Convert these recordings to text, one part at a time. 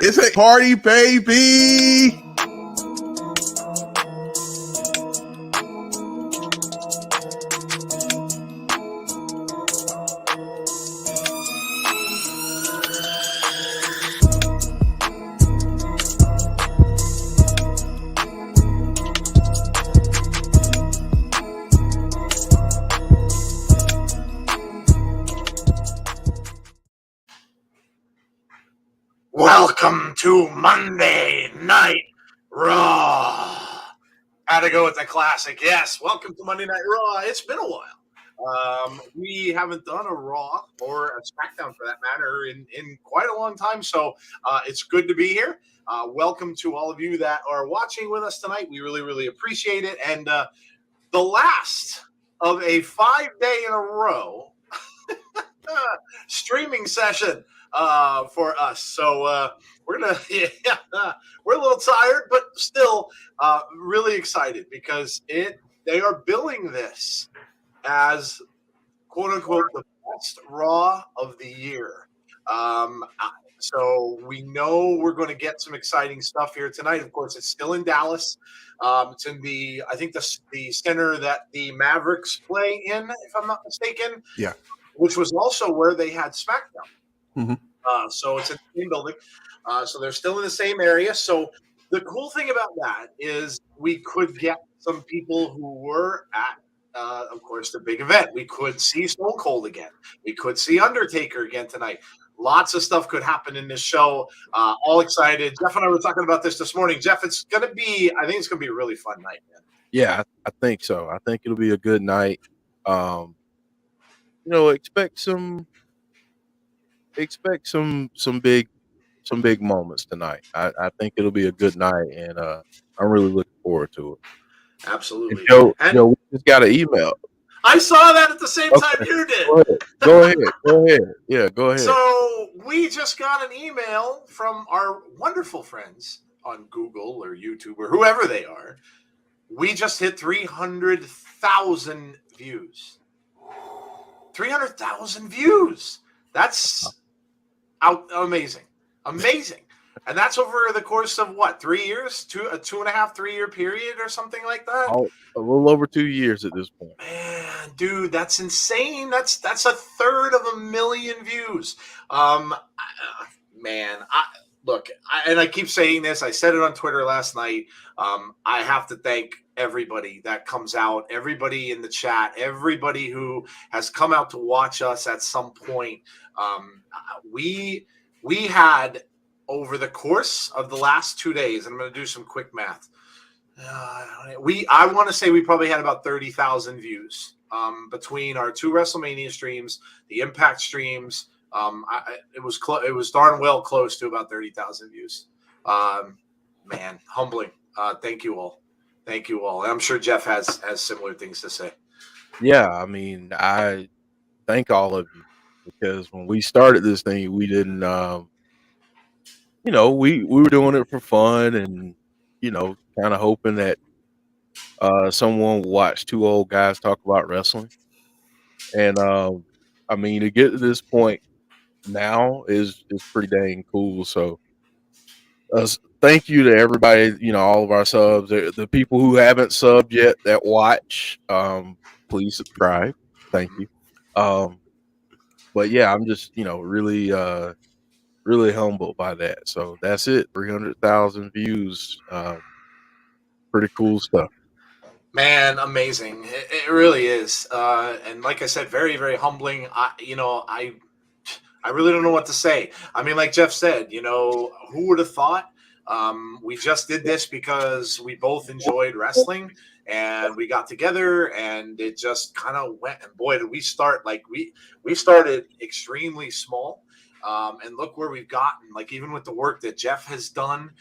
It's a party, baby. Welcome to Monday Night Raw. Had to go with the classic. Yes, welcome to Monday Night Raw. It's been a while. We haven't done a Raw or a SmackDown for that matter in quite a long time, so it's good to be here. Welcome to all of you that are watching with us tonight. We really, really appreciate it. And the last of a 5-day in a row streaming session for us. So we're gonna we're a little tired, but still really excited because they are billing this as quote unquote the best Raw of the year. So we know we're going to get some exciting stuff here tonight. Of course, it's still in Dallas. It's in the center that the Mavericks play in, if I'm not mistaken. Yeah. Which was also where they had SmackDown. Mm-hmm. So it's in the same building. So they're still in the same area. So the cool thing about that is we could get some people who were at, of course, the big event. We could see Stone Cold again. We could see Undertaker again tonight. Lots of stuff could happen in this show. All excited. Jeff and I were talking about this morning. Jeff, I think it's going to be a really fun night, man. Yeah, I think so. I think it'll be a good night. Expect some big moments tonight. I think it'll be a good night, and I'm really looking forward to it. Absolutely. And Joe, we just got an email. I saw that at the same time you did. Go ahead. Yeah, go ahead. So we just got an email from our wonderful friends on Google or YouTube or whoever they are. We just hit 300,000 views. 300,000 views. That's amazing. And that's over the course of what, 3 years? A 2.5, 3 year period or something like that? A little over 2 years at this point. Man, dude, that's insane. That's a third of 1 million views. I keep saying this. I said it on Twitter last night. I have to thank everybody that comes out, everybody in the chat, everybody who has come out to watch us at some point. We had, over the course of the last 2 days, and I'm going to do some quick math. I want to say we probably had about 30,000 views between our 2 WrestleMania streams, the Impact streams. It was darn well close to about 30,000 views. Man, humbling. Thank you all. And I'm sure Jeff has similar things to say. Yeah, I mean, I thank all of you, because when we started this thing, we didn't, we were doing it for fun and, kind of hoping that someone would watch 2 old guys talk about wrestling. And, I mean, to get to this point now is pretty dang cool. So thank you to everybody, all of our subs, the people who haven't subbed yet that watch, please subscribe. Thank you. But yeah, I'm just, really humbled by that. So that's it. 300,000 views. Pretty cool stuff. Man, amazing. It really is. And like I said, very, very humbling. I really don't know what to say. I mean, like Jeff said, who would have thought? We just did this because we both enjoyed wrestling and we got together and it just kind of went. And boy, did we start we started extremely small. And look where we've gotten, like even with the work that Jeff has done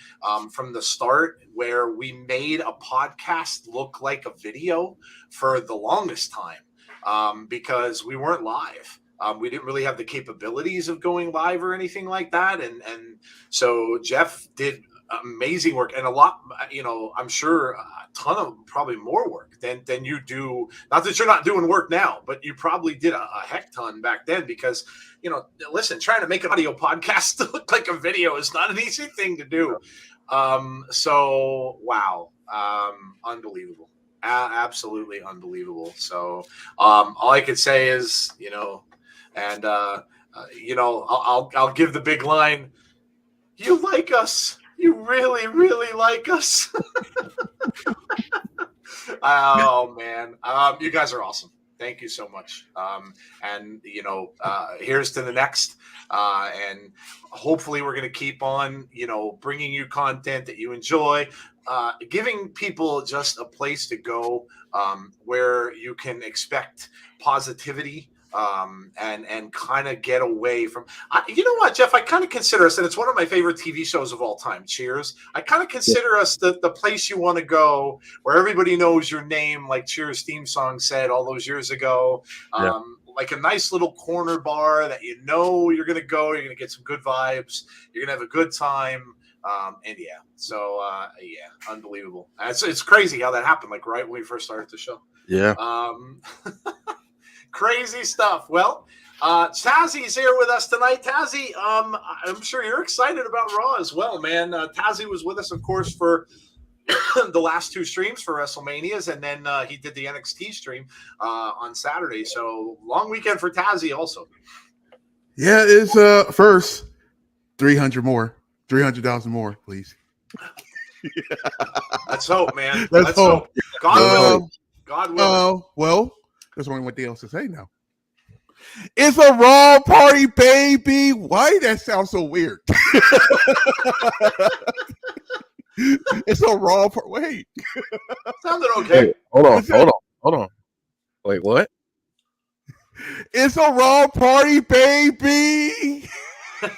from the start, where we made a podcast look like a video for the longest time because we weren't live. We didn't really have the capabilities of going live or anything like that. And so Jeff did amazing work, and a lot, I'm sure a ton of probably more work than you do. Not that you're not doing work now, but you probably did a heck ton back then, because, listen, trying to make an audio podcast to look like a video is not an easy thing to do. So wow, unbelievable. Absolutely unbelievable. So all I could say is, and I'll give the big line. You like us. You really, really like us. Oh man, you guys are awesome. Thank you so much. And here's to the next. And hopefully we're going to keep on, bringing you content that you enjoy, giving people just a place to go, where you can expect positivity, and kind of get away from. You know what, Jeff? I kind of consider us, and it's one of my favorite TV shows of all time, Cheers. I kind of consider us the place you want to go, where everybody knows your name, like Cheers theme song said all those years ago. Like a nice little corner bar that you're going to go, you're going to get some good vibes, you're going to have a good time. Unbelievable. It's crazy how that happened, like right when we first started the show. Yeah. Crazy stuff. Well, Tazzy's here with us tonight. Tazzy, I'm sure you're excited about Raw as well, man. Tazzy was with us, of course, for the last 2 streams for WrestleManias, and then he did the NXT stream on Saturday. So long weekend for Tazzy also. Yeah, it's first 300,000 more, please. Let's hope, man. Let's hope. God willing. Well, there's only one thing else to say now. It's a Raw party, baby. Why that sounds so weird? It's a Raw party. Wait. Sounded okay. Hey, hold on. Wait, what? It's a Raw party, baby. There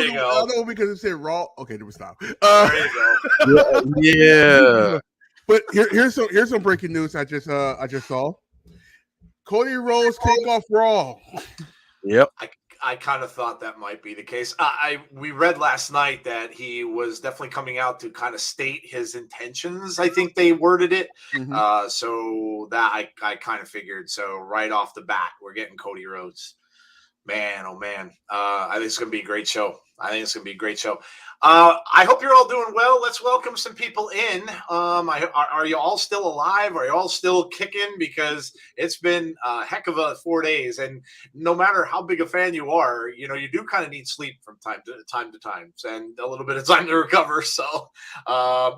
you go. I don't know because it said Raw. Okay, there we stop. There you go. Yeah. But here's some breaking news I just saw. Cody Rhodes take off Raw. Yep. I kind of thought that might be the case. We read last night that he was definitely coming out to kind of state his intentions. I think they worded it. Mm-hmm. So that I kind of figured. So right off the bat, we're getting Cody Rhodes. Man, oh man. I think it's going to be a great show. I hope you're all doing well. Let's welcome some people in. Are you all still alive? Are you all still kicking? Because it's been a heck of a 4 days. And no matter how big a fan you are, you do kind of need sleep from time to time and a little bit of time to recover. So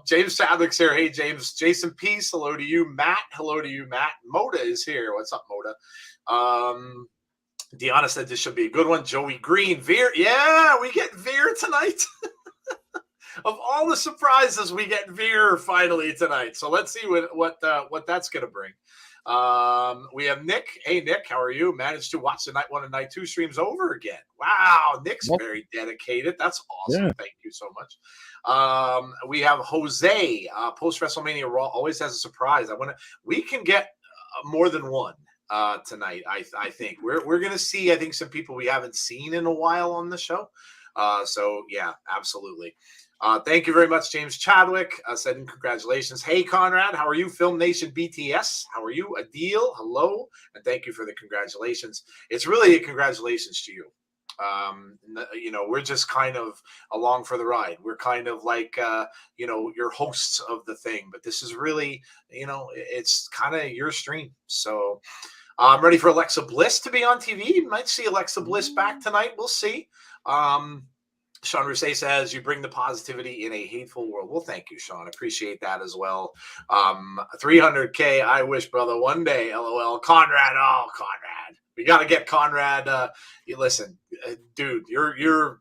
James Chadwick's here. Hey, James. Jason Peace. Hello to you. Matt. Hello to you, Matt. Moda is here. What's up, Moda? Deanna said this should be a good one. Joey Green, Veer. Yeah, we get Veer tonight. Of all the surprises, we get Veer finally tonight. So let's see what that's going to bring. We have Nick. Hey, Nick, how are you? Managed to watch the Night 1 and Night 2 streams over again. Wow, Nick's very dedicated. That's awesome. Yeah. Thank you so much. We have Jose. Post WrestleMania Raw always has a surprise. We can get more than one. Tonight, I think we're gonna see. I think some people we haven't seen in a while on the show. So yeah, absolutely. Thank you very much, James Chadwick. Sending congratulations. Hey, Conrad, how are you? Film Nation BTS, how are you? Adil, hello, and thank you for the congratulations. It's really a congratulations to you. We're just kind of along for the ride. We're kind of like, your hosts of the thing, but this is really, it's kind of your stream. So I'm ready for Alexa Bliss to be on TV. You might see Alexa Bliss back tonight. We'll see. Sean Rousset says, you bring the positivity in a hateful world. Well, thank you, Sean. Appreciate that as well. 300K, I wish, brother, one day, LOL. Conrad, Conrad. We got to get Conrad. Listen, dude, you've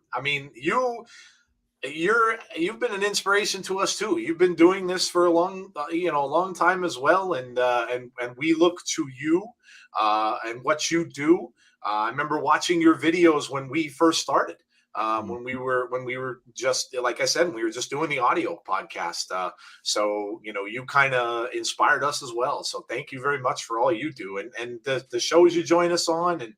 been an inspiration to us too. You've been doing this for a long time as well. And we look to you, and what you do. I remember watching your videos when we first started. when we were just, like I said, we were just doing the audio podcast. So, you kind of inspired us as well. So thank you very much for all you do and the shows you join us on. And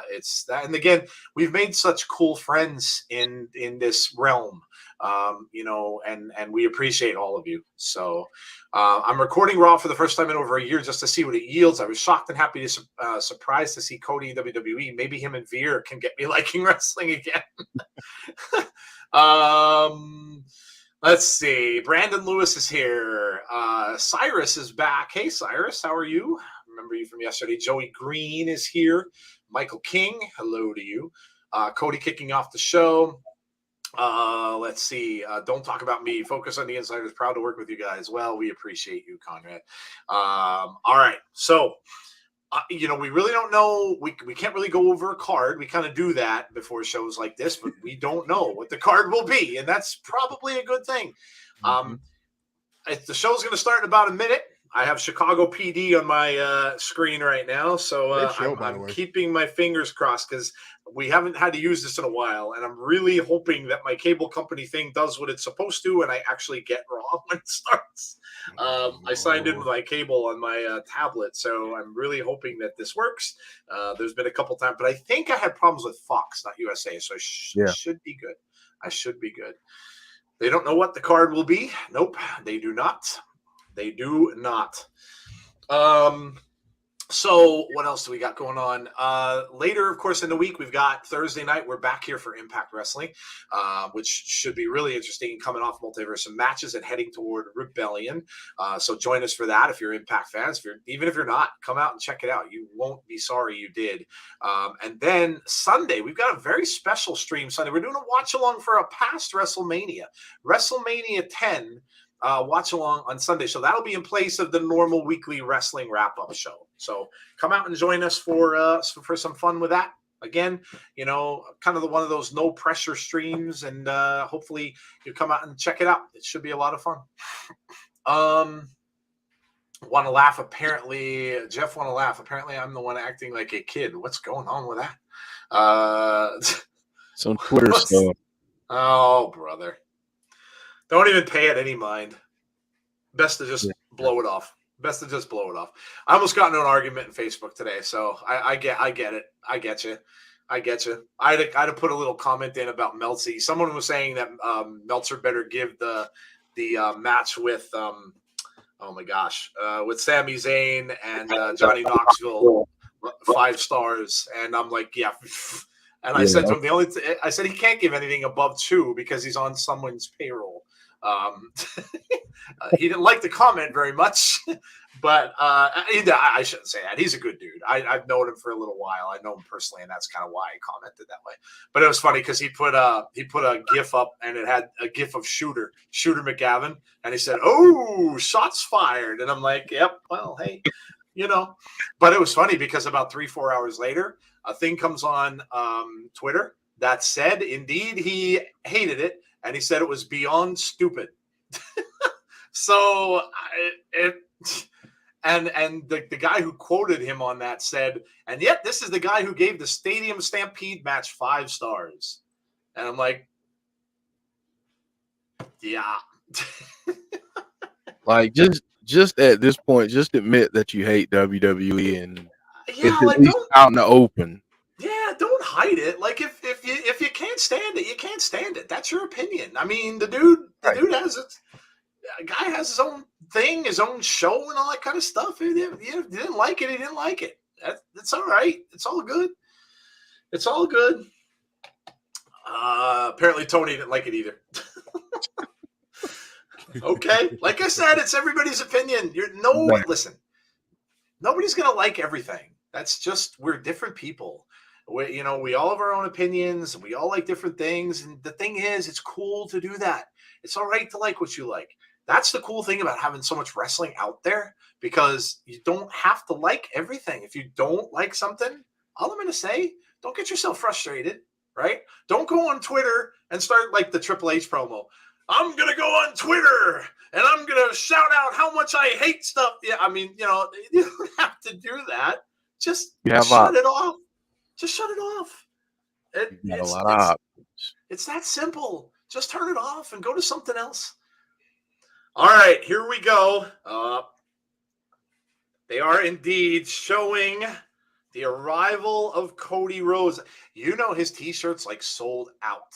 it's that. And again, we've made such cool friends in this realm, and we appreciate all of you. So I'm recording Raw for the first time in over a year just to see what it yields. I was shocked and happy to surprised to see Cody in WWE. Maybe him and Veer can get me liking wrestling again. Let's see. Brandon Lewis is here. Cyrus is back. Hey, Cyrus, how are you? Remember you from yesterday. Joey Green is here. Michael King, hello to you. Cody kicking off the show. Let's see. Don't talk about me. Focus on the insiders. Proud to work with you guys. Well, we appreciate you, Conrad. All right. So, we really don't know. We can't really go over a card. We kind of do that before shows like this, but we don't know what the card will be, and that's probably a good thing. The show's going to start in about a minute. I have Chicago PD on my screen right now, so I'm keeping my fingers crossed because we haven't had to use this in a while, and I'm really hoping that my cable company thing does what it's supposed to, and I actually get Raw when it starts. I signed in with my cable on my tablet, so I'm really hoping that this works. There's been a couple times, but I think I had problems with Fox, not USA, so I should be good. I should be good. They don't know what the card will be. Nope, they do not. They do not. So what else do we got going on? Later, of course, in the week, we've got Thursday night. We're back here for Impact Wrestling, which should be really interesting coming off Multiverse of Matches and heading toward Rebellion. So join us for that if you're Impact fans. Even if you're not, come out and check it out. You won't be sorry you did. And then Sunday, we've got a very special stream Sunday. We're doing a watch-along for a past WrestleMania. WrestleMania 10. Watch along on Sunday. So that'll be in place of the normal weekly wrestling wrap-up show. So come out and join us for some fun with that. Again, kind of one of those no pressure streams, and hopefully you come out and check it out. It should be a lot of fun. Want to laugh? Apparently, Jeff want to laugh. Apparently, I'm the one acting like a kid. What's going on with that? Some Twitter stuff. Oh, brother. Don't even pay it any mind. Best to just blow it off. I almost got into an argument in Facebook today, so I get it. I get you. I had to put a little comment in about Meltzy. Someone was saying that Meltzer better give the match with with Sami Zayn and Johnny Knoxville 5 stars, and I'm like, yeah. And I said to him, I said he can't give anything above 2 because he's on someone's payroll. He didn't like the comment very much, but I shouldn't say that. He's a good dude. I've known him for a little while. I know him personally, and that's kind of why I commented that way. But it was funny because he put a GIF up, and it had a GIF of Shooter McGavin, and he said, "Oh, shots fired," and I'm like, "Yep, well, hey." But it was funny because about 3-4 hours later, a thing comes on Twitter that said, indeed, he hated it, and he said it was beyond stupid. So, the guy who quoted him on that said, and yet this is the guy who gave the Stadium Stampede match 5 stars. And I'm like, yeah. Like, just at this point, just admit that you hate WWE and it's at least out in the open. Yeah, don't hide it. Like if you can't stand it, you can't stand it. That's your opinion. I mean, the dude has a guy has his own thing, his own show, and all that kind of stuff. If he didn't like it, he didn't like it. That's all right. It's all good. It's all good. Apparently, Tony didn't like it either. Okay, like I said, it's everybody's opinion. Listen, nobody's gonna like everything. That's just, we're different people. We all have our own opinions. We all like different things, and the thing is, it's cool to do that. It's all right to like what you like. That's the cool thing about having so much wrestling out there, because you don't have to like everything. If you don't like something, all I'm gonna say, don't get yourself frustrated, right? Don't go on Twitter and start like the Triple H promo. I'm going to go on Twitter and I'm going to shout out how much I hate stuff. Yeah, I mean, you don't have to do that. Just shut it off. Just shut it off. You got a lot of options. It's that simple. Just turn it off and go to something else. All right, here we go. They are indeed showing the arrival of Cody Rhodes. You know his T-shirts like sold out.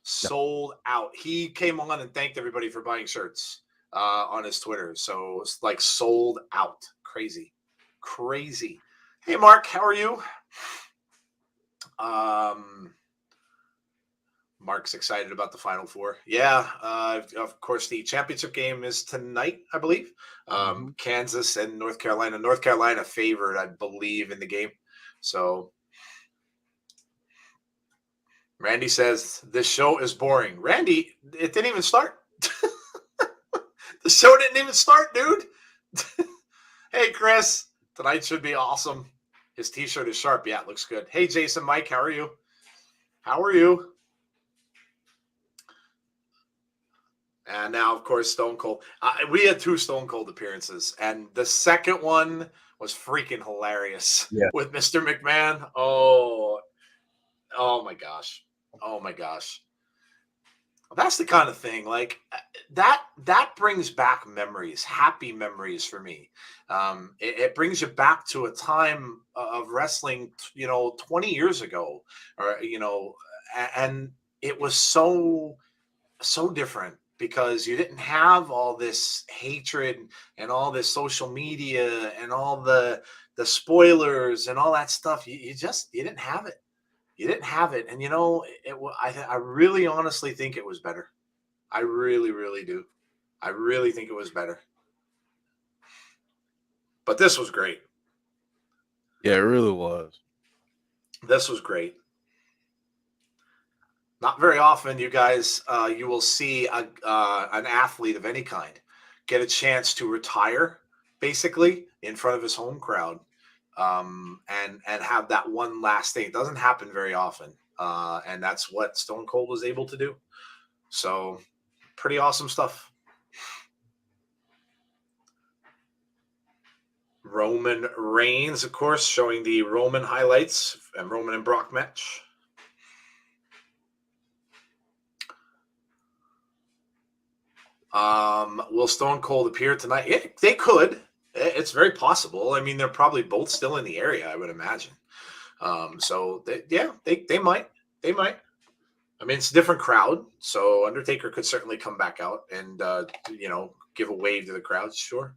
Sold out. He came on and thanked everybody for buying shirts on his Twitter. So it's like sold out. Crazy. Crazy. Hey, Mark, how are you? Mark's excited about the Final Four. Yeah, of course, the championship game is tonight, I believe. Kansas and North Carolina. North Carolina favored, I believe, in the game. So Randy says, this show is boring. Randy, it didn't even start. The show didn't even start, dude. Hey, Chris, tonight should be awesome. His T-shirt is sharp. Yeah, it looks good. Hey, Jason, Mike, how are you? How are you? And now, of course, Stone Cold. We had 2 Stone Cold appearances, and the second one was freaking hilarious with Mr. McMahon. Oh my gosh. Oh my gosh. That's the kind of thing, like that brings back memories, happy memories for me. It brings you back to a time of wrestling, 20 years ago, or, and it was so different because you didn't have all this hatred and all this social media and all the spoilers and all that stuff. You didn't have it. You didn't have it. And, I really honestly think it was better. I really, really do. I really think it was better. But this was great. Yeah, it really was. This was great. Not very often, you guys, you will see an athlete of any kind get a chance to retire, basically, in front of his home crowd, and have that one last thing. It doesn't happen very often, and that's what Stone Cold was able to do. So, pretty awesome stuff. Roman Reigns, of course, showing the Roman highlights and Roman and Brock match. Will Stone Cold appear tonight? Yeah, they could. It's very possible. I mean, they're probably both still in the area, I would imagine. So they might. They might. I mean, it's a different crowd, so Undertaker could certainly come back out and give a wave to the crowd. Sure.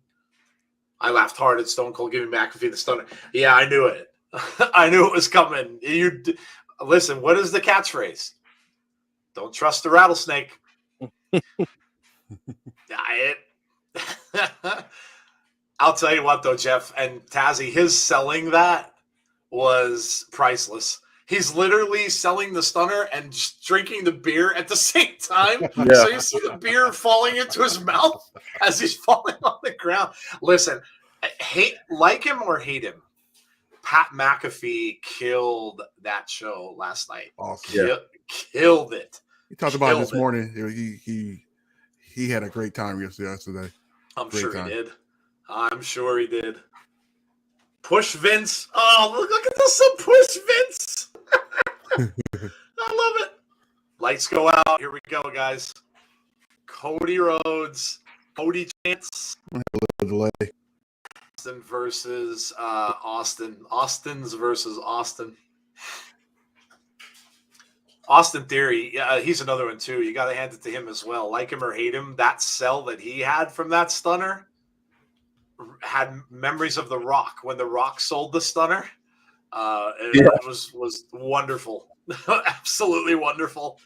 I laughed hard at Stone Cold giving McAfee the stunner. Yeah, I knew it. I knew it was coming. Listen. What is the catchphrase? Don't trust the rattlesnake. I'll tell you what, though, Jeff and Tazzy, his selling that was priceless. He's literally selling the stunner and just drinking the beer at the same time. Yeah. So you see the beer falling into his mouth as he's falling on the ground. Listen, like him or hate him, Pat McAfee killed that show last night. Awesome. Killed it. He talked about it this morning. He had a great time yesterday. I'm sure he did. Push Vince. Oh, look at this. Push Vince. I love it. Lights go out. Here we go, guys. Cody Rhodes. Cody chance. A little delay. Austin versus Austin. Austin's versus Austin. Austin Theory, yeah, he's another one too. You got to hand it to him as well. Like him or hate him, that sell that he had from that stunner had memories of The Rock when The Rock sold the stunner. It was wonderful, absolutely wonderful.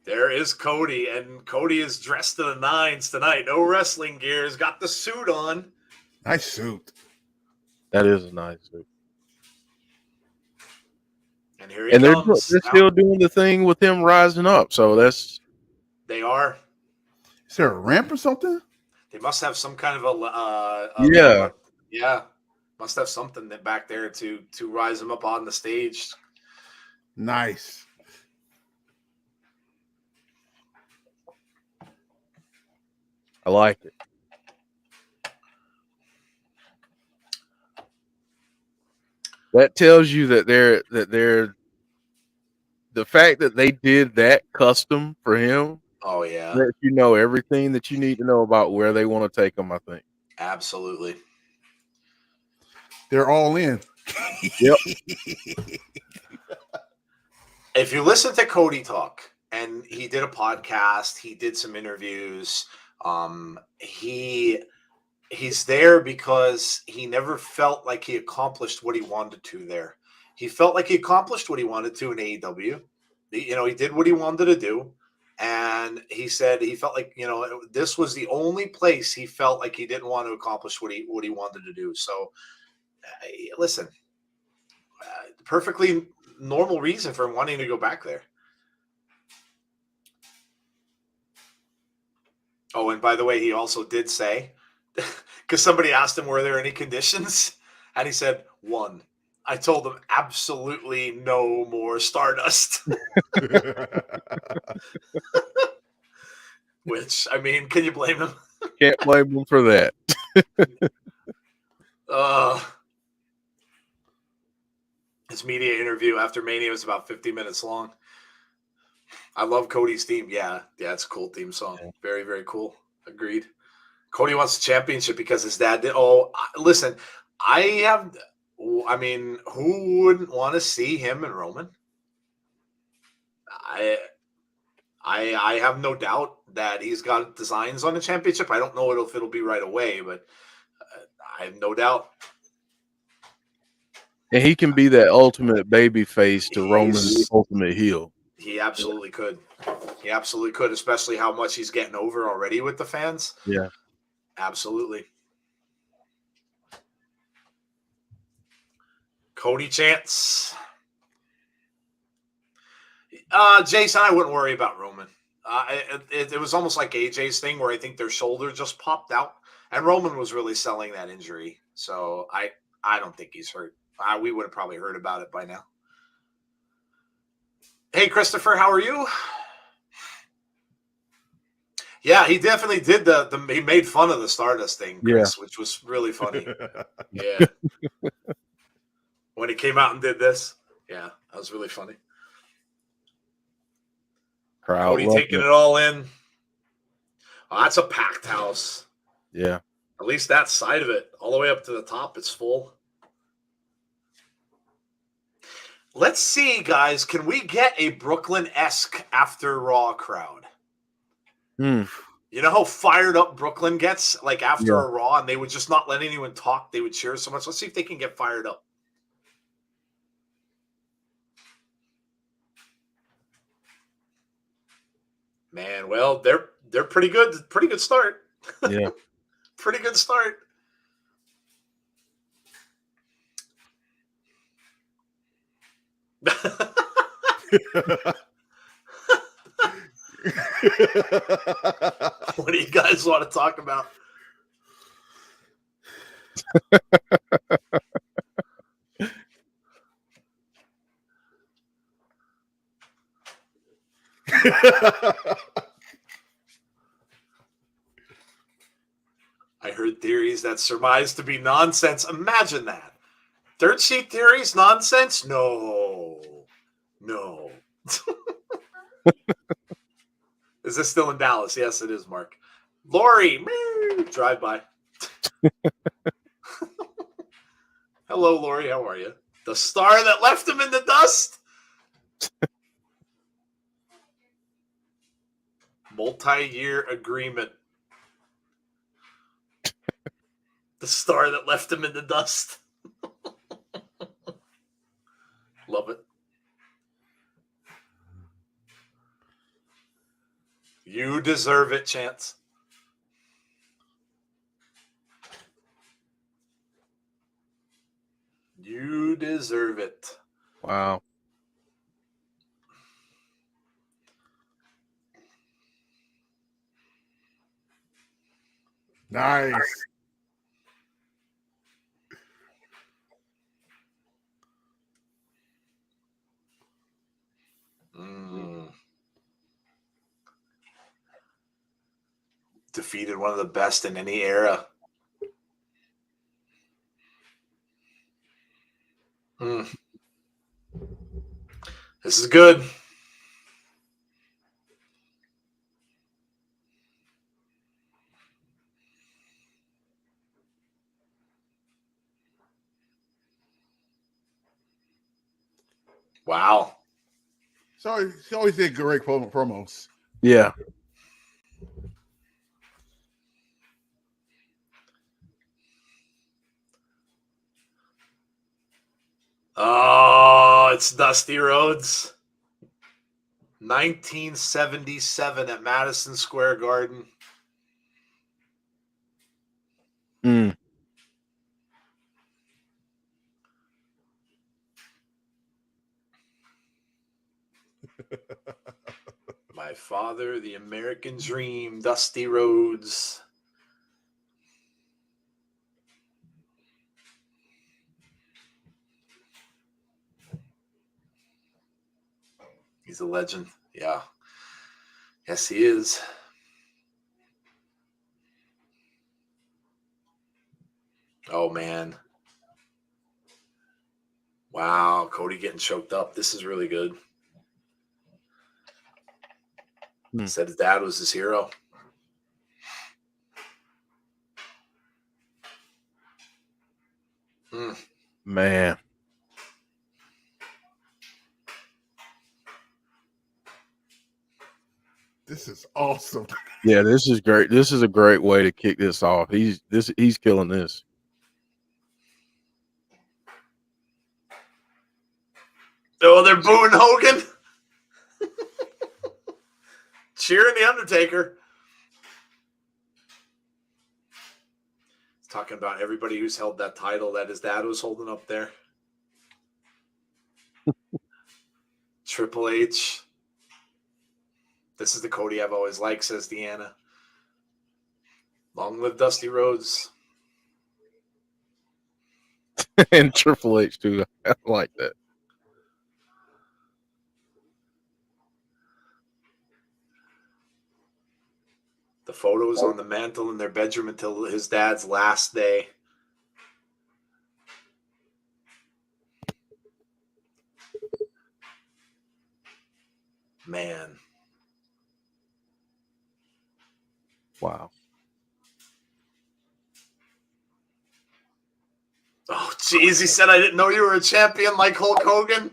There is Cody, and Cody is dressed to the nines tonight. No wrestling gear. He's got the suit on. Nice suit. That is a nice suit. And here he comes. They're still doing the thing with him rising up. So they are. Is there a ramp or something? They must have some kind of yeah. Must have something back there to rise him up on the stage. Nice. I like it. that tells you that they're the fact that they did that custom for him. Oh yeah, Lets you know everything that you need to know about where they want to take him. I think. absolutely. They're all in. Yep. If you listen to Cody talk, and he did a podcast, he did some interviews. He's there because he never felt like he accomplished what he wanted to there. He felt like he accomplished what he wanted to in AEW. He did what he wanted to do. And he said he felt like, this was the only place he felt like he didn't want to accomplish what he wanted to do. So, listen, perfectly normal reason for him wanting to go back there. Oh, and by the way, he also did say, because somebody asked him, were there any conditions? And he said, one. I told him absolutely no more Stardust. Which, I mean, can you blame him? Can't blame him for that. His media interview after Mania was about 50 minutes long. I love Cody's theme. Yeah, it's a cool theme song. Yeah. Very, very cool. Agreed. Cody wants the championship because his dad did. Oh, listen, who wouldn't want to see him and Roman? I have no doubt that he's got designs on the championship. I don't know if it'll be right away, but I have no doubt. And he can be that ultimate baby face to Roman's ultimate heel. He absolutely could. He absolutely could, especially how much he's getting over already with the fans. Yeah. Absolutely. Cody chants. Jason, I wouldn't worry about Roman. It was almost like AJ's thing where I think their shoulder just popped out, and Roman was really selling that injury. So I don't think he's hurt. We would have probably heard about it by now. Hey, Christopher, how are you? Yeah, he definitely did he made fun of the Stardust thing, Chris, which was really funny. Yeah. When he came out and did this. Yeah, that was really funny. Crowd Cody taking it all in. Oh, that's a packed house. Yeah. At least that side of it, all the way up to the top, it's full. Let's see, guys. Can we get a Brooklyn-esque after Raw crowd? You know how fired up Brooklyn gets, like after a Raw, and they would just not let anyone talk. They would cheer so much. Let's see if they can get fired up. Man, well, they're pretty good. Pretty good start. Yeah. Pretty good start. What do you guys want to talk about? I heard theories that surmised to be nonsense. Imagine that. Dirt sheet theories, nonsense? No. Is this still in Dallas? Yes, it is, Mark. Lori, drive by. Hello, Lori. How are you? The star that left him in the dust? Multi-year agreement. The star that left him in the dust. Love it. You deserve it, Chance. You deserve it. Wow. Nice. Defeated one of the best in any era. This is good. Wow. So she always did great promos. Yeah. Oh, it's Dusty Rhodes. 1977 at Madison Square Garden. My father, the American dream, Dusty Rhodes. He's a legend. Yeah. Yes, he is. Oh, man. Wow. Cody getting choked up. This is really good. Said his dad was his hero. Man. This is awesome. Yeah, this is great. This is a great way to kick this off. He's killing this. Oh, they're booing Hogan. Cheering the Undertaker. He's talking about everybody who's held that title that his dad was holding up there. Triple H. This is the Cody I've always liked, says Deanna. Long live Dusty Rhodes. And Triple H too. I like that. The photo is on the mantle in their bedroom until his dad's last day. Man. Wow. Oh, geez. He said, I didn't know you were a champion like Hulk Hogan.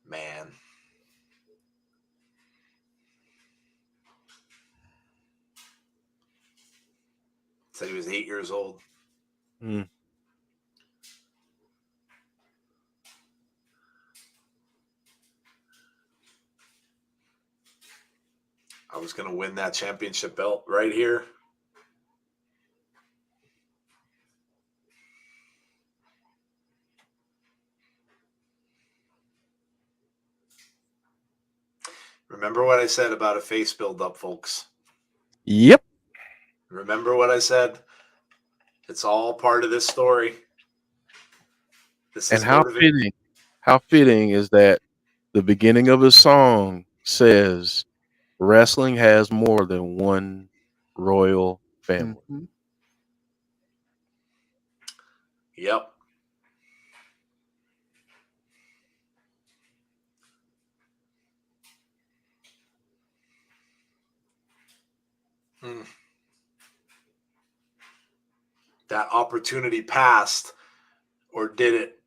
Man. Said he was 8 years old. Mm. I was going to win that championship belt right here. Remember what I said about a face build-up, folks. Yep. Remember what I said? It's all part of this story. This And how fitting is that the beginning of the song says wrestling has more than one royal family. Mm-hmm. Yep. That opportunity passed, or did it?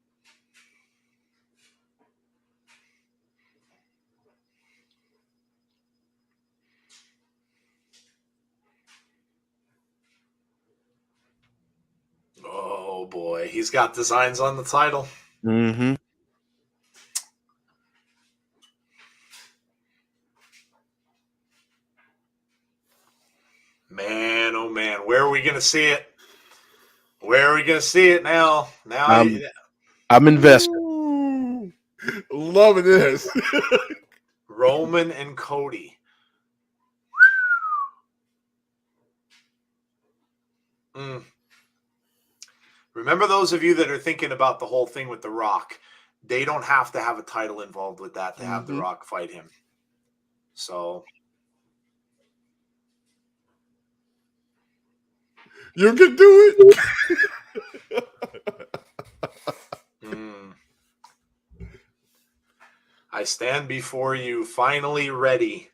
Oh boy, he's got designs on the title. Mm-hmm. Man, oh man, where are we gonna see it? Where are we gonna see it now? I'm invested. Ooh, loving this. Roman and Cody. Remember, those of you that are thinking about the whole thing with The Rock, they don't have to have a title involved with that to have The Rock fight him. So you can do it. I stand before you, finally ready.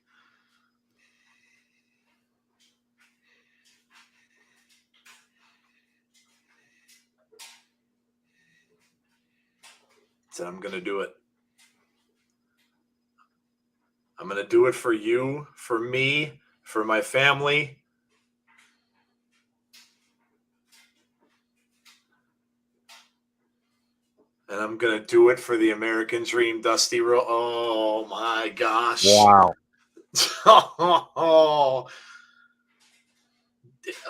So I'm going to do it. I'm going to do it for you, for me, for my family. And I'm going to do it for the American Dream, Dusty Rhodes. Oh, my gosh. Wow. Oh.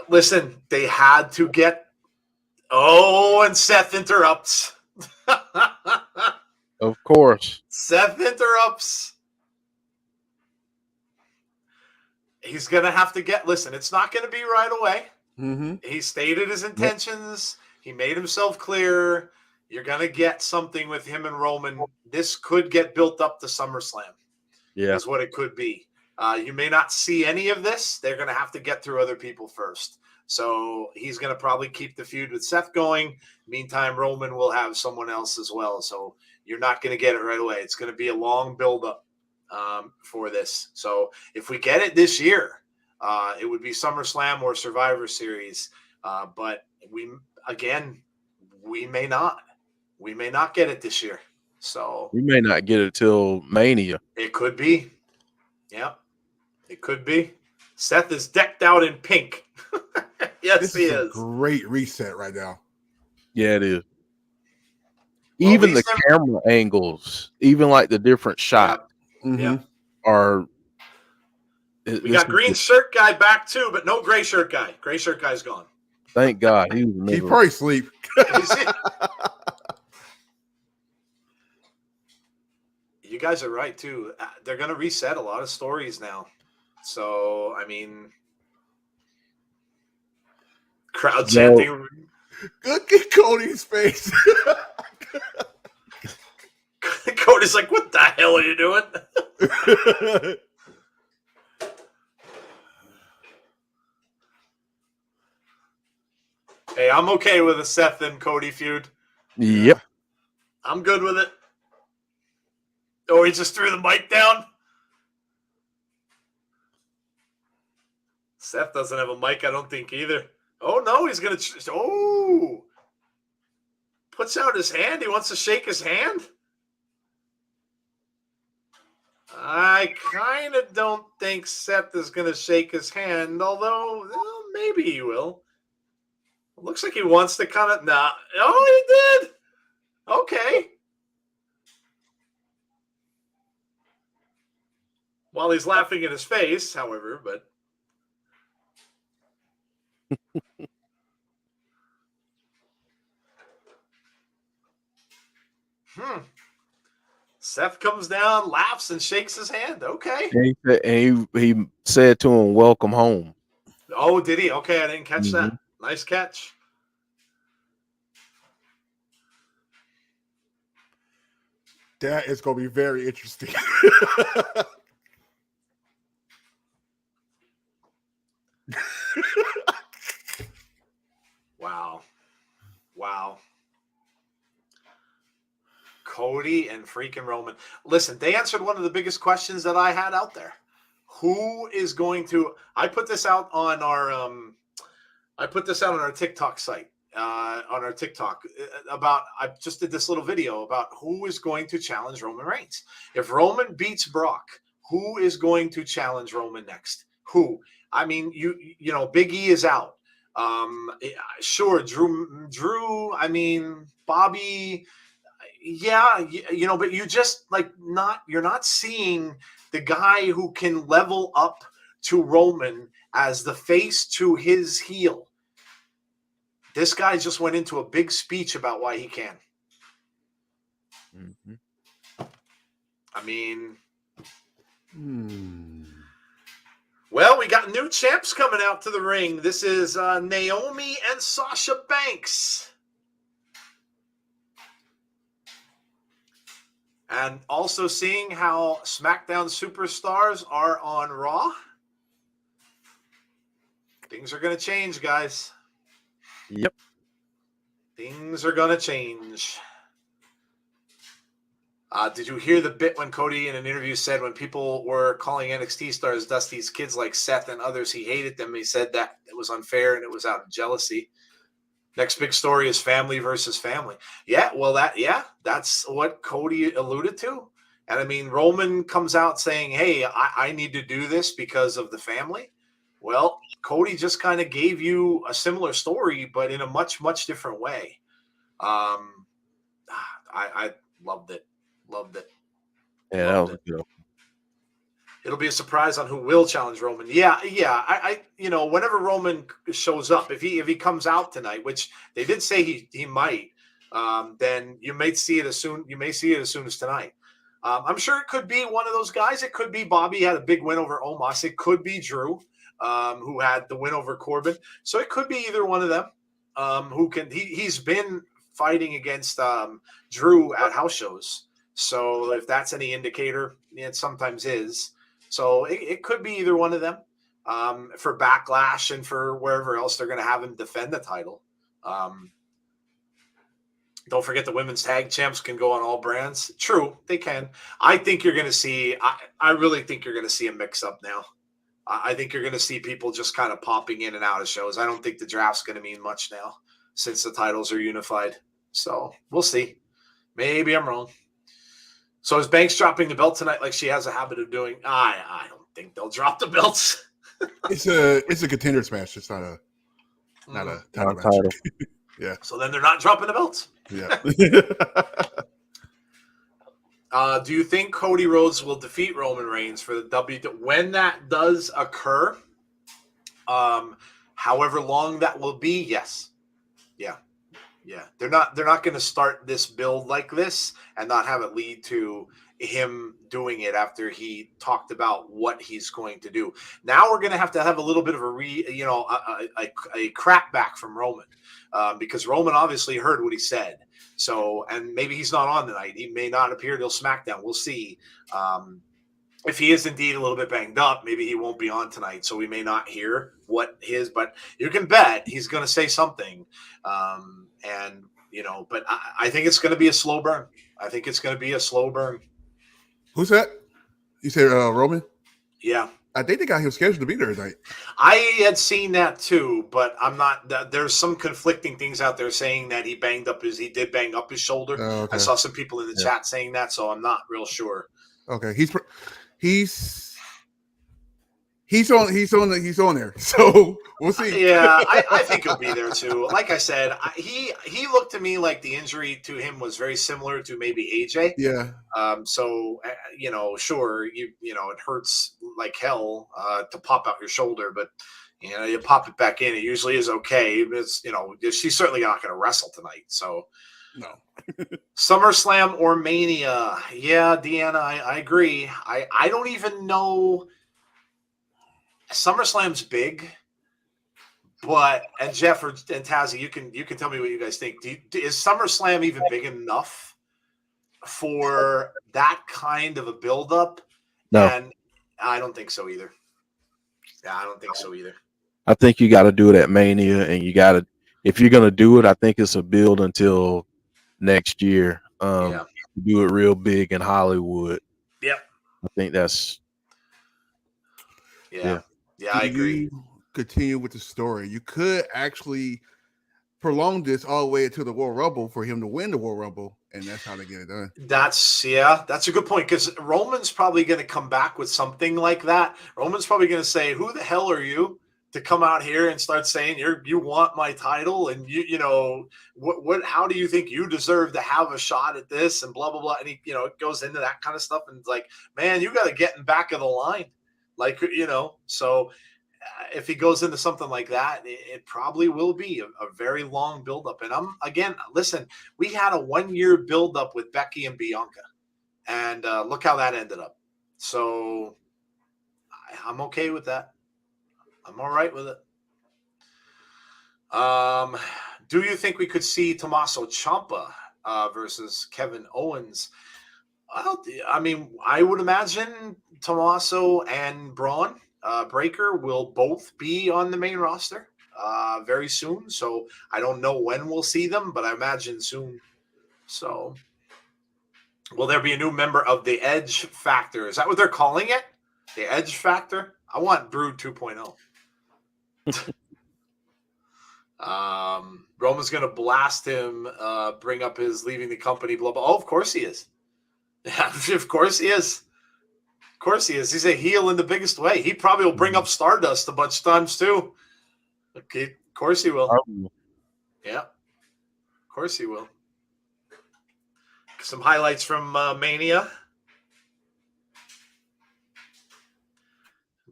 Listen, they had to get... Oh, and Seth interrupts. Of course. Seth interrupts. He's going to have to get... Listen, it's not going to be right away. He stated his intentions. He made himself clear. You're going to get something with him and Roman. This could get built up to SummerSlam. Yeah. Is what it could be. You may not see any of this. They're going to have to get through other people first. So he's going to probably keep the feud with Seth going. Meantime, Roman will have someone else as well. So you're not going to get it right away. It's going to be a long buildup for this. So if we get it this year, it would be SummerSlam or Survivor Series. But we may not. We may not get it this year. So we may not get it till Mania. It could be. Yeah, it could be. Seth is decked out in pink. Yes, he is. Great reset right now. Yeah, it is. Well, Even the camera angles, even like the different shots are. We got green shirt guy back too, but no gray shirt guy. Gray shirt guy's gone. Thank God. He probably asleep. You guys are right too. They're going to reset a lot of stories now. So, I mean, crowd chanting. Look at Cody's face. Cody's like, what the hell are you doing? Hey, I'm okay with a Seth and Cody feud. Yep. I'm good with it. Oh, he just threw the mic down? Seth doesn't have a mic, I don't think, either. Oh, no, he's going to... Oh! Puts out his hand. He wants to shake his hand? I kind of don't think Seth is going to shake his hand, although maybe he will. It looks like he wants to kind of... Nah. Oh, he did! Okay. While he's laughing in his face, however, but... Seth comes down, laughs, and shakes his hand. Okay. And he said to him, "Welcome home." Oh, did he? Okay, I didn't catch that. Nice catch. That is going to be very interesting. Wow. Cody and freaking Roman. Listen, they answered one of the biggest questions that I had out there. Who is going to... I put this out on our TikTok site. On our TikTok about... I just did this little video about who is going to challenge Roman Reigns. If Roman beats Brock, who is going to challenge Roman next? Who? I mean, you know, Big E is out. Sure, Drew, I mean, Bobby, yeah, you know, but you just you're not seeing the guy who can level up to Roman as the face to his heel. This guy just went into a big speech about why he can. I mean, Well, we got new champs coming out to the ring. This is Naomi and Sasha Banks. And also seeing how SmackDown superstars are on Raw. Things are going to change, guys. Yep. Things are going to change. Did you hear the bit when Cody in an interview said when people were calling NXT stars Dusty's kids like Seth and others, he hated them. He said that it was unfair and it was out of jealousy. Next big story is family versus family. Yeah, well, that's what Cody alluded to. And I mean, Roman comes out saying, hey, I need to do this because of the family. Well, Cody just kind of gave you a similar story, but in a much, much different way. I loved it. Loved it. Yeah, that was good. It'll be a surprise on who will challenge Roman. Yeah. I whenever Roman shows up, if he comes out tonight, which they did say he might, then you may see it as soon as tonight. I'm sure it could be one of those guys. It could be Bobby had a big win over Omos. It could be Drew, who had the win over Corbin. So it could be either one of them. He's been fighting against Drew at house shows. So if that's any indicator, it sometimes is. So it could be either one of them for Backlash and for wherever else they're going to have him defend the title. Don't forget the women's tag champs can go on all brands. True, they can. I think you're going to see – I really think you're going to see a mix-up now. I think you're going to see people just kind of popping in and out of shows. I don't think the draft's going to mean much now since the titles are unified. So we'll see. Maybe I'm wrong. So is Banks dropping the belt tonight like she has a habit of doing? I don't think they'll drop the belts. It's a contenders match. It's not a title match. Yeah. So then they're not dropping the belts. Yeah. Do you think Cody Rhodes will defeat Roman Reigns for the WWE? When that does occur, however long that will be, yes. Yeah, they're not going to start this build like this and not have it lead to him doing it after he talked about what he's going to do. Now we're going to have a little bit of a crap back from Roman because Roman obviously heard what he said. So, and maybe he's not on tonight. He may not appear till SmackDown. We'll see. If he is indeed a little bit banged up, maybe he won't be on tonight. So we may not hear what his, but you can bet he's going to say something. But I think it's going to be a slow burn. Who's that? You said Roman? Yeah. I think they got him scheduled to be there tonight. I had seen that too, but I'm not. There's some conflicting things out there saying that he did bang up his shoulder. Oh, okay. I saw some people in the chat saying that, so I'm not real sure. Okay, he's on there. So we'll see. Yeah, I think he'll be there too. Like I said, he looked to me like the injury to him was very similar to maybe AJ. Yeah. Sure, it hurts like hell to pop out your shoulder, but you pop it back in. It usually is okay. It's she's certainly not going to wrestle tonight. So no. SummerSlam or Mania? Yeah, Deanna, I agree. I don't even know. SummerSlam's big, and Jeff and Tazzy, you can tell me what you guys think. Is SummerSlam even big enough for that kind of a buildup? No, and I don't think so either. Yeah, I don't think so either. I think you got to do it at Mania, and if you're gonna do it, I think it's a build until next year. Do it real big in Hollywood. Yep. I think that's. Yeah, I agree. Continue with the story. You could actually prolong this all the way to the Royal Rumble for him to win the Royal Rumble, and that's how they get it done. That's a good point because Roman's probably going to come back with something like that. Roman's probably going to say, "Who the hell are you to come out here and start saying you want my title and what? How do you think you deserve to have a shot at this?" And blah blah blah. And it goes into that kind of stuff, and it's like, man, you got to get in back of the line. So if he goes into something like that, it probably will be a very long buildup. And listen, we had a 1-year buildup with Becky and Bianca, and look how that ended up. So I'm okay with that. I'm all right with it. Do you think we could see Tommaso Ciampa versus Kevin Owens? I mean, I would imagine Tommaso and Braun Breaker will both be on the main roster very soon. So I don't know when we'll see them, but I imagine soon. So will there be a new member of the Edge Factor? Is that what they're calling it? The Edge Factor? I want Brood 2.0. Roman's going to blast him, bring up his leaving the company, blah, blah. Oh, of course he is. Yeah, of course he is. Of course he is. He's a heel in the biggest way. He probably will bring up Stardust a bunch of times too. Okay, of course he will. Yeah, of course he will. Some highlights from Mania.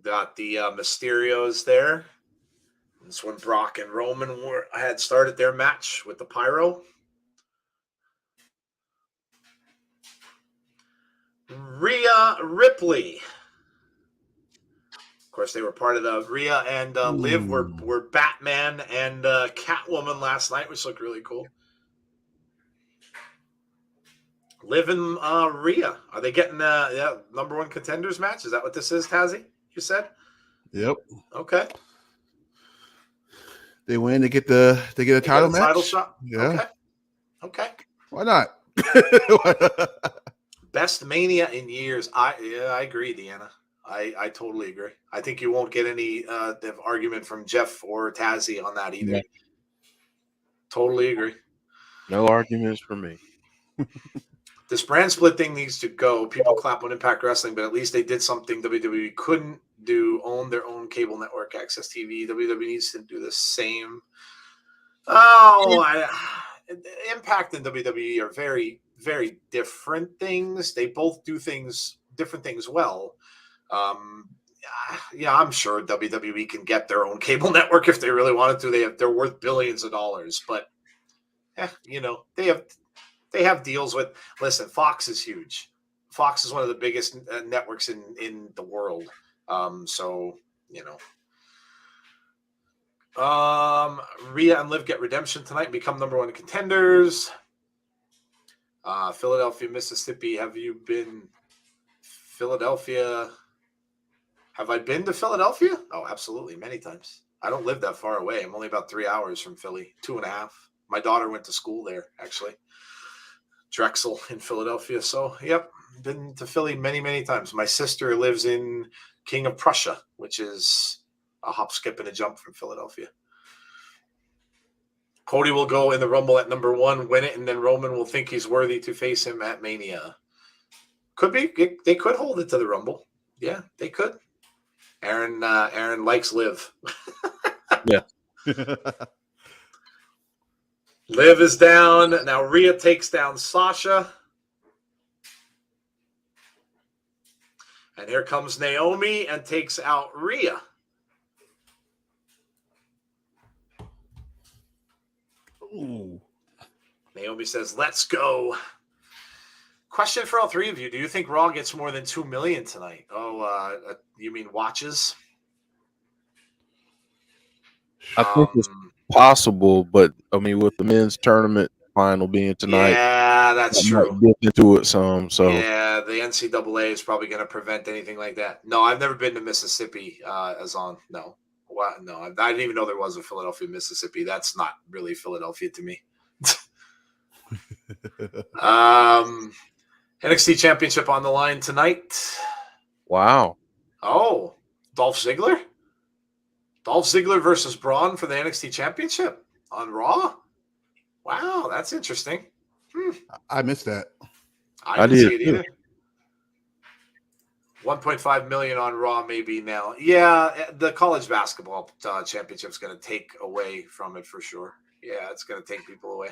Got the Mysterios there. This when Brock and Roman had started their match with the Pyro. Rhea Ripley. Of course, they were part of the Rhea and Liv were Batman and Catwoman last night, which looked really cool. Liv and Rhea. Are they getting number one contenders match? Is that what this is, Tazzy? You said? Yep. Okay. They win. They get a title match. Title shot. Yeah. Okay. Why not? Best Mania in years. I agree, Deanna. I totally agree. I think you won't get any argument from Jeff or Tazzy on that either. Yeah. Totally agree. No arguments for me. This brand split thing needs to go. People clap on Impact Wrestling, but at least they did something WWE couldn't do, own their own cable network, Access TV. WWE needs to do the same. Impact and WWE are very, very different things. They both do different things well. I'm sure WWE can get their own cable network if they really wanted to. They're worth billions of dollars, but they have deals with. Listen, Fox is huge. Fox is one of the biggest networks in the world. Rhea and Liv get redemption tonight and become number one contenders. Philadelphia, Mississippi. Have you been Philadelphia? Have I been to Philadelphia? Oh, absolutely. Many times. I don't live that far away. I'm only about 3 hours from Philly, 2.5. My daughter went to school there, actually. Drexel in Philadelphia. So, yep, been to Philly many, many times. My sister lives in King of Prussia, which is a hop, skip, and a jump from Philadelphia. Cody will go in the Rumble at number 1, win it, and then Roman will think he's worthy to face him at Mania. Could be. They could hold it to the Rumble. Yeah, they could. Aaron likes Liv. Yeah. Liv is down. Now Rhea takes down Sasha. And here comes Naomi and takes out Rhea. Ooh. Naomi says, let's go. Question for all three of you. Do you think Raw gets more than 2 million tonight? You mean watches? I think it's possible, but I mean, with the men's tournament final being tonight, yeah, that's true. Get into it some. So yeah, the NCAA is probably going to prevent anything like that. No, I've never been to Mississippi. No. What? No, I didn't even know there was a Philadelphia, Mississippi. That's not really Philadelphia to me. NXT Championship on the line tonight. Wow. Oh, Dolph Ziggler? Dolph Ziggler versus Braun for the NXT Championship on Raw? Wow, that's interesting. I missed that. I didn't see it either. 1.5 million on Raw maybe now. Yeah, the college basketball championship is going to take away from it for sure. Yeah, it's going to take people away.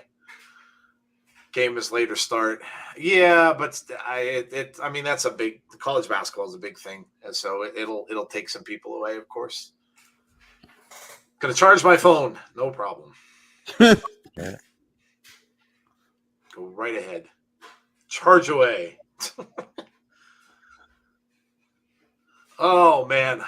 Game is later start. Yeah, but I mean that's a big. College basketball is a big thing, and so it'll take some people away, of course. Gonna charge my phone, no problem. Yeah. Go right ahead. Charge away. Oh man,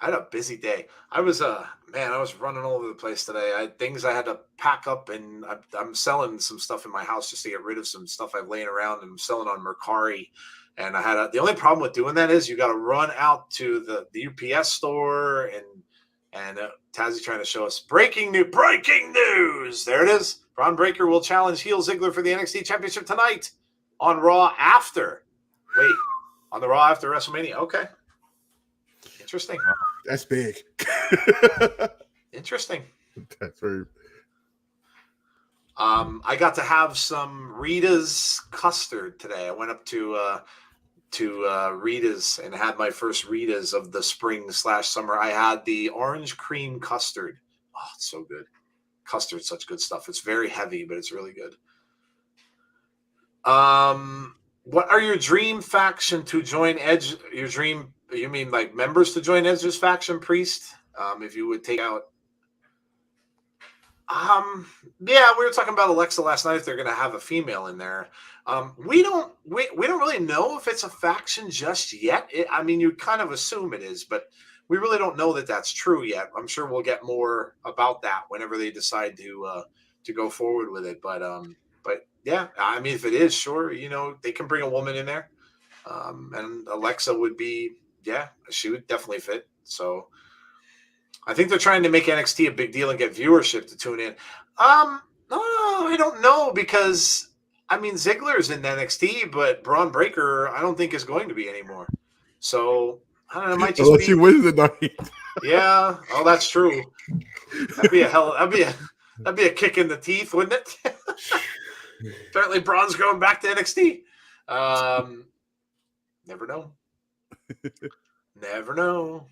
I had a busy day. I was running all over the place today. I had things I had to pack up, and I'm selling some stuff in my house just to get rid of some stuff I've laying around, and I'm selling on Mercari. And the only problem with doing that is you got to run out to the UPS store, and Tazzy trying to show us breaking news. There it is. Braun Breaker will challenge heel Ziggler for the NXT Championship tonight on Raw after. Wait, on the Raw after WrestleMania. Okay. Interesting. That's big. Interesting. That's very. I got to have some Rita's custard today. I went up to Rita's and had my first Rita's of the spring/summer. I had the orange cream custard. Oh, it's so good. Custard's such good stuff. It's very heavy, but it's really good. What are your dream faction to join Edge? Your dream, you mean like members to join Edge's faction, Priest? If you would take out. Yeah, we were talking about Alexa last night. If they're going to have a female in there, we don't really know if it's a faction just yet. I mean, you kind of assume it is, but we really don't know that that's true yet. I'm sure we'll get more about that whenever they decide to go forward with it. But yeah, I mean, if it is, sure, they can bring a woman in there, and Alexa would be, yeah, she would definitely fit. So I think they're trying to make NXT a big deal and get viewership to tune in. No, I don't know, because I mean, Ziggler's in NXT, but Braun Breaker I don't think is going to be anymore. So I don't know. It might just be. She wins the night. Yeah. Oh, that's true. That'd be a kick in the teeth, wouldn't it? Apparently, Braun's going back to NXT. Never know. Never know.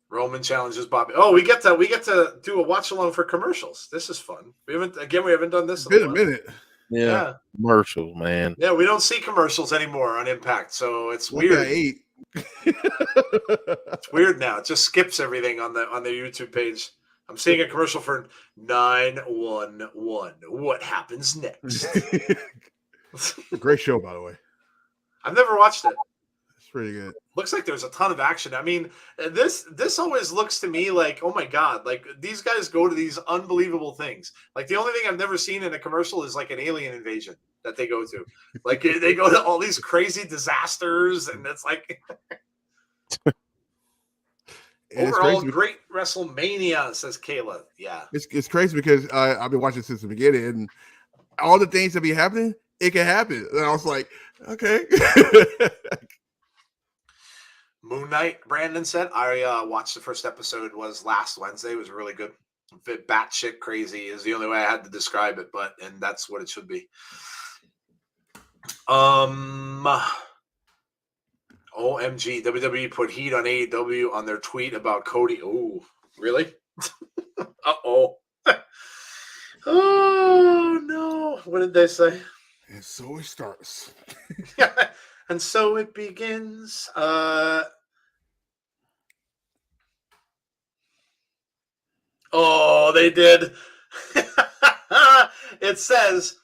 Roman challenges Bobby. Oh, we get to do a watch along for commercials. This is fun. We haven't done this in a minute. Yeah. Commercials, man. Yeah, we don't see commercials anymore on Impact, so it's weird. It's weird now. It just skips everything on the YouTube page. I'm seeing a commercial for 911. What happens next? Great show, by the way. I've never watched it. It's pretty good. Looks like there's a ton of action. I mean, this always looks to me like, oh my God, like these guys go to these unbelievable things. Like the only thing I've never seen in a commercial is like an alien invasion that they go to. Like they go to all these crazy disasters, and it's like overall great WrestleMania, says Kayla. Yeah. It's crazy because I've been watching since the beginning, and all the things that be happening, it can happen. And I was like, okay. Moon Knight, Brandon said. I watched the first episode, was last Wednesday. It was really good. Batshit crazy is the only way I had to describe it, and that's what it should be. OMG, WWE put heat on AEW on their tweet about Cody. Oh, really? Uh-oh. Oh, no. What did they say? And so it starts. And so it begins. Oh, they did. It says,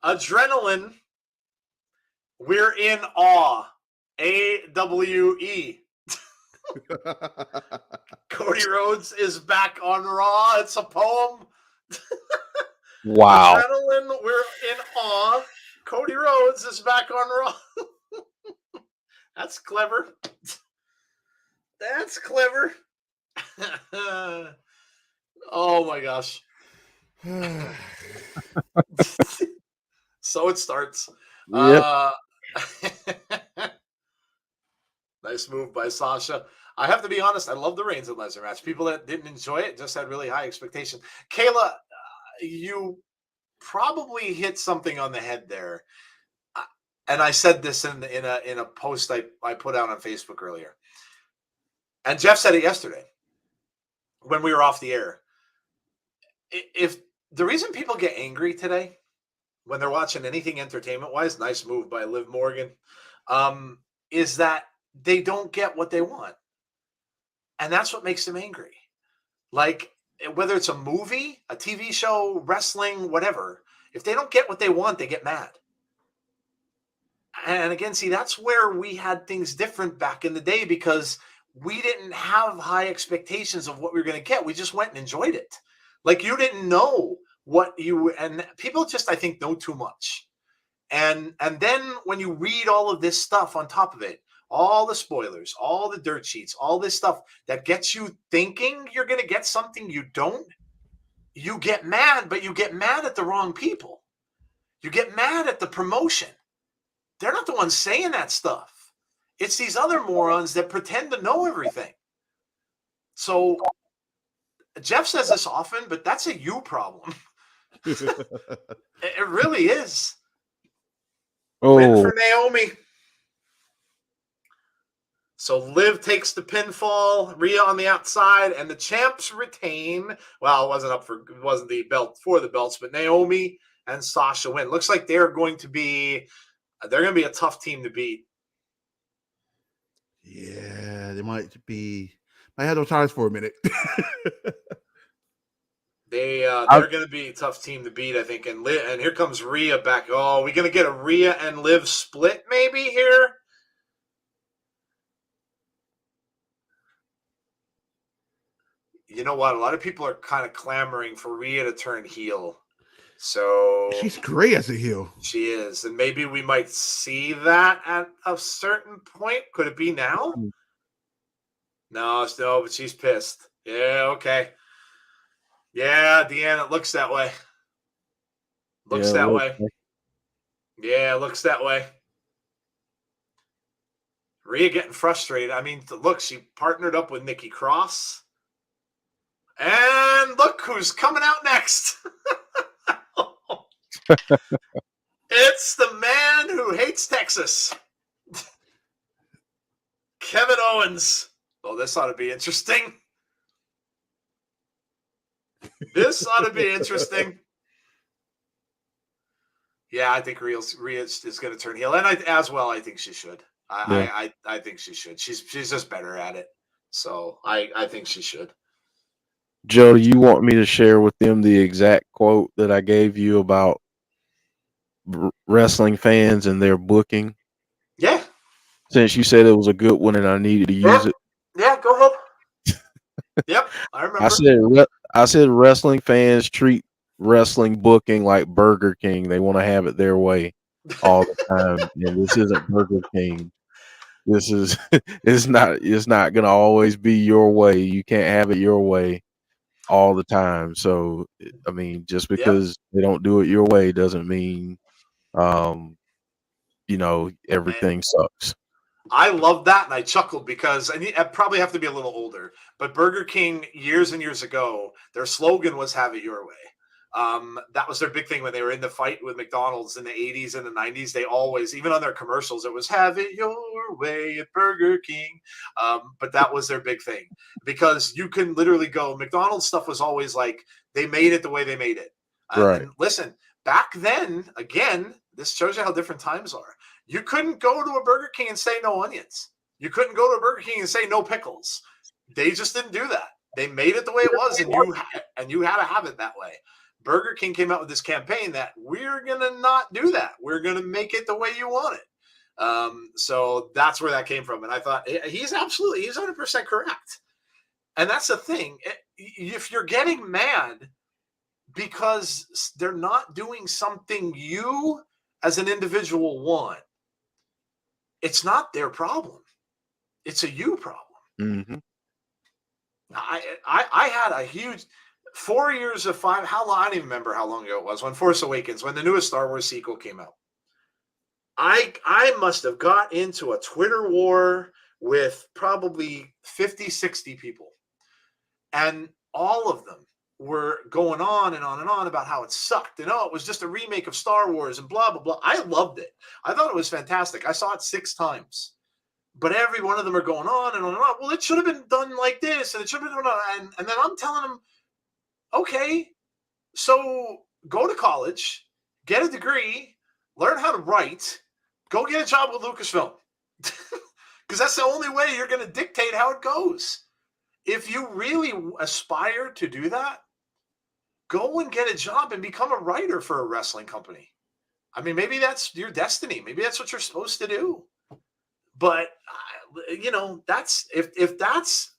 adrenaline, we're in awe. AWE. Cody Rhodes is back on Raw. It's a poem. Wow. Adrenaline, we're in awe. Cody Rhodes is back on Raw. That's clever. That's clever. Oh my gosh. So it starts. Yep. Nice move by Sasha. I have to be honest, I love the Reigns and Lesnar match. People that didn't enjoy it just had really high expectations. Kayla, you probably hit something on the head there. And I said this in a post I put out on Facebook earlier. And Jeff said it yesterday when we were off the air. If the reason people get angry today when they're watching anything entertainment-wise, nice move by Liv Morgan, is that they don't get what they want. And that's what makes them angry. Like, whether it's a movie, a TV show, wrestling, whatever, if they don't get what they want, they get mad. And again, see, that's where we had things different back in the day, because we didn't have high expectations of what we were going to get. We just went and enjoyed it. Like, you didn't know what you, and people just, I think, know too much. And then when you read all of this stuff on top of it, all the spoilers, all the dirt sheets, all this stuff that gets you thinking you're going to get something you don't, you get mad, but you get mad at the wrong people. You get mad at the promotion. They're not the ones saying that stuff. It's these other morons that pretend to know everything. So Jeff says this often, but that's a you problem. It really is. Win for Naomi. So Liv takes the pinfall, Rhea on the outside, and the champs retain. Well, it wasn't the belt for the belts, but Naomi and Sasha win. Looks like they're going to be a tough team to beat. Yeah, they might have no ties for a minute. They're going to be a tough team to beat, I think. And here comes Rhea back. Oh, are we going to get a Rhea and Liv split maybe here? You know what? A lot of people are kind of clamoring for Rhea to turn heel. So she's great as a heel. She is. And maybe we might see that at a certain point. Could it be now? No, but she's pissed. Yeah, okay. Yeah, Deanna, it looks that way. Looks that way. Yeah, it looks that way. Rhea getting frustrated. I mean, look, she partnered up with Nikki Cross. And look who's coming out next. It's the man who hates Texas. Kevin Owens. Oh, this ought to be interesting. This ought to be interesting. Yeah, I think Rhea is going to turn heel. And I think she should. I think she should. She's just better at it. So I think she should. Joe, do you want me to share with them the exact quote that I gave you about wrestling fans and their booking? Yeah. Since you said it was a good one and I needed to use it. Yeah, go ahead. Yep, I remember. I said wrestling fans treat wrestling booking like Burger King. They want to have it their way all the time. And this isn't Burger King. This is it's not going to always be your way. You can't have it your way all the time. So, I mean, just because they don't do it your way doesn't mean, everything sucks. I love that, and I chuckled because I probably have to be a little older, but Burger King years and years ago, their slogan was "Have it your way." That was their big thing when they were in the fight with McDonald's in the 80s and the 90s. They always, even on their commercials, it was "Have it your way at Burger King." But that was their big thing because you can literally go. McDonald's stuff was always like they made it the way they made it. Right. And listen, back then, again, this shows you how different times are. You couldn't go to a Burger King and say no onions. You couldn't go to a Burger King and say no pickles. They just didn't do that. They made it the way it was, and you had to have it that way. Burger King came out with this campaign that we're going to not do that. We're going to make it the way you want it. So that's where that came from. And I thought he's 100% correct. And that's the thing. If you're getting mad because they're not doing something you as an individual want, it's not their problem. It's a you problem. Mm-hmm. I had a huge 4 years of 5. How long? I don't even remember how long ago it was when Force Awakens, when the newest Star Wars sequel came out. I must have got into a Twitter war with probably 50, 60 people. And all of them were going on and on and on about how it sucked. And it was just a remake of Star Wars and blah, blah, blah. I loved it. I thought it was fantastic. I saw it 6 times. But every one of them are going on and on and on. Well, it should have been done like this, and it should have been done. And then I'm telling them, okay, so go to college, get a degree, learn how to write, go get a job with Lucasfilm. Because that's the only way you're going to dictate how it goes. If you really aspire to do that, go and get a job and become a writer for a wrestling company. I mean, maybe that's your destiny. Maybe that's what you're supposed to do. But you know, that's if that's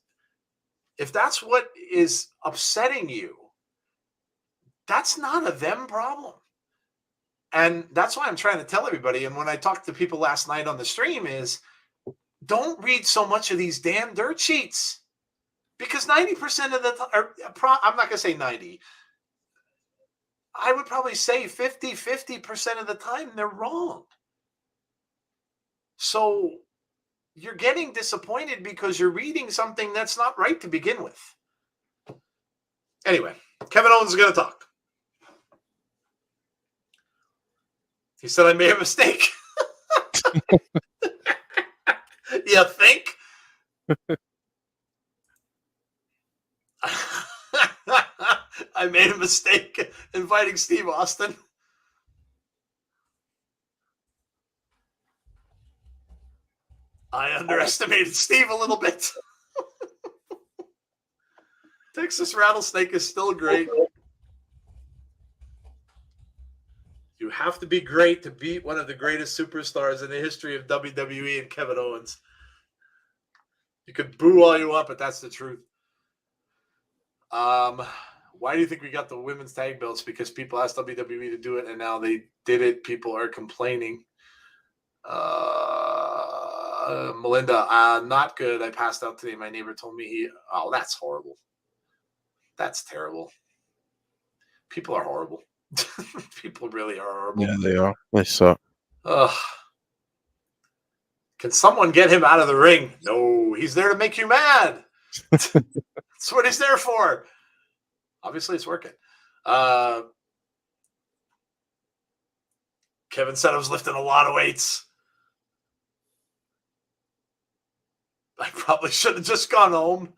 what is upsetting you, that's not a them problem. And that's why I'm trying to tell everybody. And when I talked to people last night on the stream is, don't read so much of these damn dirt sheets, because 90% of the time, I'm not going to say 90. I would probably say 50% of the time they're wrong. So you're getting disappointed because you're reading something that's not right to begin with. Anyway, Kevin Owens is going to talk. He said, I made a mistake. You think? I made a mistake inviting Steve Austin. I underestimated Steve a little bit. Texas Rattlesnake is still great. You have to be great to beat one of the greatest superstars in the history of WWE and Kevin Owens. You could boo all you want, but that's the truth. Why do you think we got the women's tag belts? Because people asked WWE to do it, and now they did it. People are complaining. Melinda, not good. I passed out today. My neighbor told me oh, that's horrible. That's terrible. People are horrible. People really are horrible. Yeah, they are. They suck. Ugh. Can someone get him out of the ring? No, he's there to make you mad. That's what he's there for. Obviously, it's working. Kevin said I was lifting a lot of weights. I probably should have just gone home.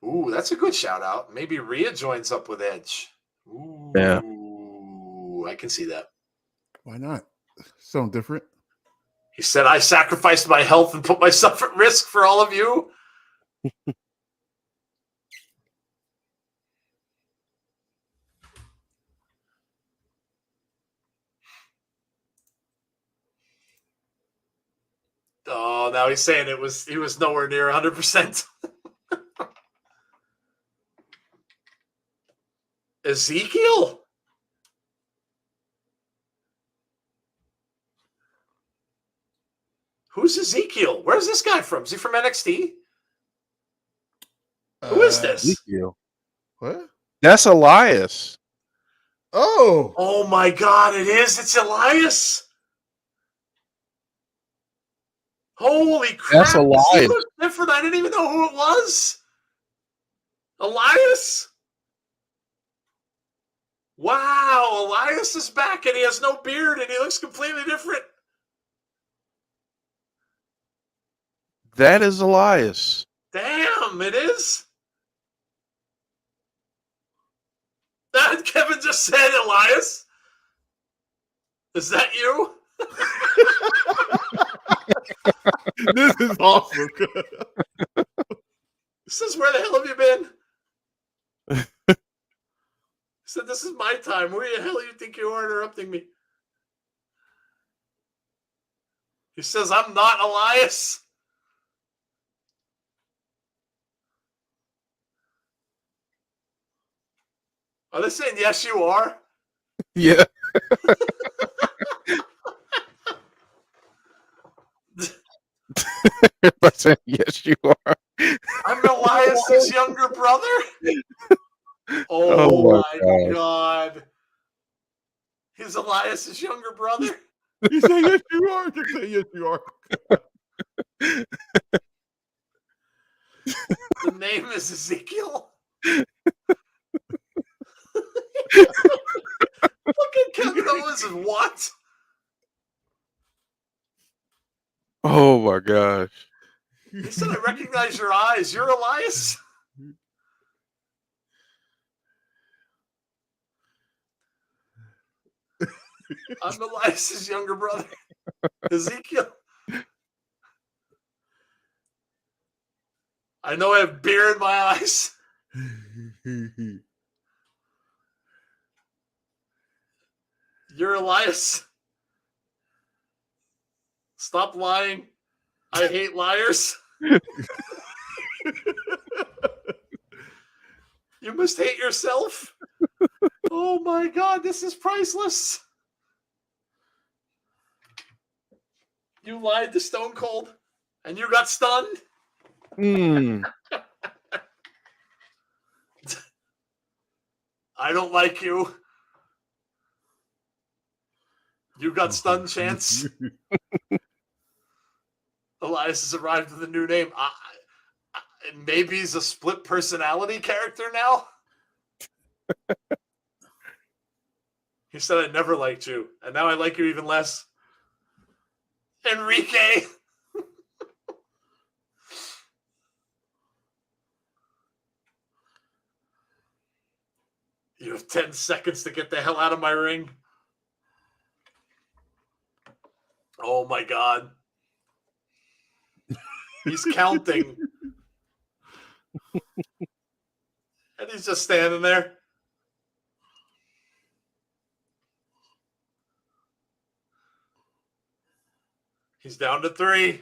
Ooh, that's a good shout out. Maybe Rhea joins up with Edge. Ooh, yeah. I can see that. Why not? Something different. He said, I sacrificed my health and put myself at risk for all of you. Oh, now he's saying he was nowhere near 100%. Ezekiel? Who's Ezekiel? Where's this guy from? Is he from NXT? Who is this? Ezekiel. What? That's Elias. Oh. Oh my God, it is. It's Elias. Holy crap. That's Elias. He looks different. I didn't even know who it was. Elias? Wow, Elias is back and he has no beard and he looks completely different. That is Elias. Damn, it is. That Kevin just said, Elias. Is that you? This is awesome. He says, where the hell have you been? He said, this is my time. Where the hell do you think you are interrupting me? He says, I'm not Elias. Are they saying, yes, you are? Yeah. I said, yes, you are. I'm Elias's younger brother? Oh my God. He's Elias's younger brother? You say yes, you are. You say yes, you are. The name is Ezekiel? Look at Kevin Owens and what? Oh my gosh. He said, I recognize your eyes. You're Elias? I'm Elias's younger brother. Ezekiel. I know I have beer in my eyes. You're Elias. Stop lying. I hate liars. You must hate yourself. Oh my God, this is priceless. You lied to Stone Cold and you got stunned. I don't like you. You got stunned, Chance. Elias has arrived with a new name. Maybe he's a split personality character now. He said, I never liked you, and now I like you even less. Enrique. You have 10 seconds to get the hell out of my ring. Oh my God. He's counting. And he's just standing there. He's down to 3,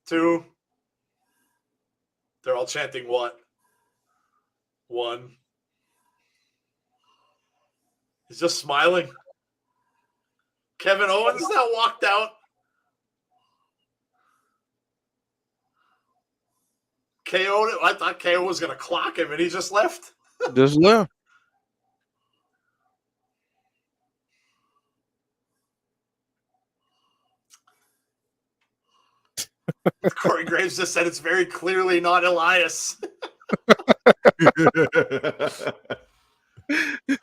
2. They're all chanting what? 1. He's just smiling. Kevin Owens now walked out. KO. I thought KO was going to clock him, and he just left. Just left. Corey Graves just said it's very clearly not Elias.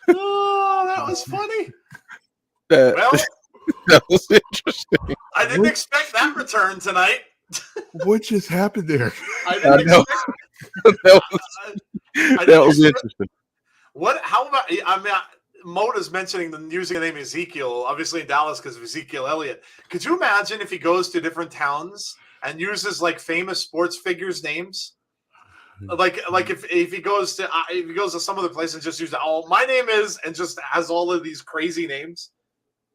Oh, that was funny. That was interesting. I didn't expect that return tonight. What just happened there? I didn't expect that was interesting. What? How about? I mean, Moda's mentioning using the name Ezekiel, obviously in Dallas because of Ezekiel Elliott. Could you imagine if he goes to different towns and uses like famous sports figures' names? Like if he goes to some other place and just uses my name is and just has all of these crazy names.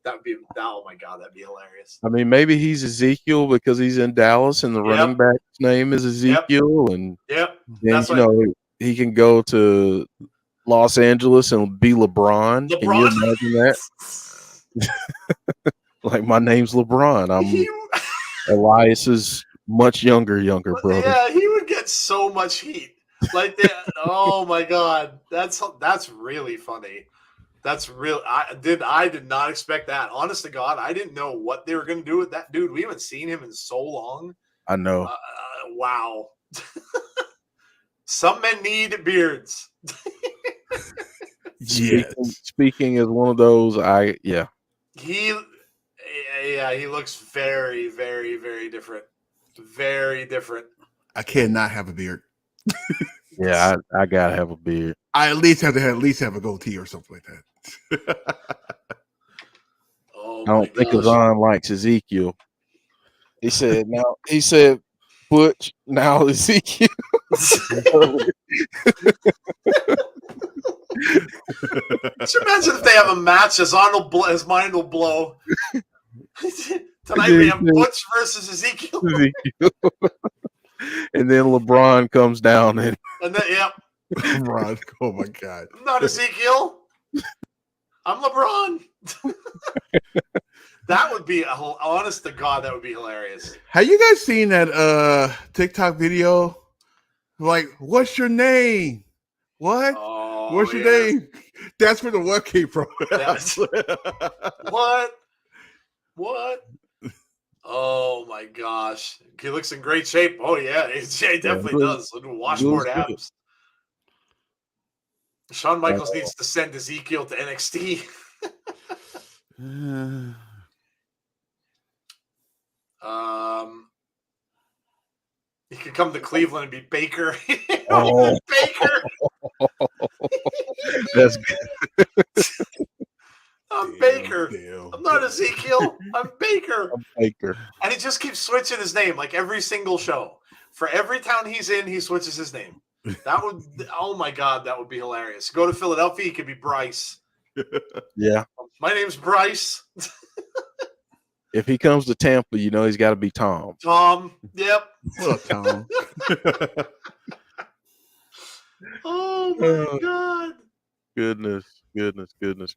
That would be, oh my God, that'd be hilarious. I mean, maybe he's Ezekiel because he's in Dallas and the running back's name is Ezekiel. And then, he can go to Los Angeles and be LeBron. Can you imagine that? Like, my name's LeBron. I'm Elias's much younger brother. Yeah, he would get so much heat. Like that. Oh my God. That's really funny. That's real. I did not expect that. Honest to God, I didn't know what they were going to do with that dude. We haven't seen him in so long. I know. Wow. Some men need beards. Speaking as one of those, He looks very, very, very different. Very different. I cannot have a beard. Yeah, I gotta have a beard. I at least have a goatee or something like that. Oh, I don't think Azan likes Ezekiel. He said Butch, now Ezekiel. Could you imagine if they have a match as his mind will blow? Tonight we have Butch versus Ezekiel. And then LeBron comes down and then LeBron, oh my God. I'm not Ezekiel. I'm LeBron. That would be honest to God, that would be hilarious. Have you guys seen that TikTok video? Like, what's your name? What? Oh, what's your name? That's where the what came from. What? Oh my gosh. He looks in great shape. Oh yeah, he definitely does. Look at washboard abs. Shawn Michaels needs to send Ezekiel to NXT. He could come to Cleveland and be Baker. Baker. That's good. I'm Baker. I'm not Ezekiel. I'm Baker. And he just keeps switching his name like every single show. For every town he's in, he switches his name. That would, oh my God, that would be hilarious. Go to Philadelphia, he could be Bryce. Yeah. My name's Bryce. If he comes to Tampa, you know he's got to be Tom. Tom. Yep. What up, Tom? Oh my God. Goodness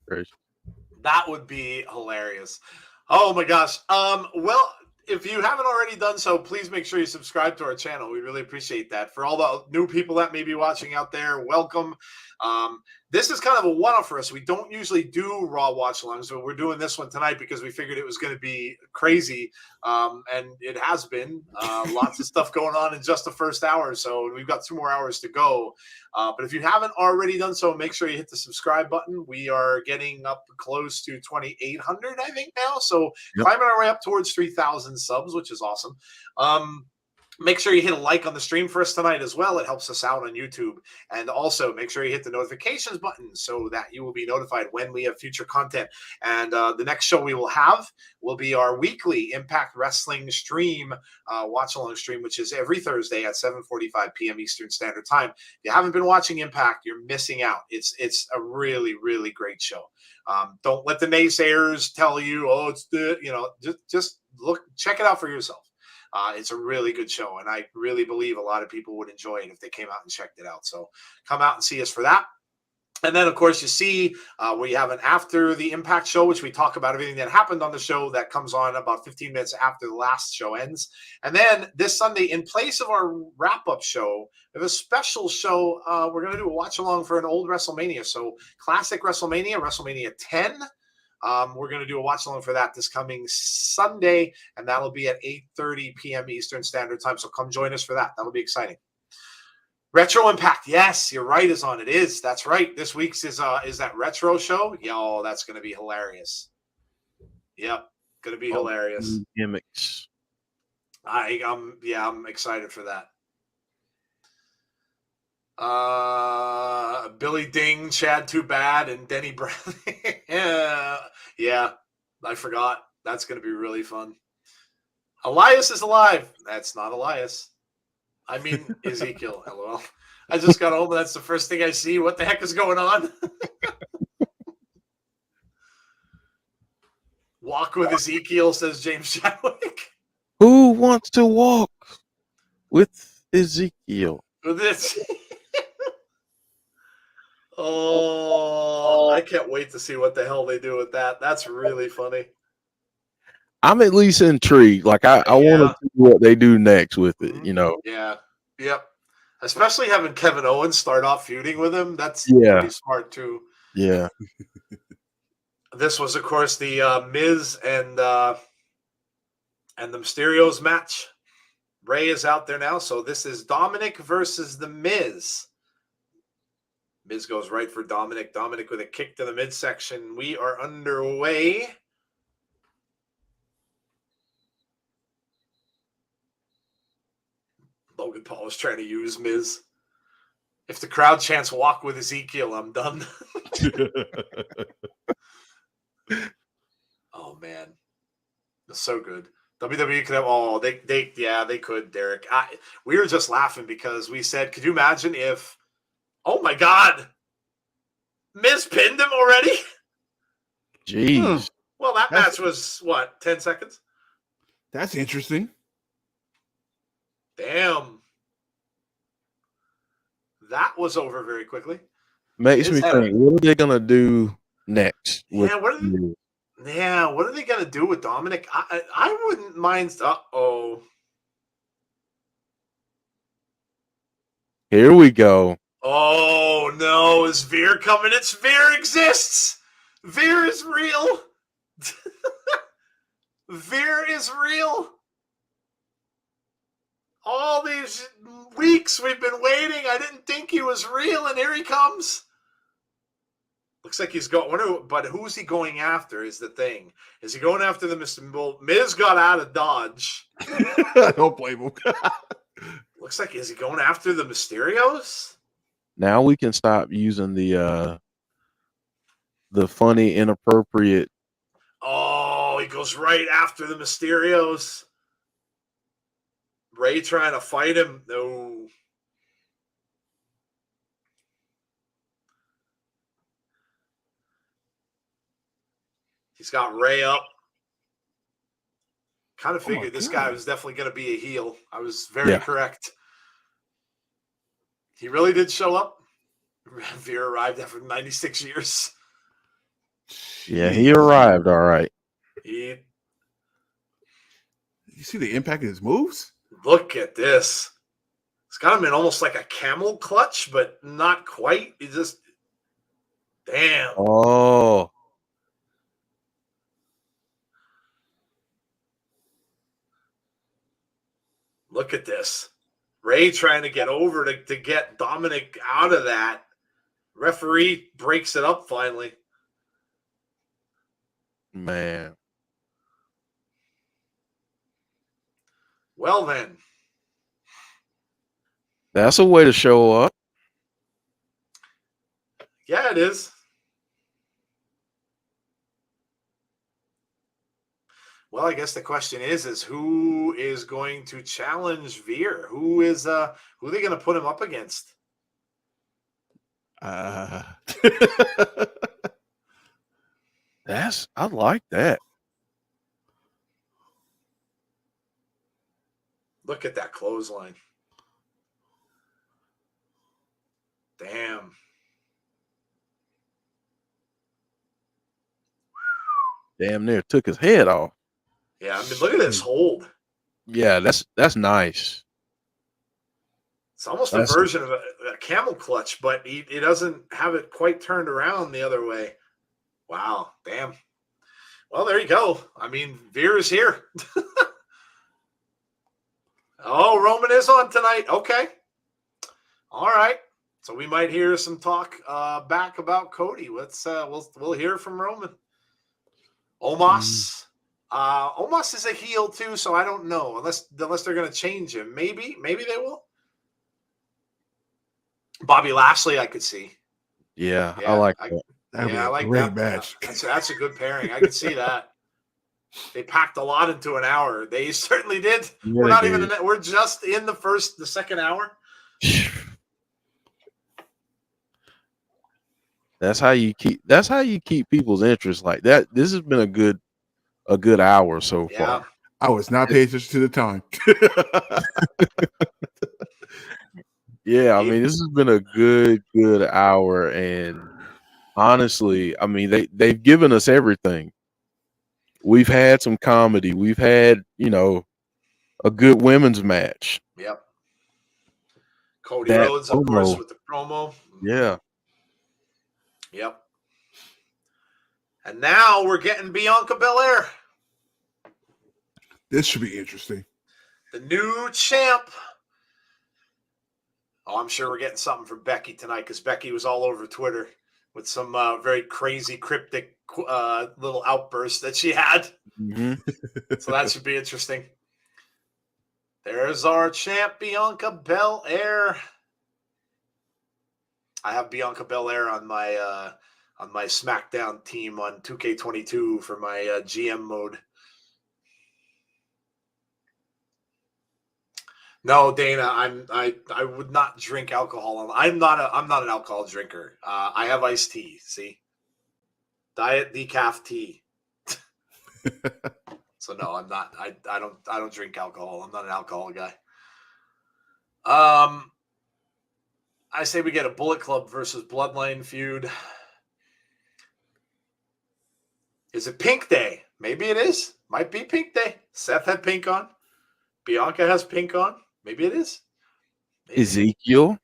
gracious. That would be hilarious. Oh my gosh. Well, if you haven't already done so, please make sure you subscribe to our channel. We really appreciate that. For all the new people that may be watching out there, welcome. This is kind of a one-off for us. We don't usually do Raw watch-alongs, but we're doing this one tonight because we figured it was going to be crazy, and it has been. Lots of stuff going on in just the first hour, so we've got 2 more hours to go. But if you haven't already done so, make sure you hit the subscribe button. We are getting up close to 2,800, I think, now, so climbing our way up towards 3,000 subs, which is awesome. Make sure you hit a like on the stream for us tonight as well. It helps us out on YouTube. And also make sure you hit the notifications button so that you will be notified when we have future content. And the next show we will have will be our weekly Impact Wrestling stream, watch-along stream, which is every Thursday at 7:45 p.m. Eastern Standard Time. If you haven't been watching Impact, you're missing out. It's a really, really great show. Don't let the naysayers tell you, oh, it's the, just look, check it out for yourself. It's a really good show, and I really believe a lot of people would enjoy it if they came out and checked it out. So come out and see us for that. And then, of course, you see we have an After the Impact show, which we talk about everything that happened on the show that comes on about 15 minutes after the last show ends. And then this Sunday, in place of our wrap-up show, we have a special show. We're going to do a watch-along for an old WrestleMania. So classic WrestleMania, WrestleMania 10. We're going to do a watch along for that this coming Sunday, and that'll be at 8:30 p.m. Eastern Standard Time. So come join us for that. That'll be exciting. Retro Impact, yes, you're right. Is on. It is. That's right. This week's is that retro show. Yo, that's going to be hilarious. Yep, going to be hilarious. Gimmicks. I'm excited for that. Billy Ding, Chad Too Bad, and Denny Bradley. Yeah, I forgot. That's going to be really fun. Elias is alive. That's not Elias. I mean Ezekiel. LOL. I just got home and that's the first thing I see. What the heck is going on? Walk with Ezekiel, says James Chadwick. Who wants to walk with Ezekiel? With this. Oh, I can't wait to see what the hell they do with that. That's really funny. I'm at least intrigued. Like I want to see what they do next with it, Yeah. Yep. Especially having Kevin Owens start off feuding with him. That's pretty smart too. Yeah. This was, of course, the Miz and the Mysterios match. Ray is out there now. So this is Dominic versus the Miz. Miz goes right for Dominic. Dominic with a kick to the midsection. We are underway. Logan Paul was trying to use Miz. If the crowd chants walk with Ezekiel, I'm done. Oh, man. That's so good. WWE could have, they could, Derek. We were just laughing because we said, could you imagine if, oh my God, Miz pinned him already? Jeez. Well, that match was, 10 seconds? That's interesting. Damn. That was over very quickly. Makes me think, what are they going to do next? Yeah, what are they going to do with Dominic? I wouldn't mind. Uh-oh. Here we go. Oh, no. Is Veer coming? It's Veer exists. Veer is real. Veer is real. All these weeks we've been waiting. I didn't think he was real, and here he comes. Looks like he's going. But who's he going after? Is the thing? Is he going after the Mr. Miz? Got out of Dodge. I don't blame him. Looks like, is he going after the Mysterios? Now we can stop using the funny, inappropriate. Oh, he goes right after the Mysterios. Ray trying to fight him. No. He's got Ray up. Kind of Oh my figured this God. guy was definitely going to be a heel. I was very correct. He really did show up. Veer arrived after 96 years. Yeah, he arrived all right. You see the impact of his moves? Look at this. It's got him in almost like a camel clutch, but not quite. He just, damn. Oh. Look at this. Ray trying to get over to get Dominic out of that. Referee breaks it up finally. Man. Well, then. That's a way to show up. Yeah, it is. Well, I guess the question is who is going to challenge Veer? Who are they going to put him up against? I like that. Look at that clothesline. Damn. Damn near took his head off. Yeah, I mean, look at this hold. Yeah, that's nice. It's almost a version of a camel clutch, but he doesn't have it quite turned around the other way. Wow, damn. Well, there you go. I mean, Veer is here. Oh, Roman is on tonight. Okay. All right. So we might hear some talk back about Cody. Let's we'll hear from Roman. Omos. Omos is a heel too, so I don't know unless they're going to change him. Maybe they will. Bobby Lashley, I could see. Yeah, I like that. That'd be a great match. That's a good pairing. I could see that. They packed a lot into an hour. They certainly did. Yeah, we're not even. We're just in the second hour. That's how you keep people's interest like that. This has been a good hour so far. I was not paying attention to the time. Yeah, I mean, this has been a good hour, and honestly, I mean, they've given us everything. We've had some comedy. We've had, a good women's match. Yep. Cody Rhodes, of course, with the promo. Yeah. Yep. And now we're getting Bianca Belair. This should be interesting. The new champ. Oh, I'm sure we're getting something from Becky tonight because Becky was all over Twitter with some very crazy, cryptic little outbursts that she had. Mm-hmm. So that should be interesting. There's our champ, Bianca Belair. I have Bianca Belair on my SmackDown team on 2K22 for my GM mode. No, Dana, I would not drink alcohol. I'm not an alcohol drinker. I have iced tea. See, diet decaf tea. So no, I'm not. I don't drink alcohol. I'm not an alcohol guy. I say we get a Bullet Club versus Bloodline feud. Is it Pink Day? Maybe it is. Might be Pink Day. Seth had pink on. Bianca has pink on. Maybe it is. Maybe. Ezekiel.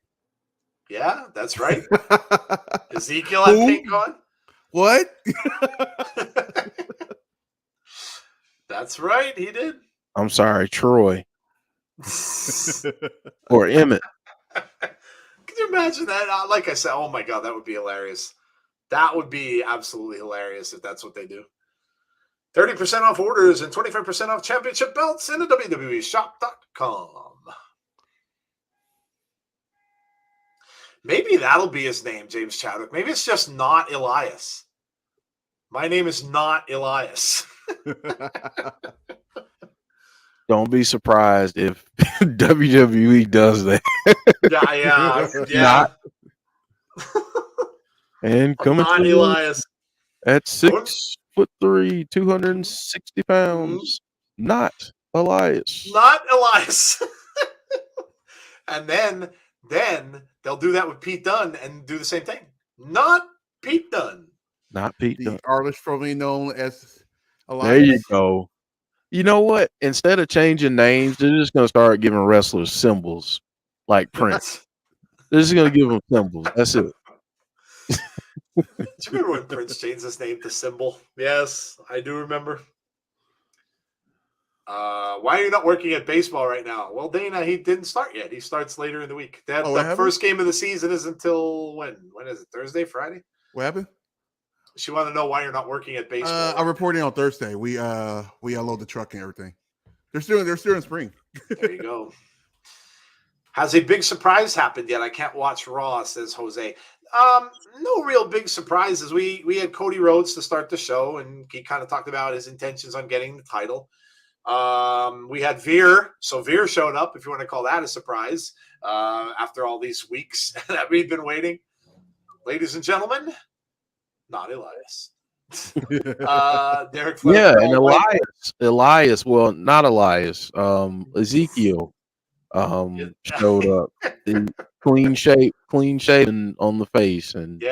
Yeah, that's right. Ezekiel had pink on. What? That's right. He did. I'm sorry, Troy. Or Emmett. Can you imagine that? Like I said, oh my God, that would be hilarious. That would be absolutely hilarious if that's what they do. 30% off orders and 25% off championship belts in the WWE shop.com. Maybe that'll be his name, James Chadwick. Maybe it's just not Elias. My name is not Elias. Don't be surprised if WWE does that. Yeah. And coming not Elias at 6'3", 260 pounds. Not Elias. Not Elias. And then they'll do that with Pete Dunne and do the same thing. Not Pete Dunne. Not Pete The Dunne. artist formerly known as Elias. There you go. You know what? Instead of changing names, they're just going to start giving wrestlers symbols like Prince. They're just going to give them symbols. That's it. Do you remember when Prince changed his name to Symbol? Yes, I do remember. Why are you not working at baseball right now? Well, Dana, he didn't start yet. He starts later in the week. The first game of the season is until when? When is it? Thursday, Friday? What happened? She wanted to know why you're not working at baseball. I'm reporting on Thursday. We unload the truck and everything. They're still in spring. There you go. Has a big surprise happened yet? I can't watch Raw, says Jose. No real big surprises. We had Cody Rhodes to start the show, and he kind of talked about his intentions on getting the title. We had Veer, so Veer showed up, if you want to call that a surprise, after all these weeks that we've been waiting. Ladies and gentlemen, not Elias. Derek Flair. Yeah, and Elias, well, not Elias. Ezekiel showed up. Clean shaven on the face and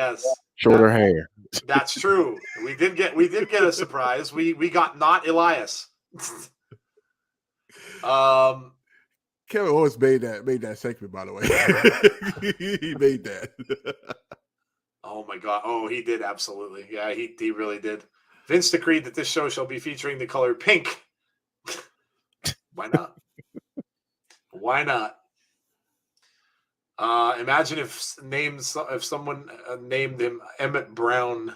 shorter hair. That's true. We did get a surprise. We got not Elias. Kevin Owens made that segment, by the way. He made that. Oh my God. Oh, he did, absolutely. Yeah, he really did. Vince decreed that this show shall be featuring the color pink. Why not? Why not? Imagine if someone named him Emmett Brown.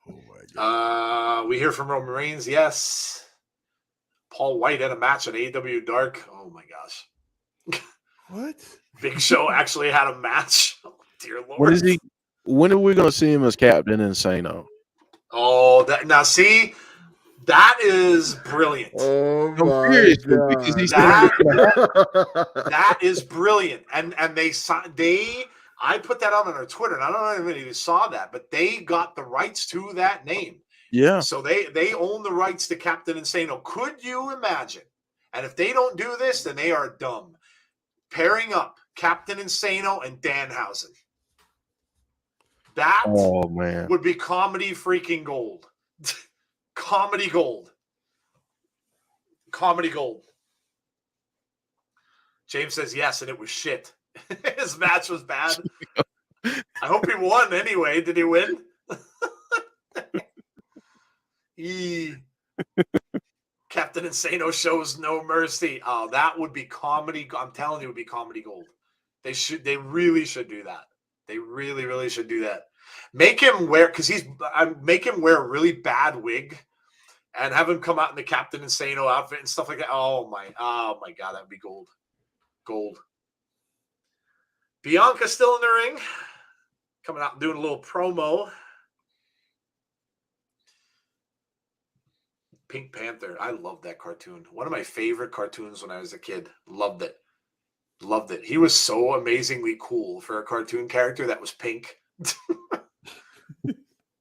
Oh my God. We hear from Roman Reigns, yes. Paul White had a match on AEW Dark. Oh my gosh. What? Big Show actually had a match. Oh, dear Lord. What is he? When are we going to see him as Captain Insano? Oh, now see, that is brilliant. Oh my God. Because that is brilliant. And I put that out on our Twitter, and I don't know if you saw that, but they got the rights to that name. Yeah. So they own the rights to Captain Insano. Could you imagine? And if they don't do this, then they are dumb. Pairing up Captain Insano and Danhausen. That would be comedy freaking gold. Comedy gold. Comedy gold. James says yes, and it was shit. His match was bad. I hope he won anyway. Did he win? Captain Insano shows no mercy. Oh, that would be comedy. I'm telling you, it would be comedy gold. They really should do that. They really, really should do that. Make him wear, make him wear a really bad wig and have him come out in the Captain Insano outfit and stuff like that. Oh my God, that would be gold. Gold. Bianca still in the ring. Coming out and doing a little promo. Pink Panther. I love that cartoon. One of my favorite cartoons when I was a kid. Loved it. Loved it. He was so amazingly cool for a cartoon character that was pink.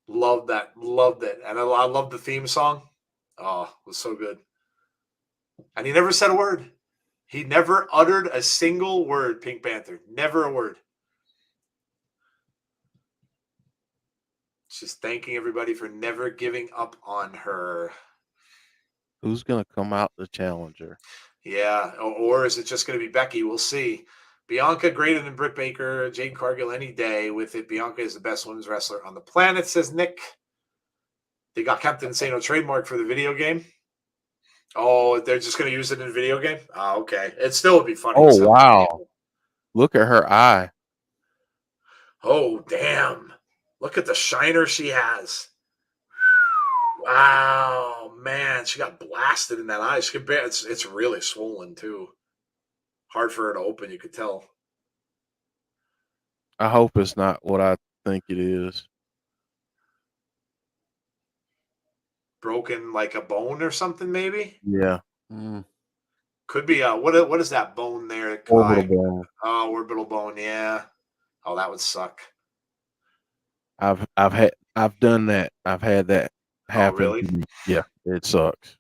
Loved that. Loved it. And I loved the theme song. Oh, it was so good. And he never said a word. He never uttered a single word, Pink Panther. Never a word. Just thanking everybody for never giving up on her. Who's going to come out the challenger? Yeah, or is it just going to be Becky? We'll see. Bianca greater than Britt Baker, Jade Cargill any day. With it, Bianca is the best women's wrestler on the planet, says Nick. They got Captain Insano trademark for the video game. Oh, they're just going to use it in a video game? Oh, okay. It still would be funny. Oh, wow. Look at her eye. Oh, damn. Look at the shiner she has. Wow, man. She got blasted in that eye. It's really swollen, too. Hard for her to open, you could tell. I hope it's not what I think it is. Broken like a bone or something, maybe? Yeah. Could be. What is that bone there? Orbital bone. Oh, orbital bone, yeah. Oh, that would suck. I've done that. I've had that happen. Oh, really? Yeah, it sucks.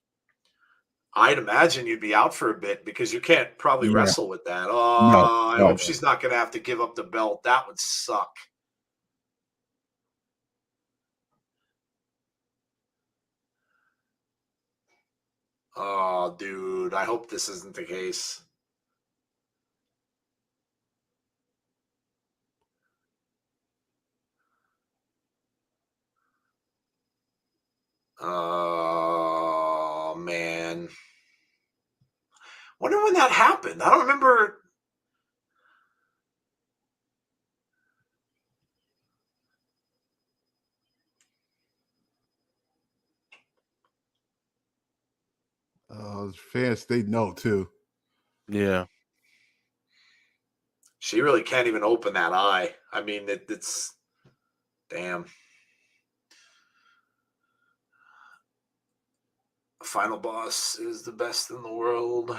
I'd imagine you'd be out for a bit because you can't probably Yeah. wrestle with that. No, Oh, I no. hope she's not going to have to give up the belt. That would suck. Oh, dude, I hope this isn't the case. Oh, man. Wonder when that happened. I don't remember. Fans, they know too. Yeah. She really can't even open that eye. I mean, it's damn. Final Boss is the best in the world.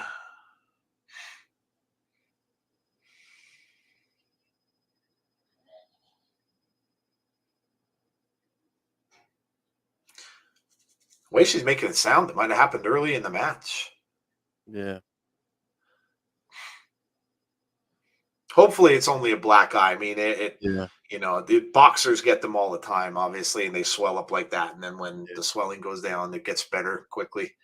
The way she's making it sound, it might have happened early in the match. Yeah. Hopefully, it's only a black eye. I mean, Yeah. you know, the boxers get them all the time, obviously, and they swell up like that. And then when the swelling goes down, it gets better quickly.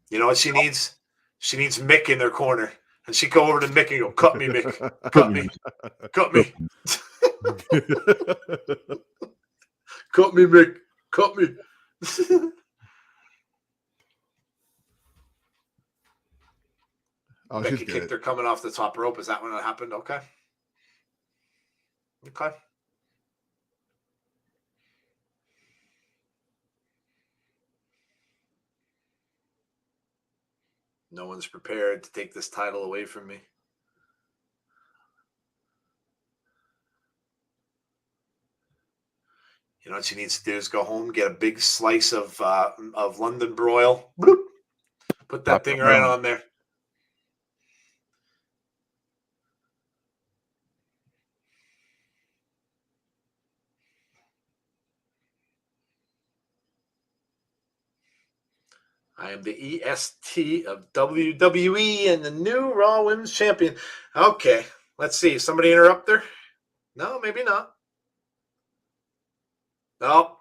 You know what she needs? She needs Mick in their corner. And she go over to Mick and go, cut me, Mick. Cut me. Cut me. Cut me, Mick. Cut me. Oh, Becky she's kicked good. her coming off the top rope. Is that when it happened? Okay. Okay. No one's prepared to take this title away from me. You know what she needs to do is go home, get a big slice of London broil. Bloop. Put that Pop thing it right down. on there. I am the EST of WWE and the new Raw Women's Champion. Okay, let's see. Somebody interrupt her? No, maybe not. No.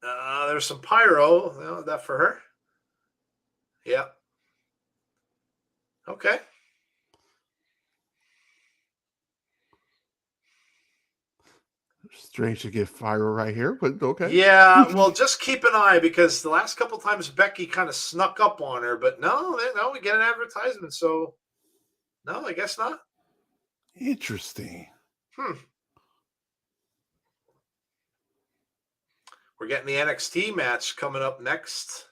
There's some pyro. No, that for her? Yeah. Okay. Strange to get fire right here, but okay. Yeah, well, just keep an eye because the last couple times Becky kind of snuck up on her, but no, we get an advertisement, so no, I guess not. Interesting. We're getting the NXT match coming up next.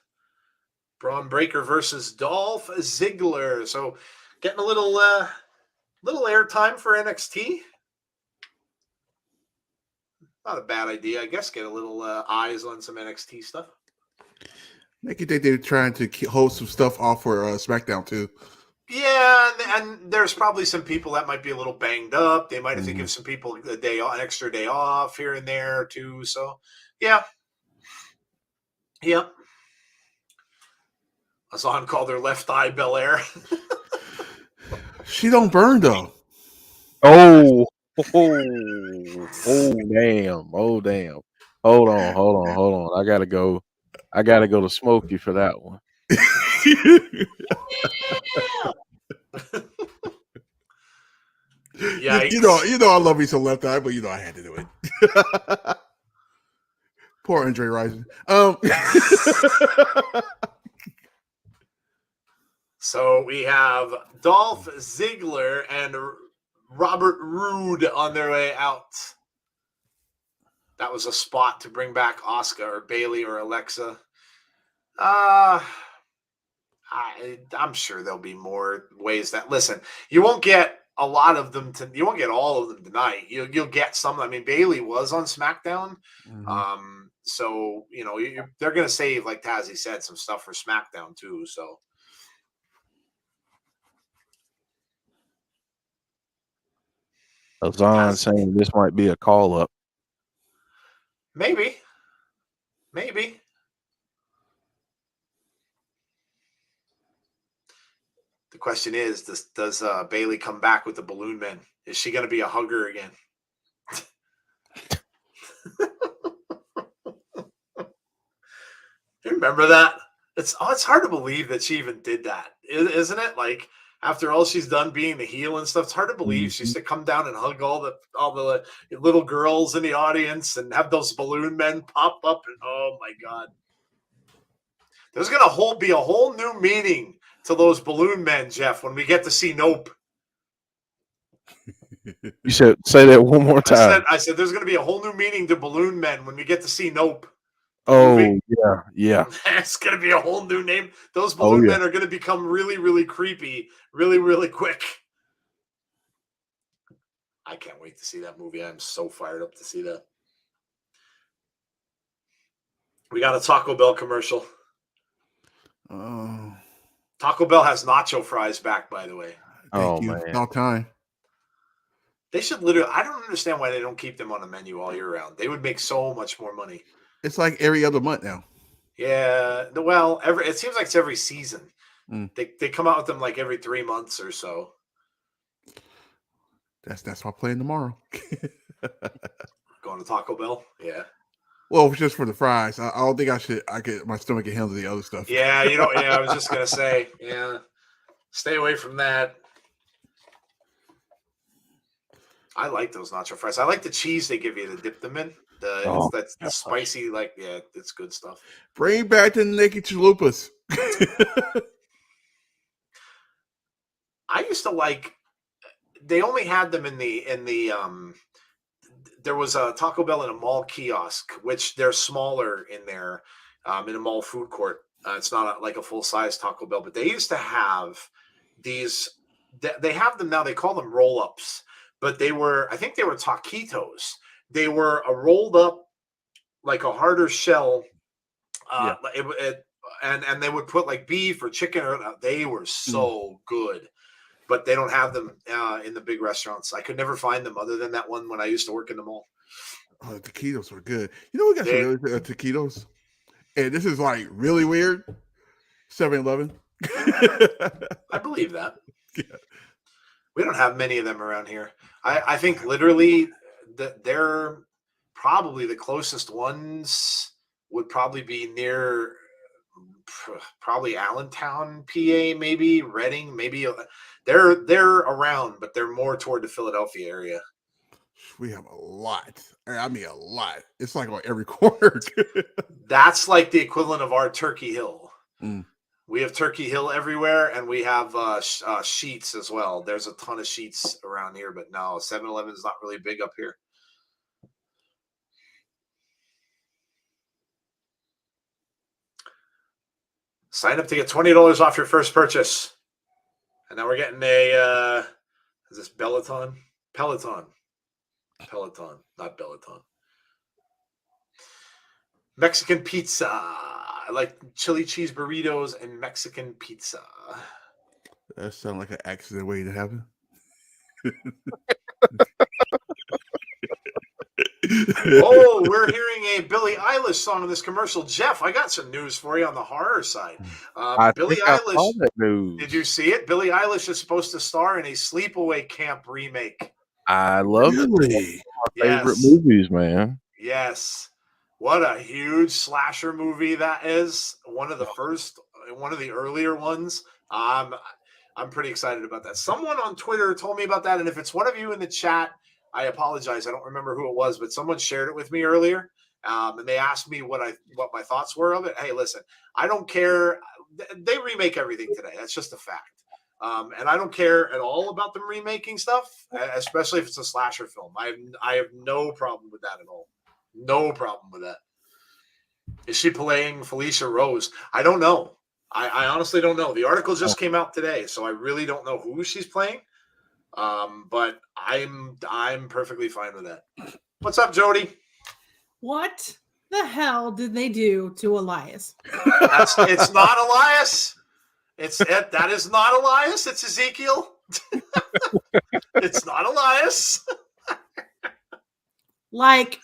Braun Breaker versus Dolph Ziggler. So getting a little airtime for NXT. Not a bad idea, I guess. Get a little eyes on some NXT stuff. Make you think they're trying to hold some stuff off for SmackDown too. Yeah, and there's probably some people that might be a little banged up. They might have to give some people an extra day off here and there too. So, yeah. Yep. Azan called her left eye Belair. She don't burn though. Oh, damn. Oh, damn. Hold on. I gotta go to Smokey for that one. Yikes. You know I love me some left eye, but you know I had to do it. Poor Andre Rising. So we have Dolph Ziggler and Robert Roode on their way out. That was a spot to bring back Asuka or Bayley or Alexa. I'm sure there'll be more ways that. Listen, you won't get a lot of them. You won't get all of them tonight. You'll get some. I mean, Bayley was on SmackDown. So you know they're going to save, like Tazzy said, some stuff for SmackDown too. So. Azan saying this might be a call up. Maybe. Maybe. The question is, does Bailey come back with the balloon men? Is she going to be a hugger again? You remember that? It's hard to believe that she even did that, isn't it? Like, after all she's done being the heel and stuff, it's hard to believe she used to come down and hug all the little girls in the audience and have those balloon men pop up. And oh my God, there's gonna be a whole new meaning to those balloon men, Jeff, when we get to see Nope. You said say that one more time. I said there's gonna be a whole new meaning to balloon men when we get to see Nope. Oh yeah. That's gonna be a whole new name. Those balloon men are gonna become really, really creepy, really, really quick. I can't wait to see that movie. I'm so fired up to see that. We got a Taco Bell commercial. Oh, Taco Bell has nacho fries back, by the way. thank you. Man. All time. They should literally. I don't understand why they don't keep them on the menu all year round. They would make so much more money. It's like every other month now. Yeah. Well, it seems like it's every season. Mm. They come out with them like every 3 months or so. That's my plan tomorrow. Going to Taco Bell? Yeah. Well, just for the fries. I don't think my stomach can handle the other stuff. Yeah, yeah, I was just gonna say, yeah. Stay away from that. I like those nacho fries. I like the cheese they give you to dip them in. That's the spicy, it's good stuff. Bring back the naked chalupas. I used to like. They only had them in the there was a Taco Bell in a mall kiosk, which they're smaller in there, in a mall food court. It's not like a full size Taco Bell, but they used to have these. They have them now. They call them roll ups, but I think they were taquitos. They were a rolled up, like a harder shell. And they would put like beef or chicken. They were so good. But they don't have them in the big restaurants. I could never find them other than that one when I used to work in the mall. Oh, the taquitos were good. You know, we got some really good taquitos. And this is like really weird. 7-Eleven. I believe that. Yeah. We don't have many of them around here. I think literally they're probably the closest ones would probably be near probably Allentown, PA, maybe Reading, maybe. They're around, but they're more toward the Philadelphia area. We have a lot. I mean, a lot. It's like on every corner. That's like the equivalent of our Turkey Hill. Mm. We have Turkey Hill everywhere, and we have Sheets as well. There's a ton of Sheets around here, but no, 7-Eleven is not really big up here. Sign up to get $20 off your first purchase. And now we're getting is this Peloton, not Peloton. Mexican pizza. I like chili cheese burritos and Mexican pizza. That sounds like an accident waiting to happen. Oh, we're hearing a Billie Eilish song in this commercial. Jeff, I got some news for you on the horror side. Billie Eilish. That news. Did you see it? Billie Eilish is supposed to star in a Sleepaway Camp remake. I love it. Really? My favorite movies, man. Yes. What a huge slasher movie that is. One of the earlier ones. I'm pretty excited about that. Someone on Twitter told me about that, and if it's one of you in the chat, I apologize. I don't remember who it was, but someone shared it with me earlier, and they asked me what my thoughts were of it. Hey, listen, I don't care. They remake everything today. That's just a fact. And I don't care at all about them remaking stuff, especially if it's a slasher film. I have no problem with that at all. No problem with that. Is she playing Felicia Rose? I don't know. I honestly don't know. The article just came out today, so I really don't know who she's playing. But I'm perfectly fine with that. What's up, Jody? What the hell did they do to Elias? It's not Elias. That is not Elias. It's Ezekiel. It's not Elias. Like,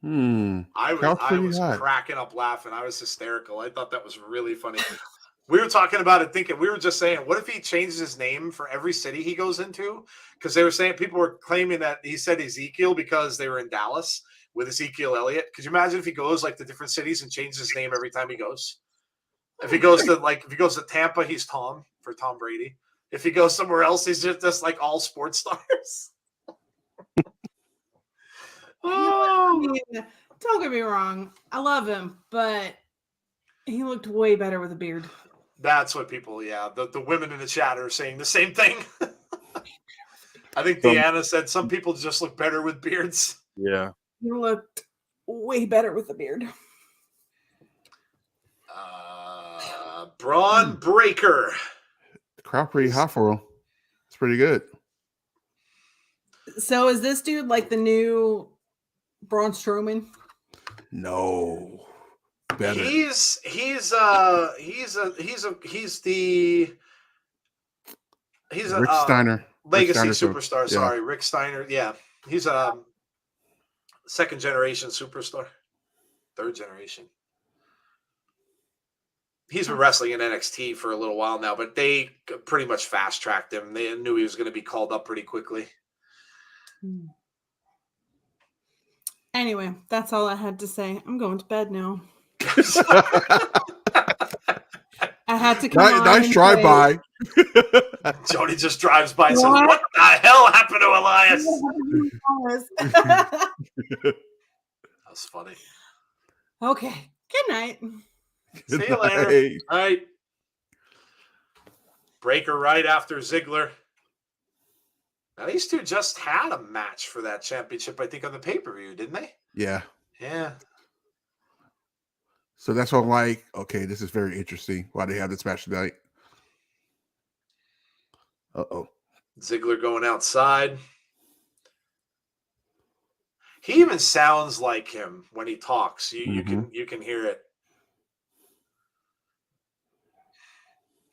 I was cracking up laughing. I was hysterical. I thought that was really funny. We were talking about it, thinking we were just saying, what if he changes his name for every city he goes into? Because they were saying people were claiming that he said Ezekiel because they were in Dallas with Ezekiel Elliott. Could you imagine if he goes like to different cities and changes his name every time he goes? If he goes to Tampa, he's Tom for Tom Brady. If he goes somewhere else, he's just like all sports stars. I mean, don't get me wrong. I love him, but he looked way better with a beard. That's what people, the women in the chat are saying the same thing. I think Deanna said some people just look better with beards. Yeah. He looked way better with a beard. Braun Breaker. The crowd pretty hot for him. It's pretty good. So is this dude like the new Braun Strowman? No. Better. He's the Rick Steiner. Legacy Rick Steiner superstar. yeah. Sorry, Rick Steiner. Yeah, he's a second generation superstar, third generation. He's been wrestling in NXT for a little while now, but they pretty much fast tracked him. They knew he was going to be called up pretty quickly. Anyway, that's all I had to say. I'm going to bed now. I had to come on. Nice drive-by. Jody just drives by and says, "What the hell happened to Elias?" That was funny. Okay. Good night. See you later. All right. Breaker right after Ziggler. Now, these two just had a match for that championship, I think, on the pay-per-view, didn't they? Yeah. Yeah. So that's why I'm like, okay, this is very interesting. Why they have this match tonight. Uh-oh. Ziggler going outside. He even sounds like him when he talks. You can hear it.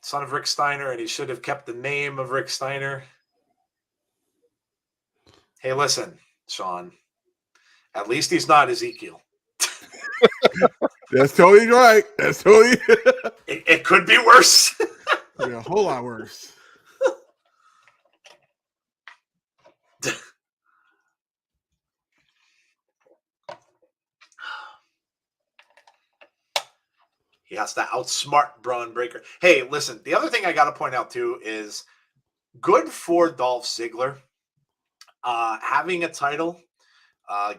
Son of Rick Steiner, and he should have kept the name of Rick Steiner. Hey, listen, Sean. At least he's not Ezekiel. That's totally right. That's totally. It could be worse. Yeah, a whole lot worse. He has to outsmart Braun Breaker. Hey, listen, the other thing I got to point out, too, is good for Dolph Ziggler having a title,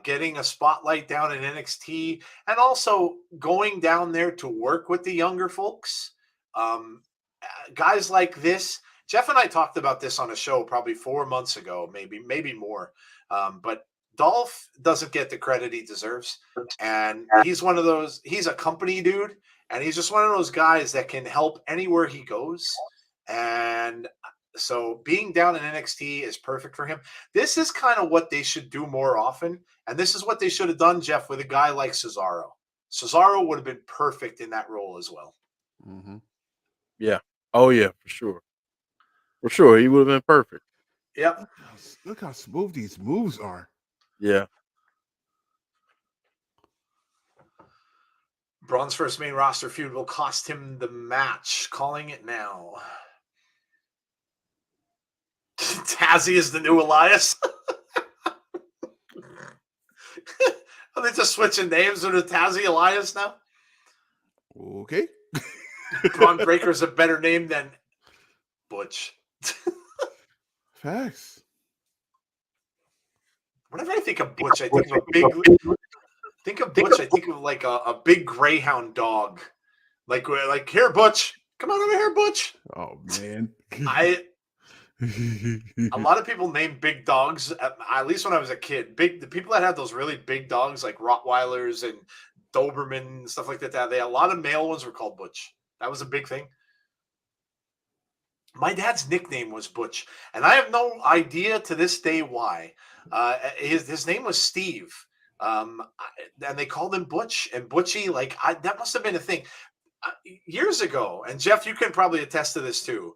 getting a spotlight down in NXT, and also going down there to work with the younger folks. Guys like this. Jeff and I talked about this on a show probably 4 months ago, maybe more. But Dolph doesn't get the credit he deserves. And he's one of those, he's a company dude. And he's just one of those guys that can help anywhere he goes. And so being down in NXT is perfect for him. This is kind of what they should do more often. And this is what they should have done, Jeff, with a guy like Cesaro. Cesaro would have been perfect in that role as well. Mm-hmm. Yeah. Oh, yeah, for sure. For sure. He would have been perfect. Yep. Look how smooth these moves are. Yeah. Braun's first main roster feud will cost him the match. Calling it now. Tazzy is the new Elias. Are they just switching names to Tazzy Elias now? Okay. Braun Breaker's a better name than Butch. Facts. Whenever I think of Butch, I think of a big. Think of Butch. I think of like a big greyhound dog. Like here, Butch. Come on over here, Butch. Oh man. A lot of people name big dogs. At least when I was a kid, the people that had those really big dogs, like Rottweilers and Doberman and stuff like that. A lot of male ones were called Butch. That was a big thing. My dad's nickname was Butch, and I have no idea to this day why. His name was Steve. And they called him Butch and Butchie. That must have been a thing years ago. And Jeff, you can probably attest to this too.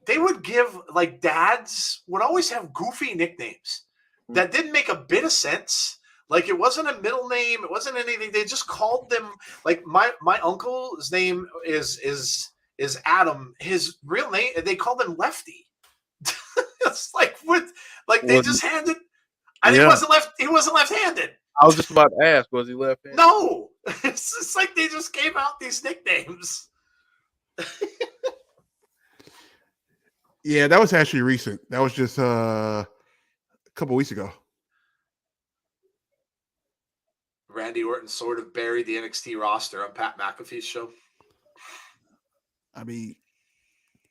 They would give dads would always have goofy nicknames that didn't make a bit of sense. Like it wasn't a middle name. It wasn't anything. They just called them like my uncle's name is Adam. His real name, they called him Lefty. It's like they just handed. And he wasn't left-handed. I was just about to ask, was he left-handed? No, it's like they just gave out these nicknames. Yeah, that was actually recent. That was just a couple weeks ago. Randy Orton sort of buried the NXT roster on Pat McAfee's show. I mean,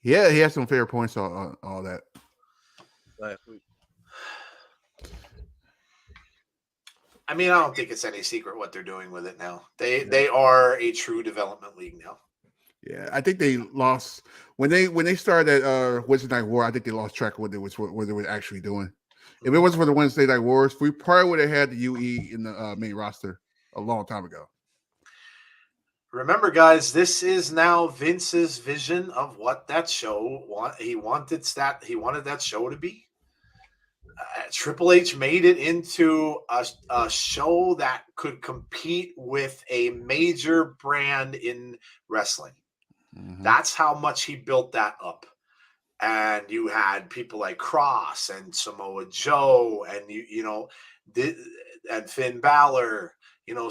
yeah, he has some fair points on all that. Last week. I mean, I don't think it's any secret what they're doing with it now. They are a true development league now. Yeah, I think they lost when they started at Wednesday Night War. I think they lost track of what they were actually doing. If it wasn't for the Wednesday Night Wars, we probably would have had the UE in the main roster a long time ago. Remember, guys, this is now Vince's vision of what that show he wanted that show to be. Triple H made it into a show that could compete with a major brand in wrestling. Mm-hmm. That's how much he built that up. And you had people like Cross and Samoa Joe and and Finn Balor,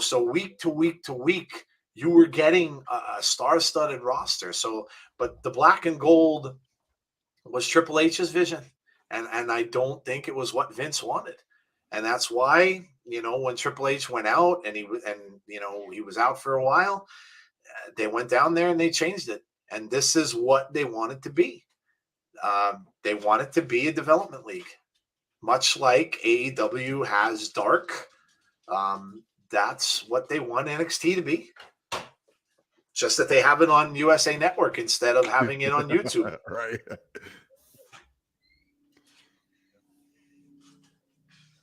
so week to week to week, you were getting a star-studded roster. So, but the black and gold was Triple H's vision. And I don't think it was what Vince wanted. And that's why, when Triple H went out and he was out for a while, they went down there and they changed it. And this is what they wanted to be. They want it to be a development league, much like AEW has Dark. That's what they want NXT to be. Just that they have it on USA Network instead of having it on YouTube. Right.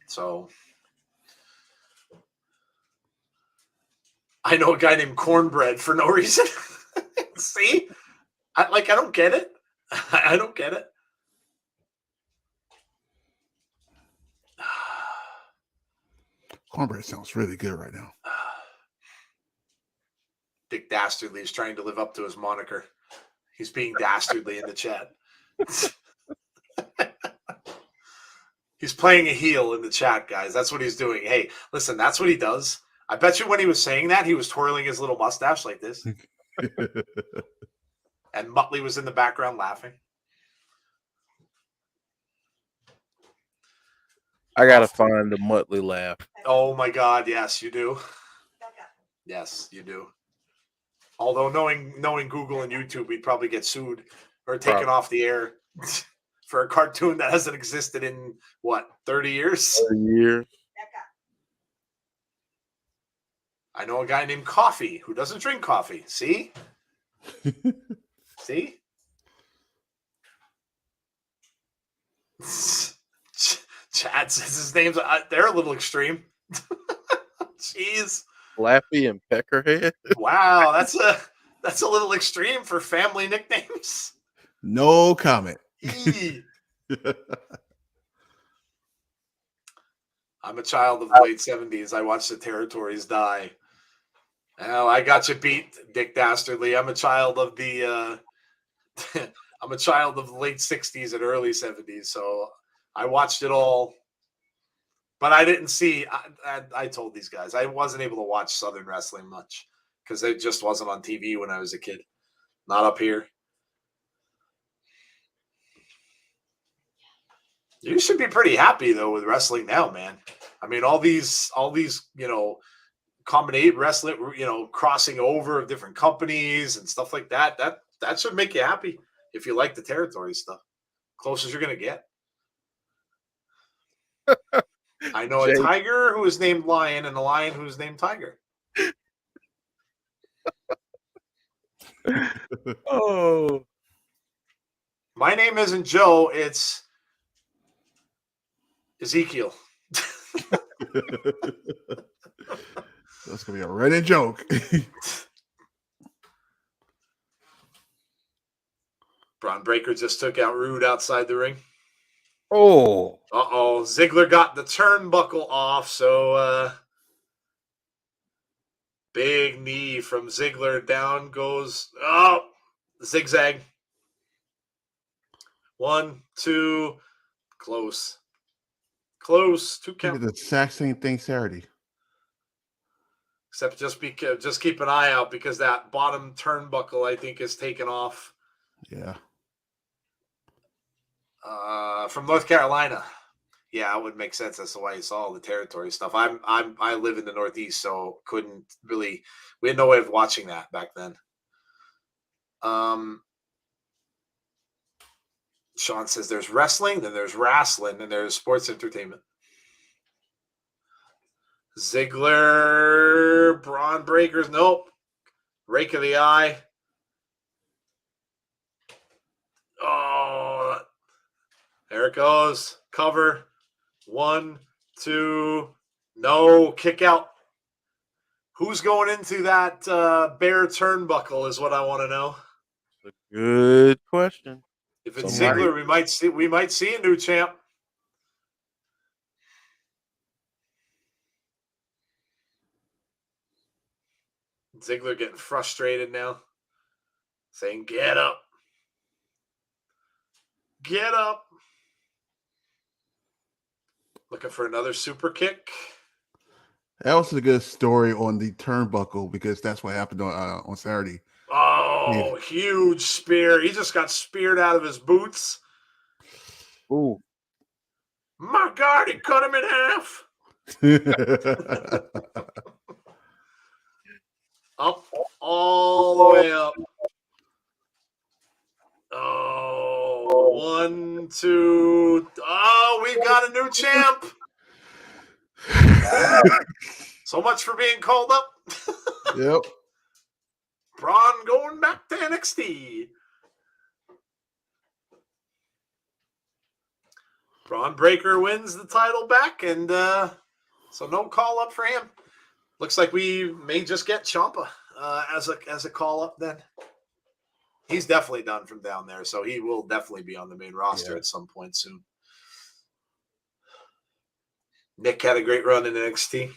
So I know a guy named Cornbread for no reason. See? I don't get it. I don't get it. Cornbread sounds really good right now. Dick Dastardly is trying to live up to his moniker. He's being dastardly in the chat. He's playing a heel in the chat, guys. That's what he's doing. Hey, listen, that's what he does. I bet you when he was saying that, he was twirling his little mustache like this. And Muttley was in the background laughing. I got to find the Muttley laugh. Oh, my God. Yes, you do. Yes, you do. Although knowing Google and YouTube, we'd probably get sued or taken off the air. For a cartoon that hasn't existed in, 30 years? 30 years. I know a guy named Coffee who doesn't drink coffee. See? See? Chad says his name's... they're a little extreme. Jeez. Laffy and Peckerhead. Wow, that's a little extreme for family nicknames. No comment. I'm a child of the late 70s. I watched the territories die. Oh, I got you beat, Dick Dastardly. I'm a child of the late 60s and early 70s. So I watched it all. But I didn't see, I told these guys, I wasn't able to watch Southern wrestling much because it just wasn't on TV when I was a kid. Not up here. You should be pretty happy though with wrestling now, man. I mean, all these, combination wrestling, crossing over of different companies and stuff like that. That should make you happy if you like the territory stuff. Closest you're gonna get. I know a tiger who is named Lion and a lion who is named Tiger. Oh, my name isn't Joe. It's Ezekiel. That's gonna be a running joke. Braun Breaker just took out Rude outside the ring. Oh, Uh-oh, Ziggler got the turnbuckle off, so big knee from Ziggler. Down goes, zigzag. 1, 2, close. Close, 2 He count. did the exact same thing Saturday. Except just keep an eye out because that bottom turnbuckle, I think, is taken off. Yeah. From North Carolina. Yeah, it would make sense as to why you saw all the territory stuff. I live in the Northeast, so couldn't really. We had no way of watching that back then. Sean says there's wrestling, then there's wrestling, and there's sports entertainment. Ziggler, Braun Breakers, nope. Rake of the eye. Oh, there it goes. Cover. 1, 2, no, kick out. Who's going into that bear turnbuckle is what I want to know. Good question. If it's Somebody- Ziggler, we might see a new champ. Ziggler getting frustrated now, saying, "Get up, get up." Looking for another super kick. That was a good story on the turnbuckle because that's what happened on Saturday. Oh, huge spear. He just got speared out of his boots. Ooh. My God, he cut him in half. Up, all the way up. Oh, 1, 2. Oh, we've got a new champ. So much for being called up. Yep. Braun going back to NXT. Braun Breaker wins the title back, and so no call up for him. Looks like we may just get Ciampa as a call up then. He's definitely done from down there, so he will definitely be on the main roster at some point soon. Nick had a great run in NXT.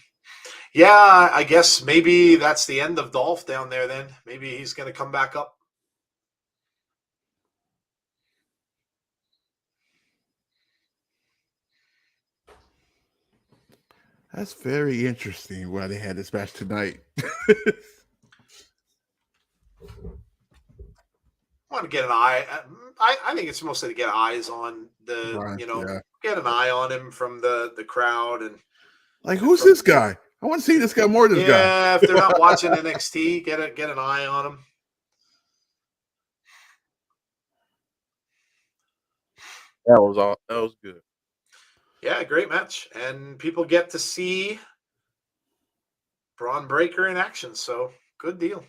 Yeah, I guess maybe that's the end of Dolph down there then. Maybe he's going to come back up. That's very interesting why they had this match tonight. I want to get an eye. I think it's mostly to get eyes on the, Right, get an eye on him from the crowd. And like, who's this guy? I want to see this guy more than this guy. yeah, if they're not watching NXT, get an eye on him. That was good. Yeah, great match. And people get to see Braun Breaker in action. So good deal.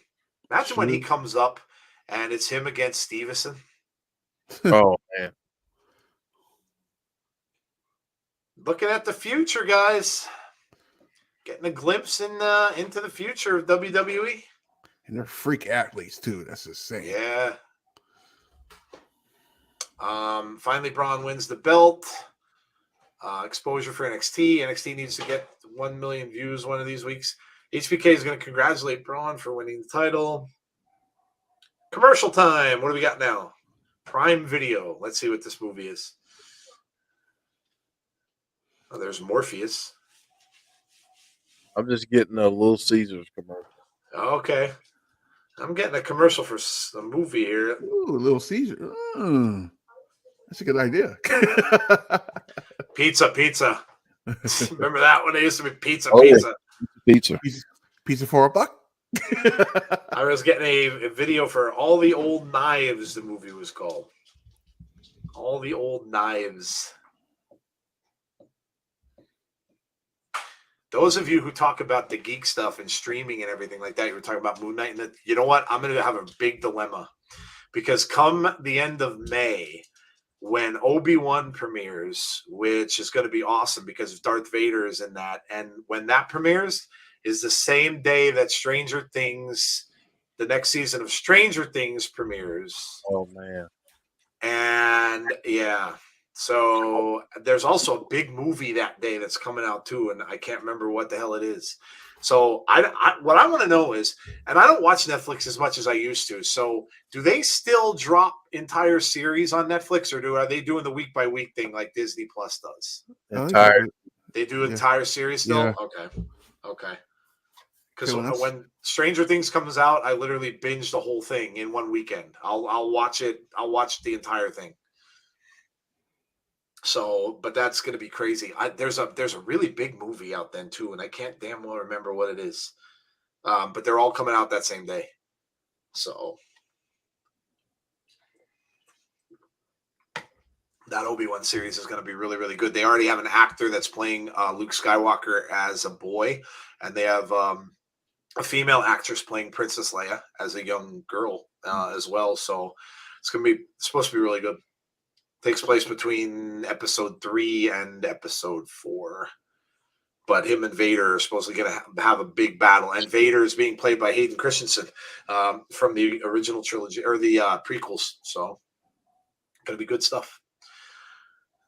Imagine when he comes up and it's him against Stevenson. Oh, man. Looking at the future, guys. Getting a glimpse into the future of WWE. And they're freak athletes, too. That's insane. Yeah. Finally, Braun wins the belt. Exposure for NXT. NXT needs to get 1 million views one of these weeks. HBK is going to congratulate Braun for winning the title. Commercial time. What do we got now? Prime Video. Let's see what this movie is. Oh, there's Morpheus. I'm just getting a Little Caesars commercial. Okay. I'm getting a commercial for a movie here. Ooh, Little Caesar. That's a good idea. Pizza. Remember that one? It used to be pizza. Pizza. Pizza for $1. I was getting a video for All the Old Knives, the movie was called. All the Old Knives. Those of you who talk about the geek stuff and streaming and everything like that, you were talking about Moon Knight, and you know what? I'm going to have a big dilemma because come the end of May, when Obi-Wan premieres, which is going to be awesome because Darth Vader is in that, and when that premieres is the same day that Stranger Things, the next season of Stranger Things premieres. Oh, man. And yeah, So there's also a big movie that day that's coming out too, and I can't remember what the hell it is. So what I want to know is, and I don't watch Netflix as much as I used to. So do they still drop entire series on Netflix, or are they doing the week by week thing like Disney Plus does? Entire. They do entire series still. Yeah. Okay. Because Okay, well, when Stranger Things comes out, I literally binge the whole thing in one weekend. I'll watch it. I'll watch the entire thing. So, but that's going to be crazy. There's a really big movie out then too, and I can't damn well remember what it is. But they're all coming out that same day. So that Obi-Wan series is going to be really, really good. They already have an actor that's playing Luke Skywalker as a boy, and they have a female actress playing Princess Leia as a young girl as well. So it's supposed to be really good. Takes place between episode 3 and episode 4. But him and Vader are supposedly going to have a big battle. And Vader is being played by Hayden Christensen from the original trilogy or the prequels. So going to be good stuff.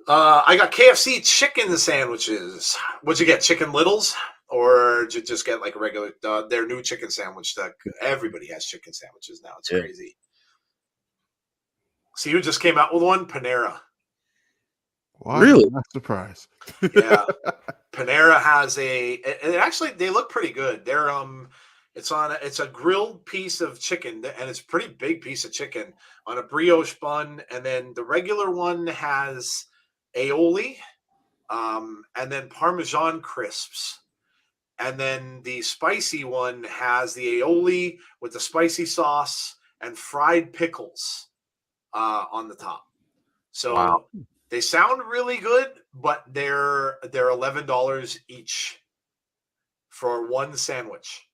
I got KFC chicken sandwiches. What'd you get? Chicken Littles? Or did you just get like a regular, their new chicken sandwich? Everybody has chicken sandwiches now. It's crazy. See who just came out with one? Panera. Why Really? am I surprised? Yeah. Panera has and actually they look pretty good. They're it's a grilled piece of chicken, and it's a pretty big piece of chicken on a brioche bun, and then the regular one has aioli, and then Parmesan crisps. And then the spicy one has the aioli with the spicy sauce and fried pickles on the top. So they sound really good, but they're $11 each for one sandwich.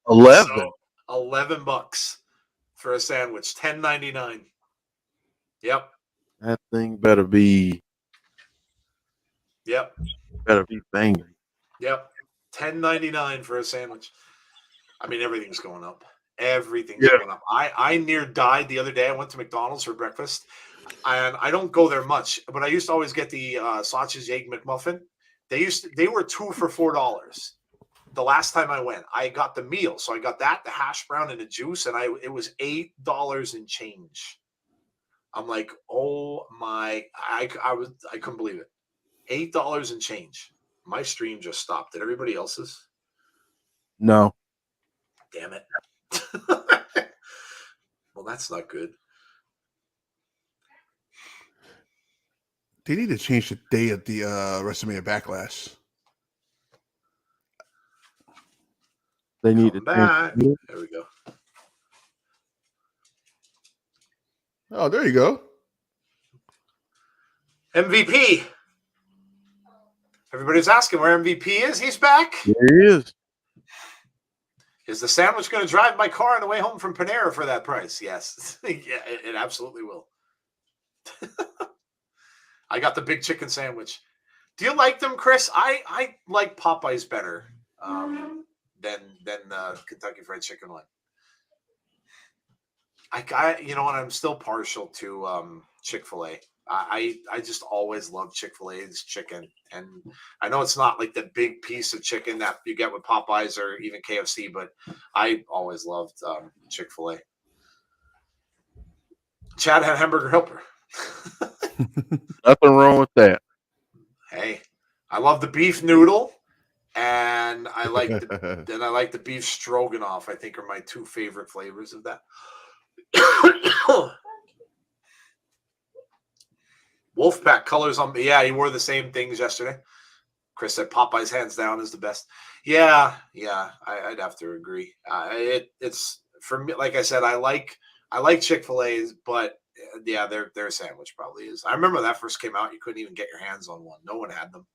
11. So $11 for a sandwich. $10.99. Yep. That thing better be banging. Yep. $10.99 for a sandwich. I mean, everything's going up. Everything's going up. I near died the other day. I went to McDonald's for breakfast, and I don't go there much, but I used to always get the sausage egg McMuffin. They were 2 for $4. The last time I went, I got the meal, so I got that, the hash brown, and the juice, and it was $8 and change. I'm like, oh my! I couldn't believe it. $8 and change. My stream just stopped. Did everybody else's? No. Damn it. Well, that's not good. They need to change the day of the WrestleMania Backlash. They need to back. There we go. Oh, there you go. MVP. Everybody's asking where MVP is. He's back. There he is. Is the sandwich going to drive my car on the way home from Panera for that price? Yes. Yeah, it absolutely will. I got the big chicken sandwich. Do you like them, Chris? I like Popeyes better than the Kentucky Fried Chicken one. You know what? I'm still partial to Chick-fil-A. I just always love Chick-fil-A's chicken, and I know it's not like the big piece of chicken that you get with Popeyes or even KFC, but I always loved Chick-fil-A. Chad had hamburger helper. Nothing wrong with that. Hey, I love the beef noodle, and I like the beef stroganoff. I think are my 2 favorite flavors of that. Wolfpack colors on. Yeah, he wore the same things yesterday. Chris said Popeye's hands down is the best. Yeah, I'd have to agree. It's for me. Like I said, I like Chick-fil-A's, but yeah, their sandwich probably is. I remember that first came out, you couldn't even get your hands on one. No one had them.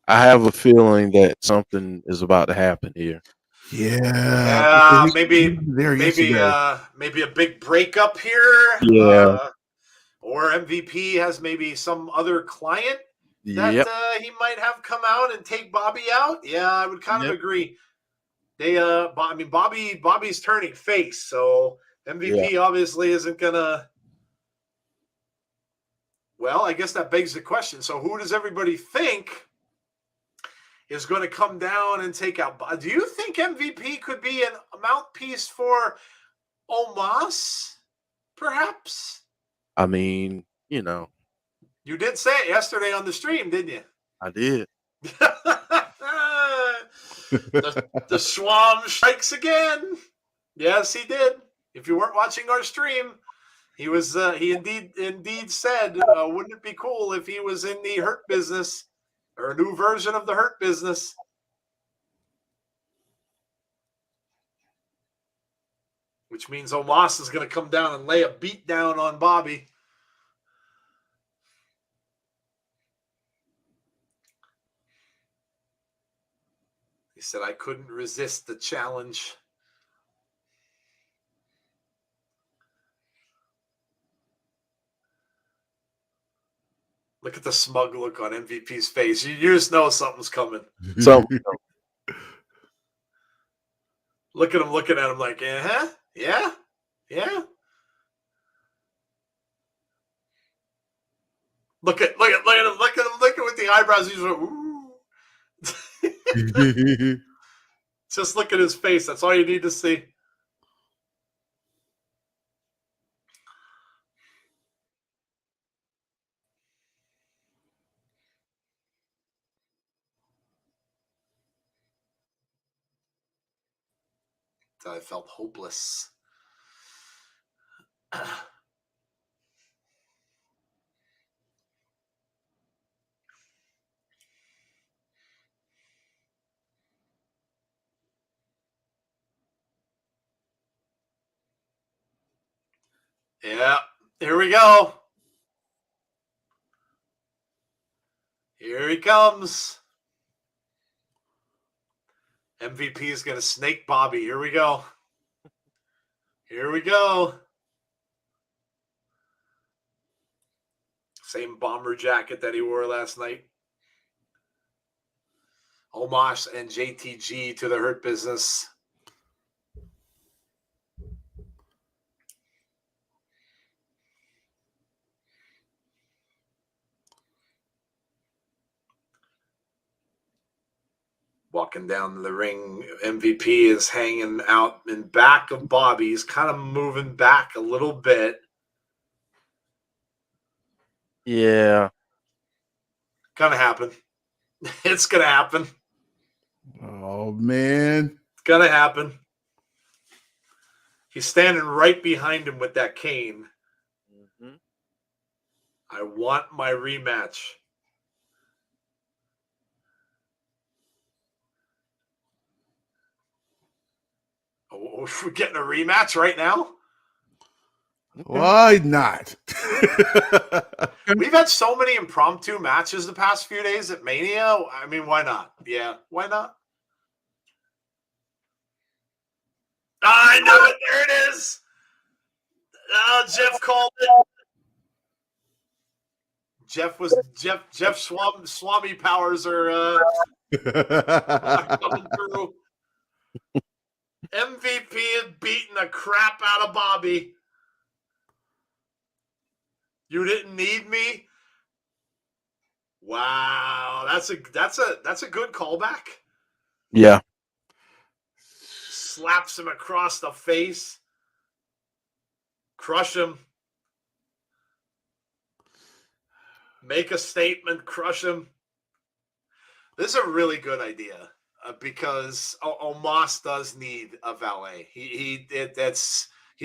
I have a feeling that something is about to happen here. Yeah. Maybe a big breakup here. Yeah. Or MVP has maybe some other client that he might have come out and take Bobby out. Yeah, I would kind of agree. They Bobby's turning face, so MVP obviously isn't gonna Well, I guess that begs the question. So who does everybody think is going to come down and take out? Do you think MVP could be a mouthpiece for Omos, perhaps? I mean, you know, You did say it yesterday on the stream, didn't you? I did. the Schwam strikes again. Yes, he did. If you weren't watching our stream, he indeed said, wouldn't it be cool if he was in the Hurt Business or a new version of the Hurt Business? Which means Omos is going to come down and lay a beat down on Bobby. He said, I couldn't resist the challenge. Look at the smug look on MVP's face. You just know something's coming. So Look at him looking at him like, yeah. Look at him with the eyebrows. He's like, ooh. Just look at his face. That's all you need to see. I felt hopeless. Yeah, here we go. Here he comes. MVP is going to snake Bobby. Here we go. Here we go. Same bomber jacket that he wore last night. Omos and JTG to the Hurt Business. Walking down the ring, MVP is hanging out in back of Bobby. He's kind of moving back a little bit. yeah, Gonna happen. It's gonna happen. Oh man. It's gonna happen. He's standing right behind him with that cane. mm-hmm. I want my rematch. Oh, we're getting a rematch right now? Why not? We've had so many impromptu matches the past few days at Mania. I mean, why not? Yeah, why not? I know it. There it is. Oh, Jeff called it. Jeff Swami powers are coming through. MVP is beating the crap out of Bobby. You didn't need me? Wow, that's a good callback. Yeah. Slaps him across the face. Crush him. Make a statement, crush him. This is a really good idea because Omos does need a valet. He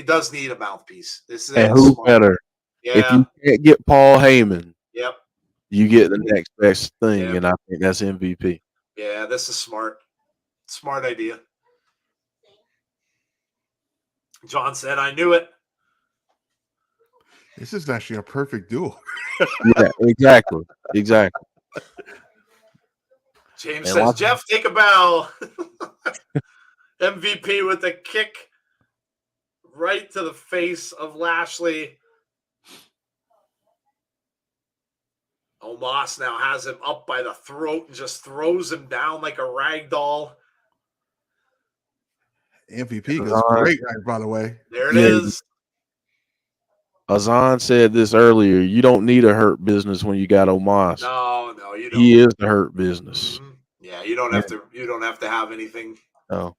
does need a mouthpiece. This is And who smart. better? Yeah. If you can't get Paul Heyman, Yep. you get the next best thing, Yep. and I think that's MVP. Yeah, this is smart. Smart idea. John said, I knew it. This is actually a perfect duel. Yeah, exactly. Exactly. James And says, lots- Jeff, take a bow. MVP with a kick right to the face of Lashley. Omos now has him up by the throat and just throws him down like a rag doll. MVP is great, by the way. There it is. Azan said this earlier. You don't need a hurt business when you got Omos. No, you don't. He is the hurt business. Mhm. Yeah, you don't have to. You don't have to have anything No,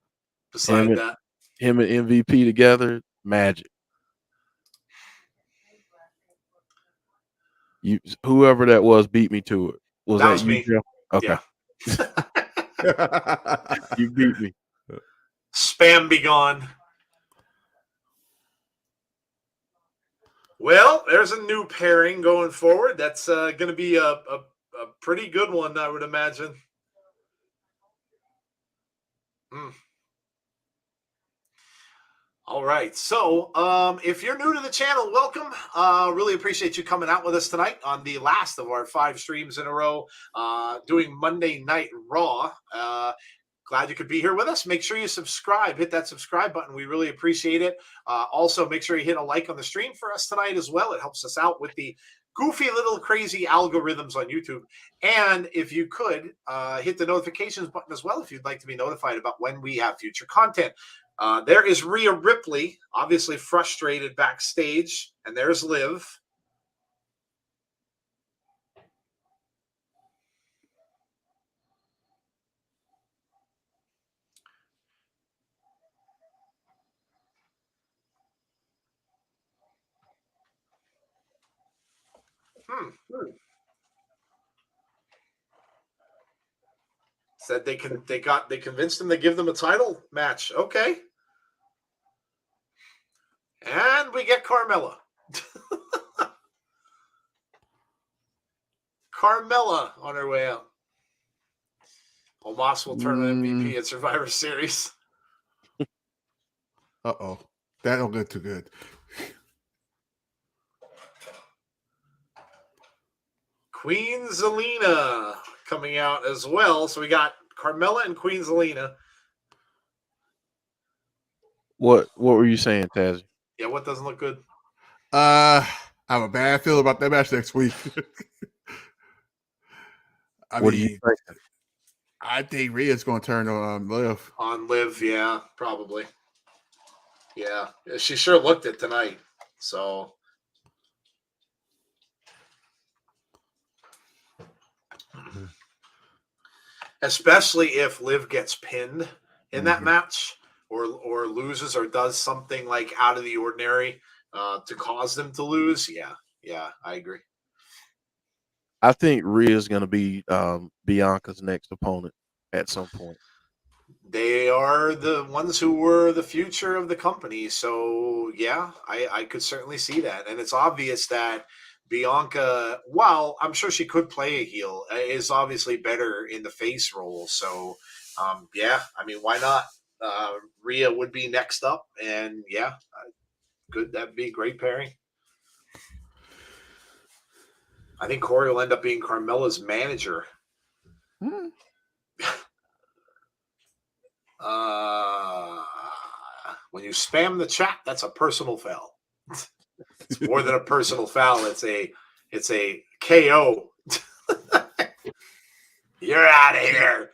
beside that. him and MVP together, magic. You, whoever that was, beat me to it. Was That that was you, me. Jeff? Okay, Yeah. you beat me. Spam be gone. Well, there's a new pairing going forward. That's going to be a pretty good one, I would imagine. All right. So if you're new to the channel, welcome. Really appreciate you coming out with us tonight on the last of our 5 streams in a row, doing Monday Night Raw. Glad you could be here with us. Make sure you subscribe. Hit that subscribe button. We really appreciate it. Also, make sure you hit a like on the stream for us tonight as well. It helps us out with the goofy little crazy algorithms on YouTube. And if you could, hit the notifications button as well if you'd like to be notified about when we have future content. There is Rhea Ripley, obviously frustrated backstage. And there's Liv. Said they convinced him to give them a title match. Okay. And we get Carmella. Carmella on her way out. Omos will turn on MVP at Survivor Series. Uh-oh. That don't look too good. Queen Zelina coming out as well. So we got Carmella and Queen Zelina. What were you saying, Tazzy? Yeah, what doesn't look good? I have a bad feeling about that match next week. What do you think? I think Rhea's going to turn on Liv. On Liv, yeah, probably. Yeah, she sure looked it tonight. So, especially if Liv gets pinned in that match, or loses, or does something like out of the ordinary to cause them to lose. Yeah, I agree. I think Rhea's going to be Bianca's next opponent at some point. They are the ones who were the future of the company. So, yeah, I could certainly see that. And it's obvious that Bianca, while I'm sure she could play a heel, is obviously better in the face role. So, yeah, I mean, why not? Rhea would be next up. And, yeah, good. That'd be a great pairing. I think Corey will end up being Carmella's manager. When you spam the chat, that's a personal foul. It's more than a personal foul. It's a KO. You're out of here.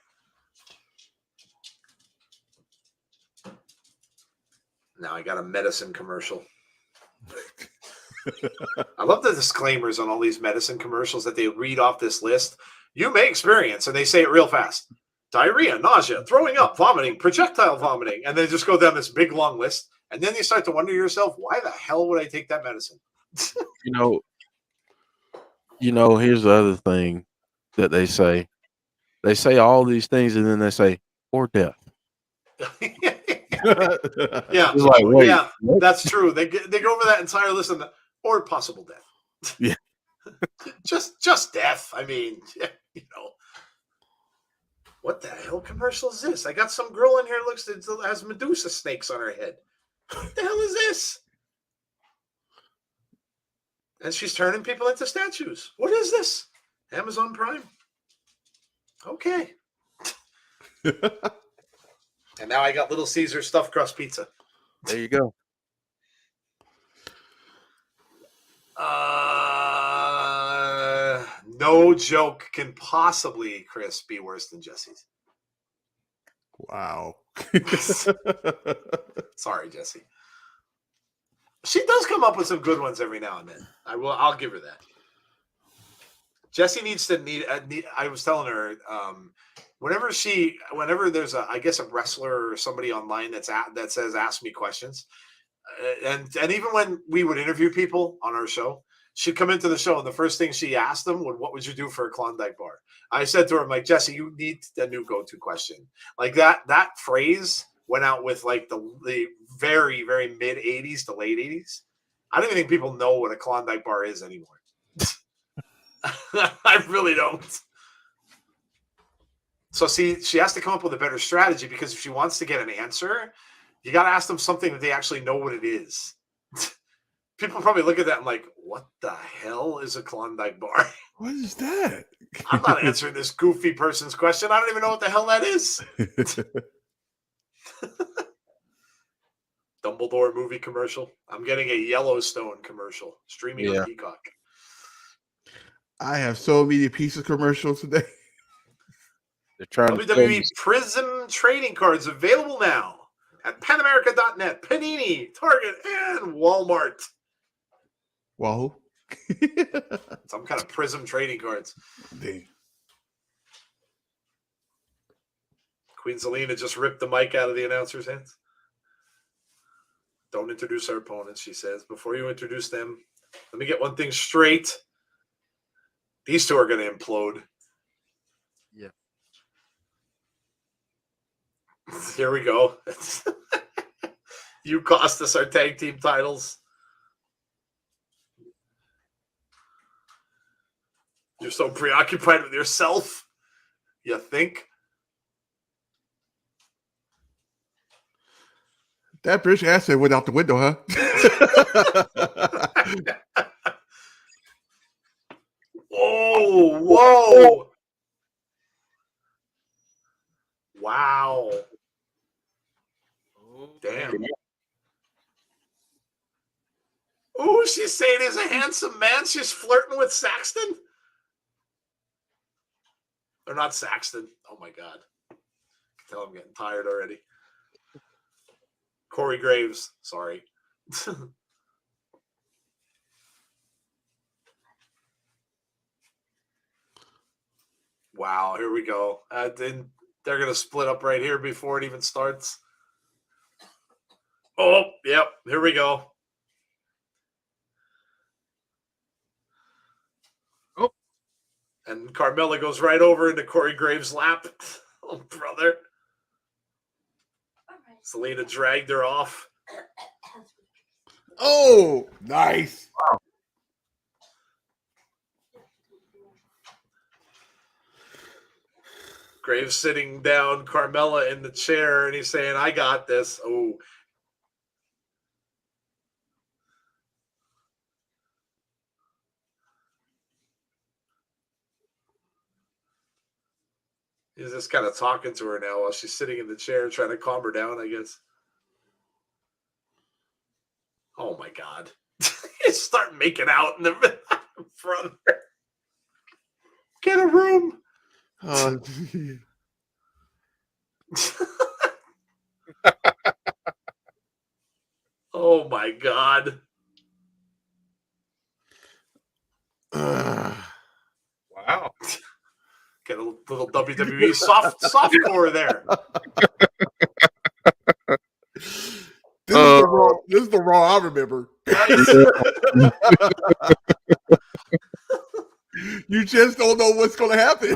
Now I got a medicine commercial. I love the disclaimers on all these medicine commercials that they read off this list. You may experience, and they say it real fast, diarrhea, nausea, throwing up, vomiting, projectile vomiting, and they just go down this big long list. And then you start to wonder to yourself, why the hell would I take that medicine? You know, here's the other thing that they say. They say all these things, and then they say, or death. Yeah, It's like, wait, yeah, what? that's true. They go over that entire list of or possible death. Yeah. just death. I mean, you know. What the hell commercial is this? I got some girl in here that has Medusa snakes on her head. What the hell is this? And she's turning people into statues. What is this? Amazon Prime. Okay. And now I got Little Caesar stuffed crust pizza. There you go. No joke can possibly, Chris, be worse than Jesse's. Wow. Sorry, Jesse. She does come up with some good ones every now and then. I'll give her that. Jessie needs to I was telling her, whenever there's a wrestler or somebody online that says ask me questions, and even when we would interview people on our show, she'd come into the show and the first thing she asked them was, "What would you do for a Klondike bar?" I said to her, "I'm like, Jessie, you need a new go-to question." Like that phrase went out with like the very, very mid 80s to late 80s. I don't even think people know what a Klondike bar is anymore. I really don't. So see, she has to come up with a better strategy, because if she wants to get an answer, you got to ask them something that they actually know what it is. People probably look at that and like, what the hell is a Klondike bar? What is that? I'm not answering this goofy person's question. I don't even know what the hell that is. Dumbledore movie commercial. I'm getting a Yellowstone commercial streaming on Peacock. I have so many pieces of commercials today. They're trying WWE Prism trading cards available now at panamerica.net, Panini, Target, and Walmart. Wahoo. Some kind of Prism trading cards. Dang. Queen Zelina just ripped the mic out of the announcer's hands. Don't introduce our opponents, she says. Before you introduce them, let me get one thing straight. These two are going to implode. Yeah. Here we go. You cost us our tag team titles. You're so preoccupied with yourself. You think? That British accent went out the window, huh? Whoa. Wow. Damn. Oh, she's saying he's a handsome man. She's flirting with Saxton. Or not Saxton. Oh, my God. I can tell I'm getting tired already. Corey Graves. Sorry. Wow, here we go. Then they're going to split up right here before it even starts. Oh, yep. Here we go. Oh. And Carmella goes right over into Corey Graves' lap. Oh, brother. Zelina dragged her off. Oh, nice. Wow. Graves sitting down, Carmella in the chair, and he's saying, I got this. Oh. He's just kind of talking to her now while she's sitting in the chair, trying to calm her down, I guess. Oh, my God. He's starting making out in the front of her. Get a room. Oh, my God. Wow. Get a little WWE softcore there. This is the Raw I remember. You just don't know what's going to happen.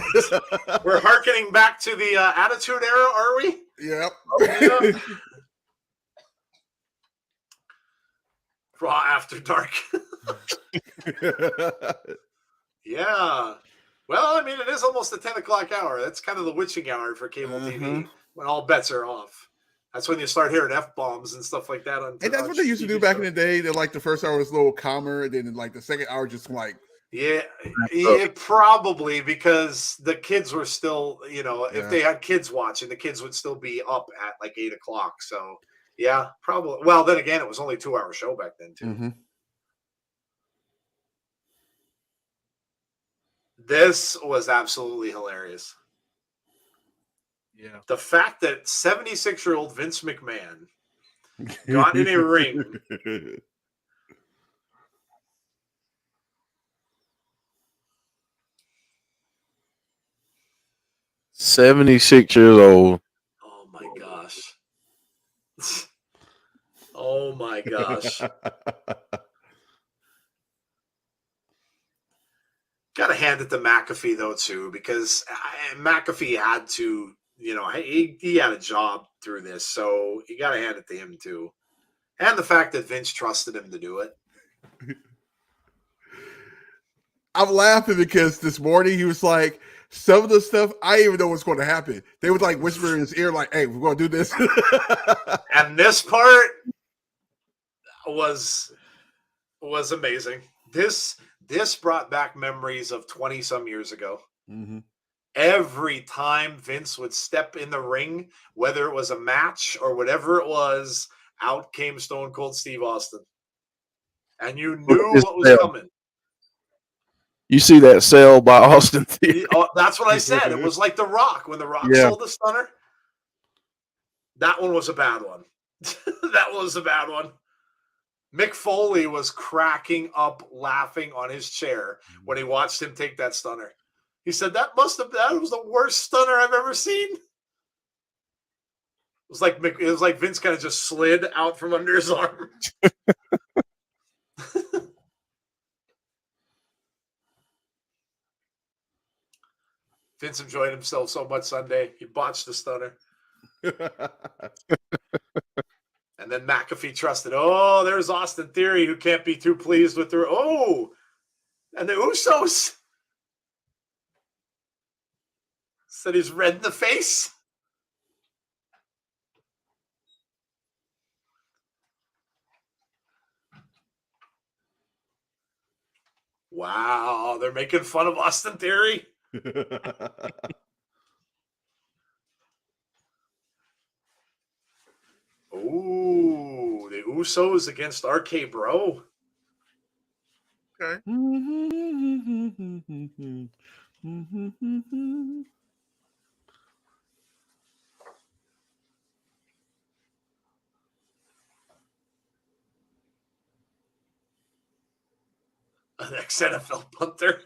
We're hearkening back to the Attitude Era, are we? Yep. Yeah. Raw After Dark. Yeah. Well, I mean, it is almost the 10 o'clock hour. That's kind of the witching hour for cable TV when all bets are off. That's when you start hearing F-bombs and stuff like that. And that's what they used to do back in the day. They're like the first hour was a little calmer, and then like the second hour just like. Yeah, probably because the kids were still, if they had kids watching, the kids would still be up at like 8 o'clock. So, yeah, probably. Well, then again, it was only a 2-hour show back then, too. Mm-hmm. This was absolutely hilarious. Yeah. The fact that 76-year-old Vince McMahon got in a ring 76 years old. Oh my gosh. Oh my gosh. Got to hand it to McAfee though too, because McAfee had to, he had a job through this, so you got to hand it to him too, and the fact that Vince trusted him to do it. I'm laughing because this morning he was like, some of the stuff I didn't even know what's going to happen. They would like whisper in his ear, like, "Hey, we're going to do this." And this part was amazing. This brought back memories of 20 some years ago. Mm-hmm. Every time Vince would step in the ring, whether it was a match or whatever it was, out came Stone Cold Steve Austin. And you knew what was coming. You see that sell by Austin Theory? That's what I said. It was like The Rock. When The Rock sold the stunner, that one was a bad one. That was a bad one. Mick Foley was cracking up laughing on his chair when he watched him take that stunner. He said, that was the worst stunner I've ever seen. It was like Vince kind of just slid out from under his arm. Vince enjoyed himself so much Sunday. He botched the stunner. And then McAfee trusted. Oh, there's Austin Theory, who can't be too pleased with her. Oh, and the Usos said he's red in the face. Wow, they're making fun of Austin Theory. Ooh, the Usos against RK Bro. Okay. An ex-NFL punter.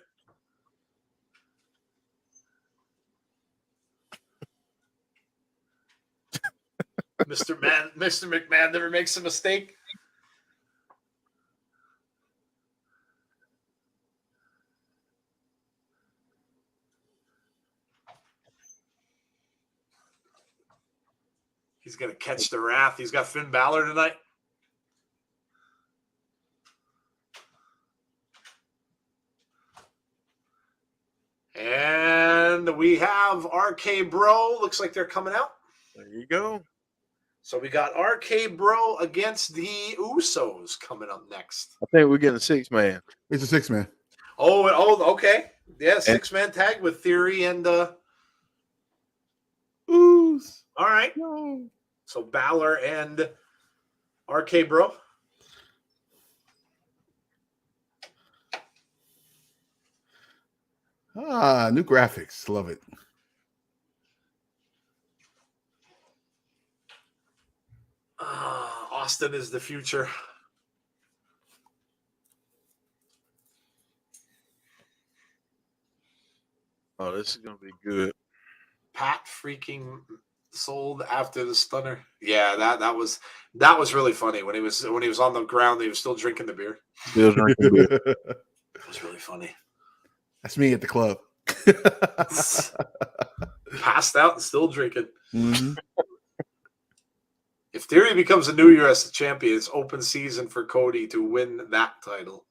Mr. McMahon never makes a mistake. He's going to catch the wrath. He's got Finn Balor tonight. And we have RK Bro. Looks like they're coming out. There you go. So we got RK Bro against the Usos coming up next. I think we're getting a 6-man. It's a 6-man. Oh, okay. Yeah, 6-man tag with Theory and Ooze. all right. No. So Balor and RK Bro. New graphics. Love it. Austin is the future. Oh, this is gonna be good. Pat freaking sold after the stunner. Yeah, that was really funny when he was on the ground. He was still drinking the beer. Still drinking beer. It was really funny. That's me at the club. Passed out and still drinking. Mm-hmm. If Theory becomes a new US champion, it's open season for Cody to win that title.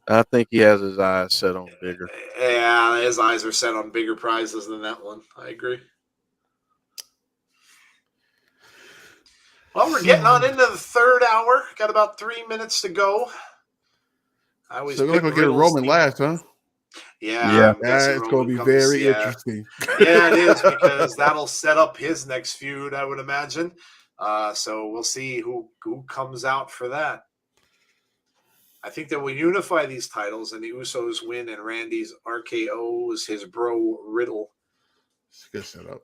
I think he has his eyes set on bigger. Yeah, his eyes are set on bigger prizes than that one. I agree. Well, we're getting on into the third hour. Got about 3 minutes to go. I always So we'll get a Roman last, huh? Yeah. It's going to be very interesting. Yeah, it is, because that'll set up his next feud, I would imagine. So we'll see who comes out for that. I think that we'll unify these titles, and the Usos win, and Randy's RKO is his bro Riddle. It's a good setup.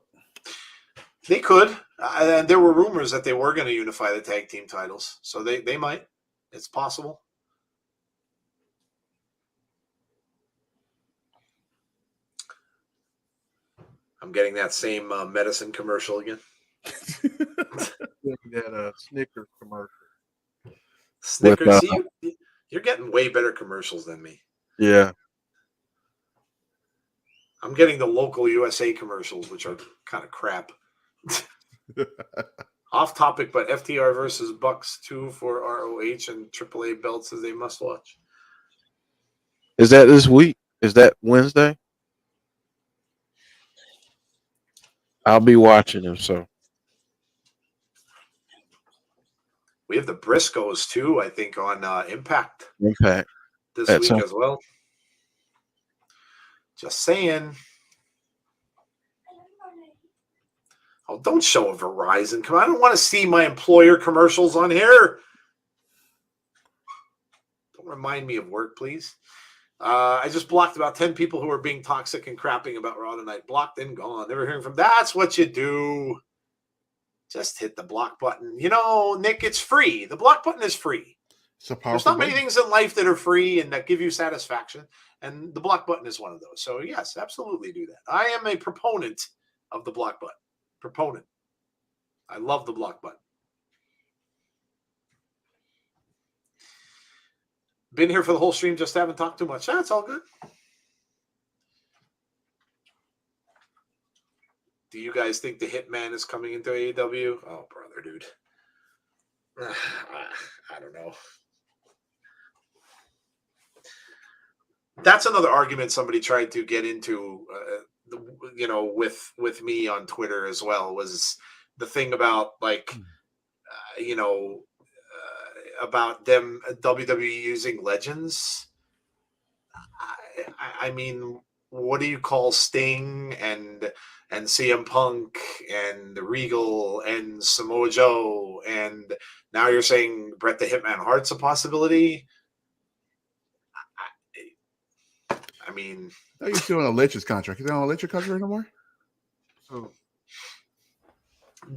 They could. And there were rumors that they were going to unify the tag team titles. So they might. It's possible. I'm getting that same medicine commercial again. That Snickers commercial. Snickers. See, you're getting way better commercials than me. Yeah. I'm getting the local USA commercials, which are kind of crap. Off topic, but FTR versus Bucks 2 for ROH and AAA belts as they must watch. Is that this week? Is that Wednesday? I'll be watching them. So we have the Briscoes too, I think, on Impact this week as well. Just saying. Oh, don't show a Verizon. Come on, I don't want to see my employer commercials on here. Don't remind me of work, please. I just blocked about 10 people who were being toxic and crapping about Raw tonight. Blocked and gone. Never hearing from. That's what you do. Just hit the block button. You know, Nick, it's free. The block button is free. There's not many things in life that are free and that give you satisfaction, and the block button is one of those. So, yes, absolutely do that. I am a proponent of the block button. Proponent. I love the block button. Been here for the whole stream, just haven't talked too much. That's all good. Do you guys think the Hitman is coming into AEW? Oh, brother, dude. I don't know. That's another argument somebody tried to get into, with me on Twitter as well, was the thing about, like, about them WWE using legends. I mean, what do you call Sting and CM Punk and Regal and Samoa Joe, and now you're saying Bret the Hitman Hart's a possibility? I mean, he's still on a Legends contract. He's not on a Legends contract anymore. Oh.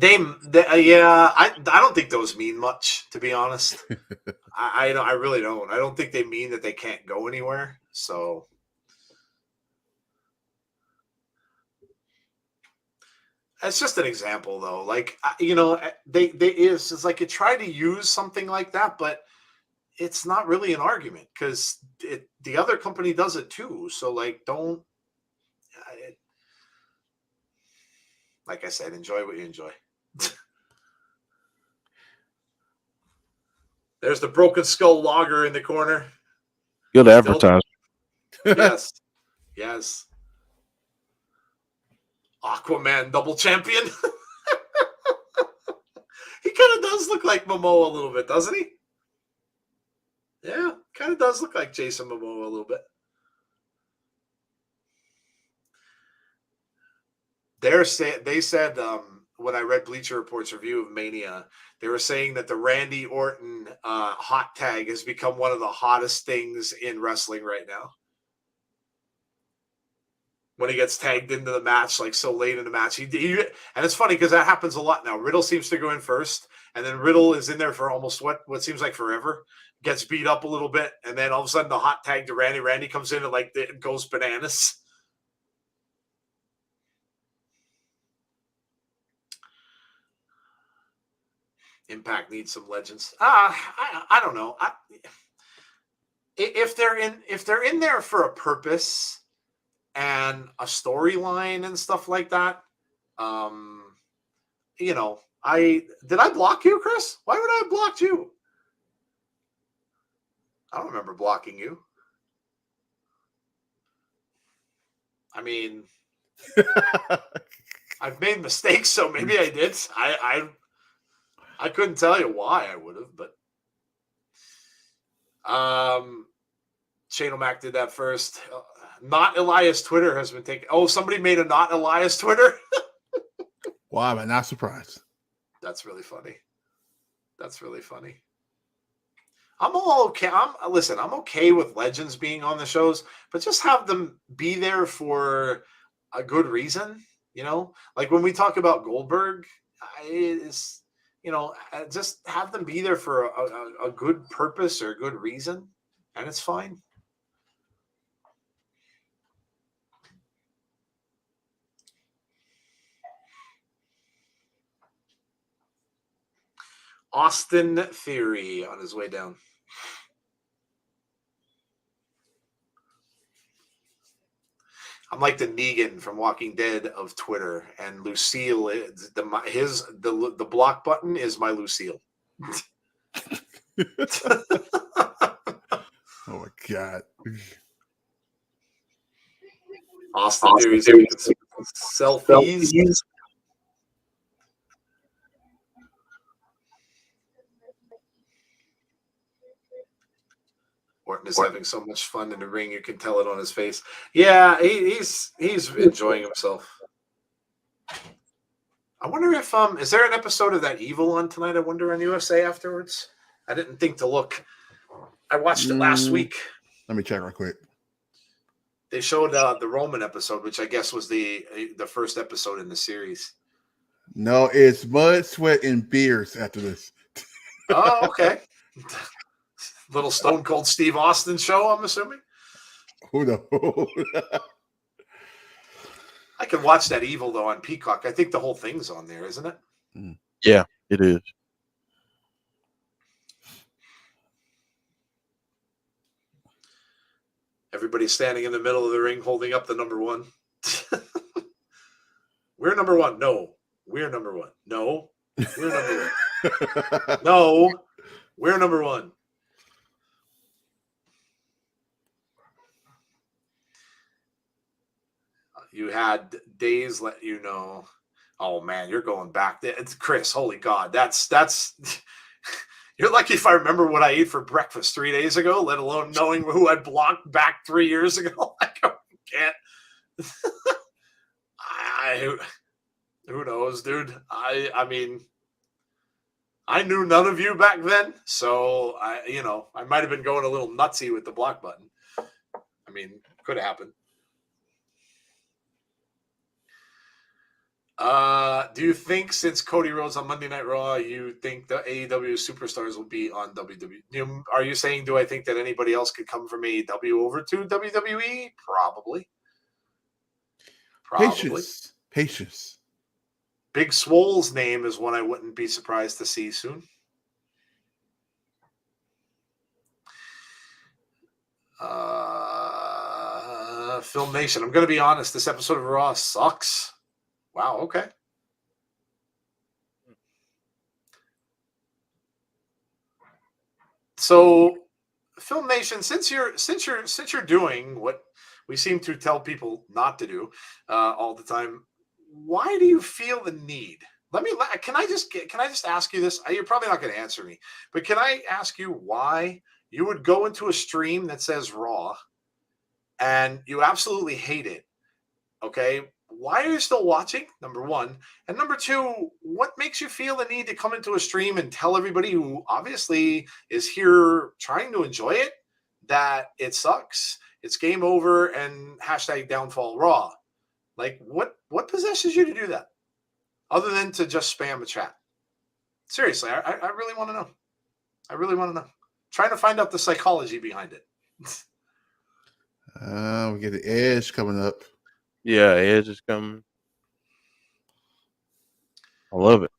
I don't think those mean much, to be honest. I really don't. I don't think they mean that they can't go anywhere. So it's just an example, though. Like, it's like you try to use something like that, but it's not really an argument because the other company does it too. So, like, don't. Like I said, enjoy what you enjoy. There's the Broken Skull Lager in the corner. Good advertising. Yes. Aquaman double champion. He kind of does look like Momoa a little bit, doesn't he? Yeah, kind of does look like Jason Momoa a little bit. They said when I read Bleacher Report's review of Mania, they were saying that the Randy Orton hot tag has become one of the hottest things in wrestling right now. When he gets tagged into the match, like so late in the match, and it's funny because that happens a lot now. Riddle seems to go in first, and then Riddle is in there for almost what seems like forever. Gets beat up a little bit, and then all of a sudden the hot tag to Randy. Randy comes in and it goes bananas. Impact needs some legends. I don't know. If they're in there for a purpose and a storyline and stuff like that, did I block you, Chris? Why would I have blocked you? I don't remember blocking you. I mean, I've made mistakes, so maybe I did. I couldn't tell you why I would have, but Shane O'Mac did that first. Not Elias Twitter has been taken. Oh, somebody made a not Elias Twitter. Why am I not surprised? That's really funny. I'm all okay. I'm okay with legends being on the shows, but just have them be there for a good reason. Like when we talk about Goldberg, just have them be there for a good purpose or a good reason, and it's fine. Austin Theory on his way down. I'm like the Negan from Walking Dead of Twitter, and Lucille is the block button is my Lucille. Oh my god. Austin Theory's selfies. Orton is having so much fun in the ring, you can tell it on his face. Yeah, he's enjoying himself. I wonder if is there an episode of that Evil on tonight? I wonder on USA afterwards. I didn't think to look. I watched it last week. Let me check real quick. They showed the Roman episode, which I guess was the first episode in the series. No, it's Mud, Sweat, and Beers after this. Oh, okay. Little Stone Cold Steve Austin show, I'm assuming. Who knows? I can watch that Evil, though, on Peacock. I think the whole thing's on there, isn't it? Yeah, it is. Everybody's standing in the middle of the ring holding up the number one. We're number one. No, we're number one. No, we're number one. No, we're number one. You had days let you know. Oh man, you're going back. It's Chris. Holy God, that's. You're lucky if I remember what I ate for breakfast 3 days ago, let alone knowing who I blocked back 3 years ago. I can't. Who knows, dude? I mean, I knew none of you back then, so I might have been going a little nutsy with the block button. I mean, could have happened. Do you think since Cody Rhodes on Monday Night Raw, you think the AEW superstars will be on WWE? Are you saying, do I think that anybody else could come from AEW over to WWE? Probably. Patience. Big Swole's name is one I wouldn't be surprised to see soon. Film Nation. I'm going to be honest. This episode of Raw sucks. Wow. Okay. So, Film Nation, since you're doing what we seem to tell people not to do all the time, why do you feel the need? Can I just ask you this? You're probably not going to answer me, but can I ask you why you would go into a stream that says Raw and you absolutely hate it? Okay. Why are you still watching? Number one. And number two, what makes you feel the need to come into a stream and tell everybody who obviously is here trying to enjoy it that it sucks, it's game over, and hashtag downfall Raw? Like, what possesses you to do that other than to just spam a chat? Seriously, I really want to know. I really want to know. Trying to find out the psychology behind it. We get the Edge coming up. Yeah, Edge is coming. I love it.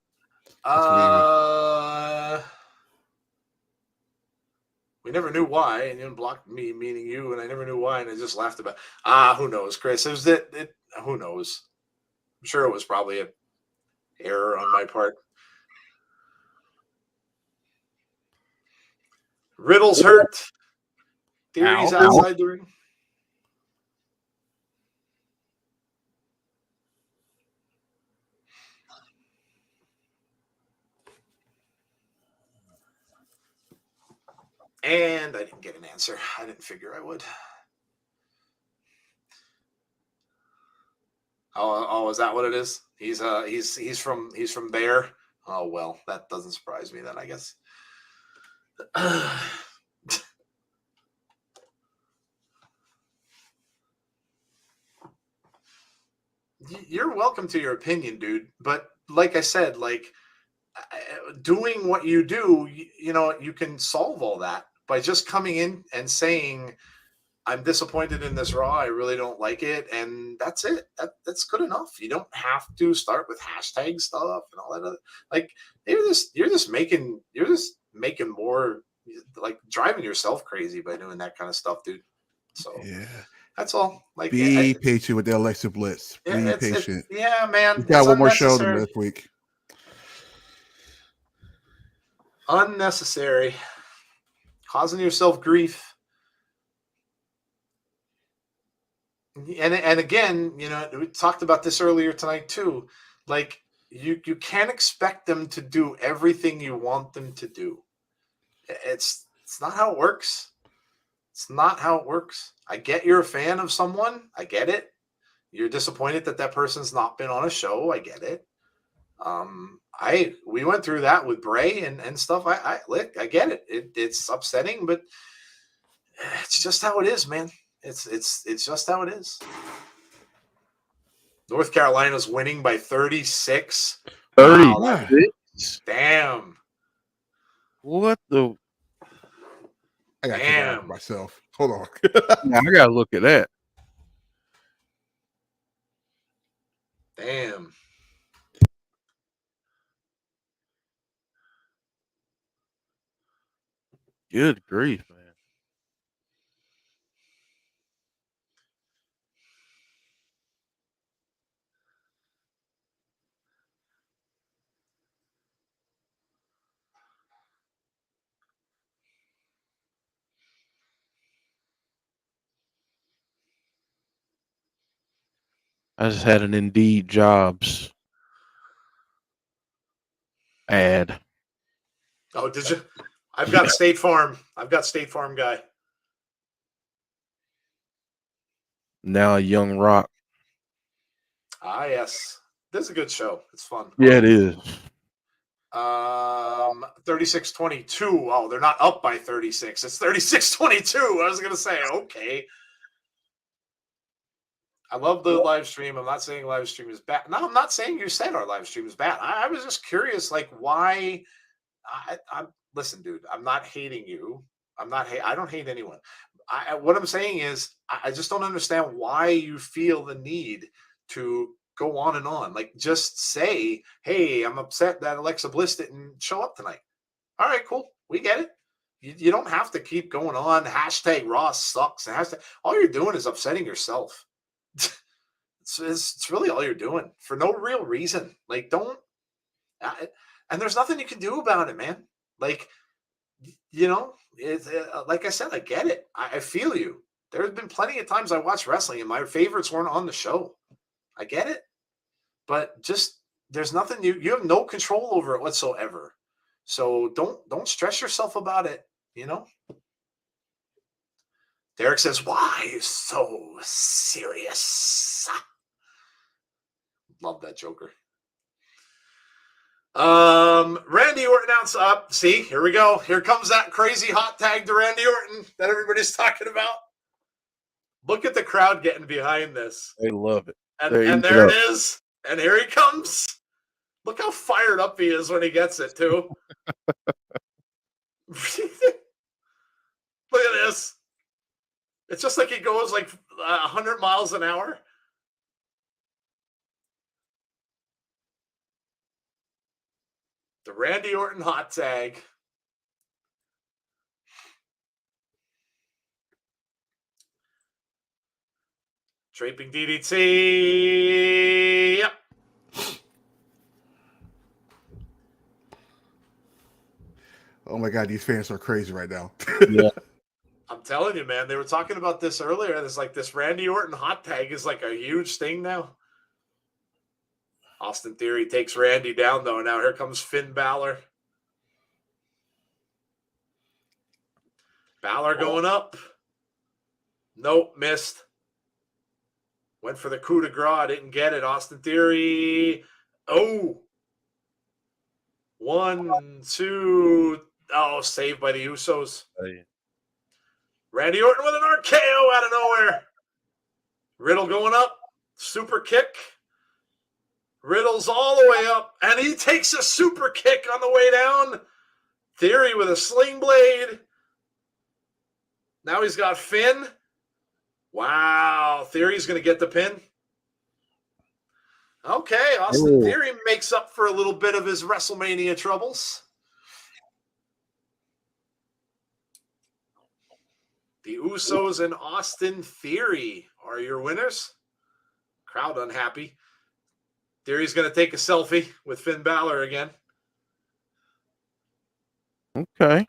We never knew why, and you blocked me, meaning you, and I never knew why, and I just laughed about. Who knows, Chris? Who knows? I'm sure it was probably an error on my part. Riddle's hurt. Theory's outside the ring. And I didn't get an answer. I didn't figure I would. Oh, is that what it is? He's from there. Oh well, that doesn't surprise me then, I guess. You're welcome to your opinion, dude. But like I said, doing what you do, you can solve all that by just coming in and saying, I'm disappointed in this Raw. I really don't like it, and that's it. That's good enough. You don't have to start with hashtag stuff and all that other. Like you're just making more, like, driving yourself crazy by doing that kind of stuff, dude. So Yeah. that's all. Like, Be patient with the Alexa Bliss. Be patient. Yeah, man. We got one more show than this week. Unnecessary. Causing yourself grief. And again, we talked about this earlier tonight too. Like, you can't expect them to do everything you want them to do. It's not how it works. It's not how it works. I get you're a fan of someone. I get it. You're disappointed that person's not been on a show. I get it. We went through that with Bray and stuff. I get it. It's upsetting, but it's just how it is, man. It's just how it is. North Carolina's winning by 36. 36. Wow, damn. What the? I got to check it out myself. Hold on. Now I gotta look at that. Damn. Good grief, man. I just had an Indeed Jobs ad. Oh, did you? I've got State Farm. I've got State Farm guy. Now Young Rock. Ah, yes. This is a good show. It's fun. Yeah, it is. 36-22. Oh, they're not up by 36. It's 36-22. I was gonna say, okay. I love the live stream. I'm not saying live stream is bad. No, I'm not saying you said our live stream is bad. I was just curious, like, why. Listen, dude. I'm not hating you. I don't hate anyone. What I'm saying is, I just don't understand why you feel the need to go on and on. Like, just say, hey, I'm upset that Alexa Bliss didn't show up tonight. All right, cool. We get it. You don't have to keep going on. Hashtag Raw sucks. All you're doing is upsetting yourself. It's really all you're doing for no real reason. Like, don't. And there's nothing you can do about it, man. Like, like I said, I get it. I feel you. There have been plenty of times I watched wrestling and my favorites weren't on the show. I get it. But just, there's nothing you have no control over it whatsoever. So don't stress yourself about it, Derek says, why so serious? Love that Joker. Randy Orton announced up. See, here we go. Here comes that crazy hot tag to Randy Orton that everybody's talking about. Look at the crowd getting behind this. They love it. And there it is. And here he comes. Look how fired up he is when he gets it, too. Look at this. It's just like he goes like 100 miles an hour. The Randy Orton hot tag. Draping DDT. Yep. Oh my God, these fans are crazy right now. Yeah. I'm telling you, man. They were talking about this earlier. It's like this Randy Orton hot tag is like a huge thing now. Austin Theory takes Randy down, though. Now here comes Finn Balor. Balor going up. Nope, missed. Went for the coup de grace. Didn't get it. Austin Theory. Oh. 1, 2. Oh, saved by the Usos. Hey. Randy Orton with an RKO out of nowhere. Riddle going up. Super kick. Riddle's all the way up. And he takes a super kick on the way down. Theory with a sling blade. Now he's got Finn. Wow. Theory's going to get the pin. Okay. Austin Theory makes up for a little bit of his WrestleMania troubles. The Usos and Austin Theory are your winners. Crowd unhappy. Theory's going to take a selfie with Finn Balor again. Okay.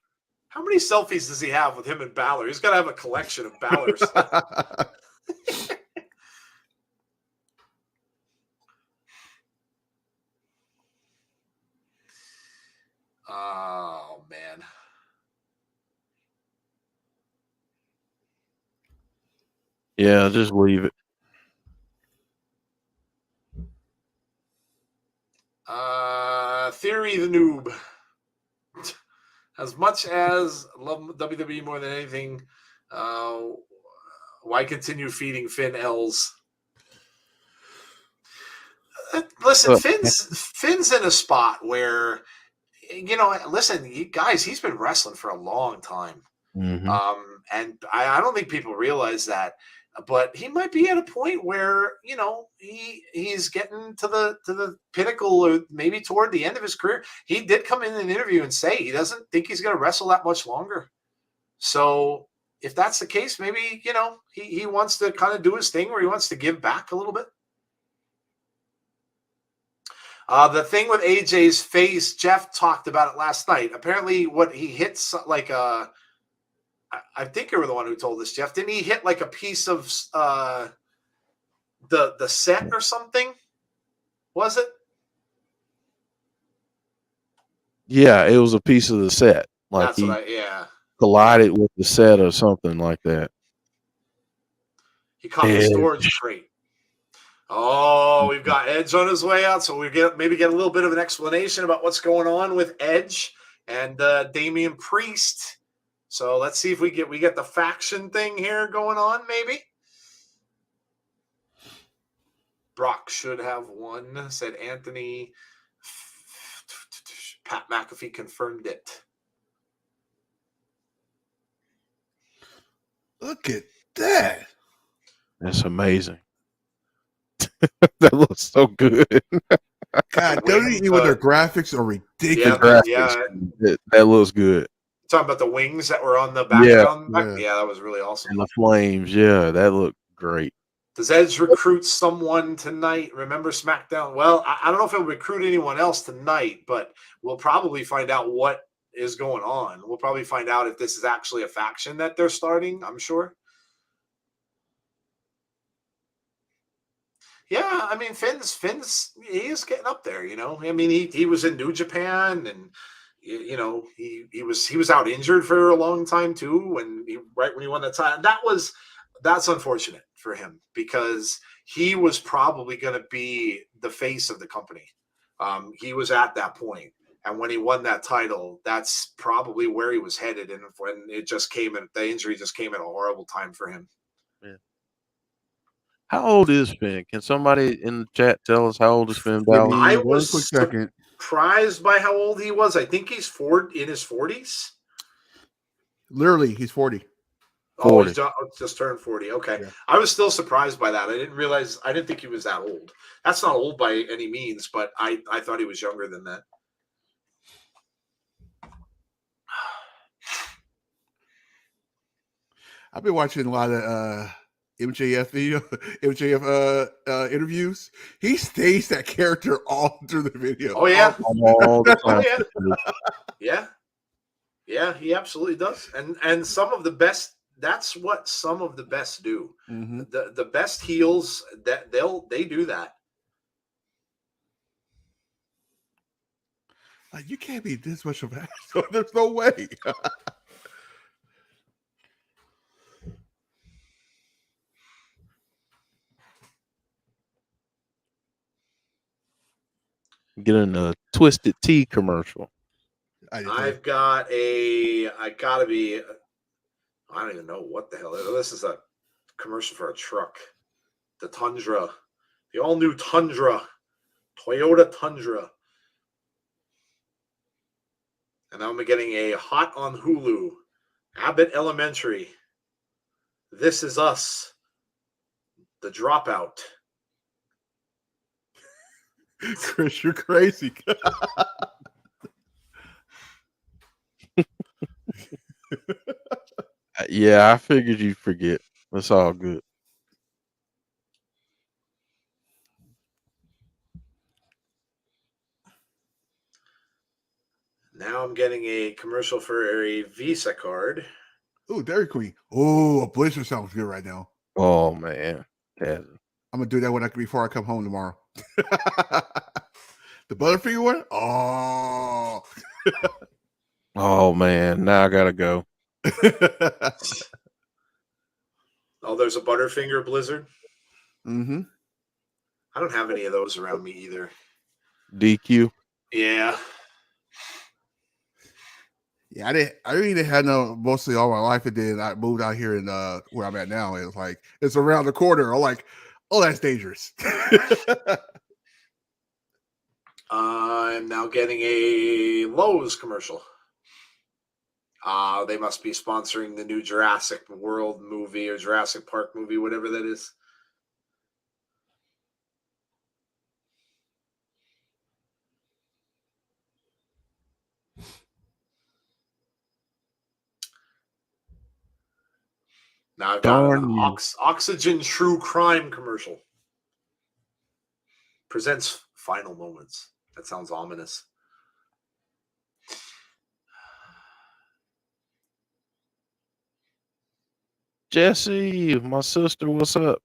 How many selfies does he have with him and Balor? He's got to have a collection of Balor's. Oh, man. Yeah, just leave it. Theory the noob. As much as love WWE more than anything, why continue feeding Finn L's? Listen, Finn's in a spot where, listen, guys, he's been wrestling for a long time. Mm-hmm. And I don't think people realize that, but he might be at a point where, he's getting to the pinnacle or maybe toward the end of his career. He did come in an interview and say he doesn't think he's going to wrestle that much longer. So if that's the case, maybe, he wants to kind of do his thing where he wants to give back a little bit. The thing with AJ's face, Jeff talked about it last night. Apparently what he hits like I think you were the one who told us, Jeff. Didn't he hit like a piece of the set or something? Was it? Yeah, it was a piece of the set. Like That's collided with the set or something like that. He caught the storage crate. Oh, we've got Edge on his way out, so we maybe get a little bit of an explanation about what's going on with Edge and Damian Priest. So let's see if we get the faction thing here going on, maybe. Brock should have won, said Anthony. Pat McAfee confirmed it. Look at that. That's amazing. That looks so good. God, WWE with their graphics are ridiculous. That looks good. Talking about the wings that were on the background. Yeah, that was really awesome. And the flames, that looked great. Does Edge recruit someone tonight? Remember SmackDown? Well, I don't know if he'll recruit anyone else tonight, but we'll probably find out what is going on. We'll probably find out if this is actually a faction that they're starting, I'm sure. Yeah, I mean, Finn's he is getting up there, I mean, he was in New Japan, and he was out injured for a long time too, right when he won that title. That's unfortunate for him because he was probably going to be the face of the company. He was at that point, and when he won that title, that's probably where he was headed. And when the injury just came at a horrible time for him. Yeah. How old is Finn? Can somebody in the chat tell us how old is Finn Balor? I was surprised by how old he was. I think he's in his 40s. Literally, he's 40. 40. Oh, he's just turned 40. Okay. Yeah. I was still surprised by that. I didn't think he was that old. That's not old by any means, but I thought he was younger than that. I've been watching a lot of MJF interviews. He stays that character all through the video. Oh yeah. All the time. Yeah, he absolutely does. And some of the best, that's what some of the best do. Mm-hmm. The best heels, that they do that. Like, you can't be this much of an asshole. There's no way. Get in a Twisted Tea commercial. I don't even know what the hell. This is a commercial for a truck. The Tundra. The all-new Tundra. Toyota Tundra. And now I'm getting a hot on Hulu. Abbott Elementary. This Is Us. the dropout. Chris, you're crazy. Yeah, I figured you'd forget. That's all good. Now I'm getting a commercial for a Visa card. Ooh, Dairy Queen. Oh, a Blizzard sounds good right now. Oh man, yeah. I'm gonna do that before I come home tomorrow. The Butterfinger one? Oh. Oh man, now I gotta go. Oh, there's a Butterfinger Blizzard. Mm-hmm. I don't have any of those around me either. DQ. Yeah. Yeah, I really had no mostly all my life, and then I moved out here in where I'm at now. It's like it's around the corner. I'm like, oh, that's dangerous. I'm now getting a Lowe's commercial. They must be sponsoring the new Jurassic World movie or Jurassic Park movie, whatever that is. Now I've got an Oxygen True Crime commercial. Presents Final Moments. That sounds ominous. Jesse, my sister, what's up?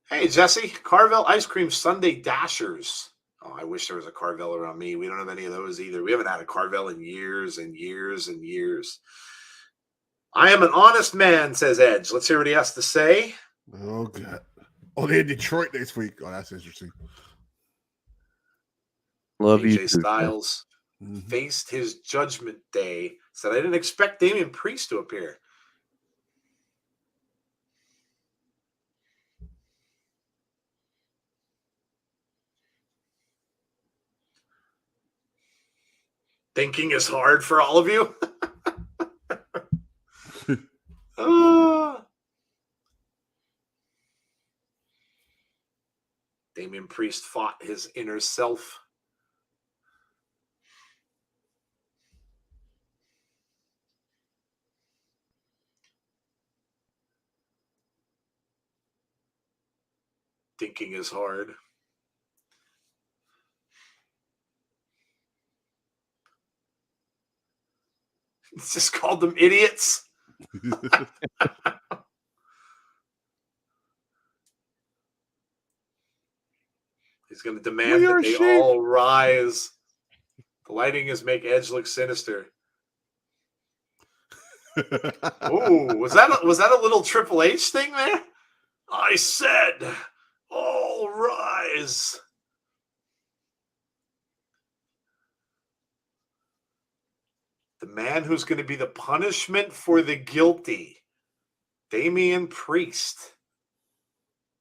Hey, Jesse. Carvel Ice Cream Sunday Dashers. Oh, I wish there was a Carvel around me. We don't have any of those either. We haven't had a Carvel in years and years and years. I am an honest man, says Edge. Let's hear what he has to say. Oh, God. Oh, they're in Detroit next week. Oh, that's interesting. Love you AJ too. Styles faced his Judgment Day. Said, I didn't expect Damian Priest to appear. Thinking is hard for all of you. Damian Priest fought his inner self. Thinking is hard. It's just called them idiots. He's going to demand that they all rise. The lighting is make Edge look sinister. Ooh, was that a little Triple H thing there? I said, all rise. The man who's going to be the punishment for the guilty, Damian Priest.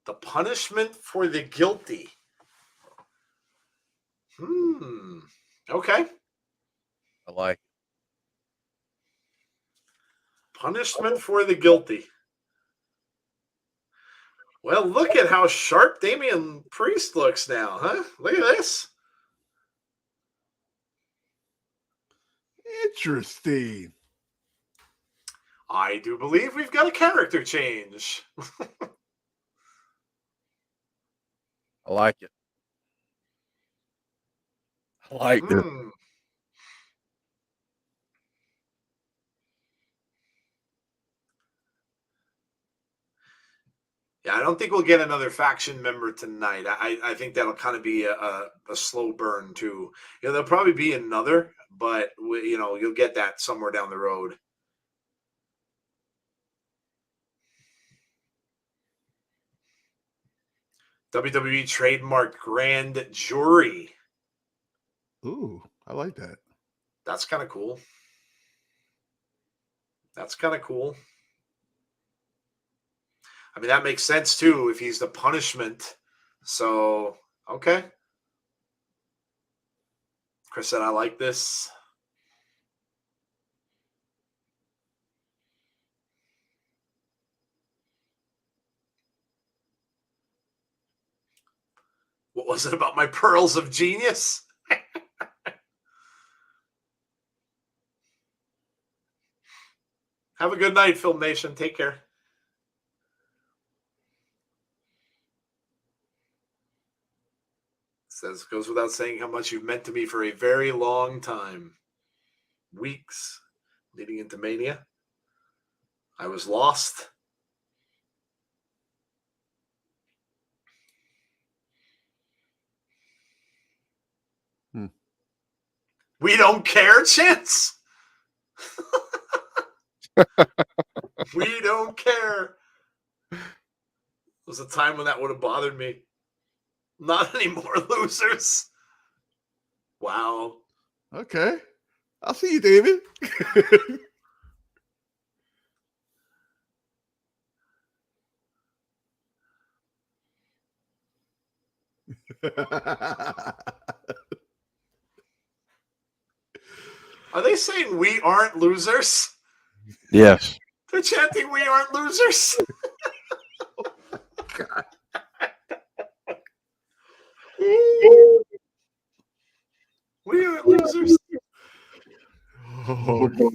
The punishment for the guilty. Okay. I like it. Punishment for the guilty. Well, look at how sharp Damian Priest looks now, huh? Look at this. Interesting. I do believe we've got a character change. I like it. I like it. Yeah, I don't think we'll get another faction member tonight. I think that'll kind of be a slow burn too. You know, there'll probably be another, but you'll get that somewhere down the road. WWE trademark grand jury. Ooh, I like that. That's kind of cool. That's kind of cool. I mean, that makes sense too if he's the punishment. So, okay. Chris said, I like this. What was it about my pearls of genius? Have a good night, Film Nation. Take care. Says, goes without saying how much you've meant to me for a very long time. Weeks leading into Mania. I was lost. We don't care, Chance. We don't care. There was a time when that would have bothered me. Not anymore, losers. Wow. Okay. I'll see you, David. Are they saying we aren't losers? Yes. They're chanting we aren't losers. God. We aren't losers. Oh.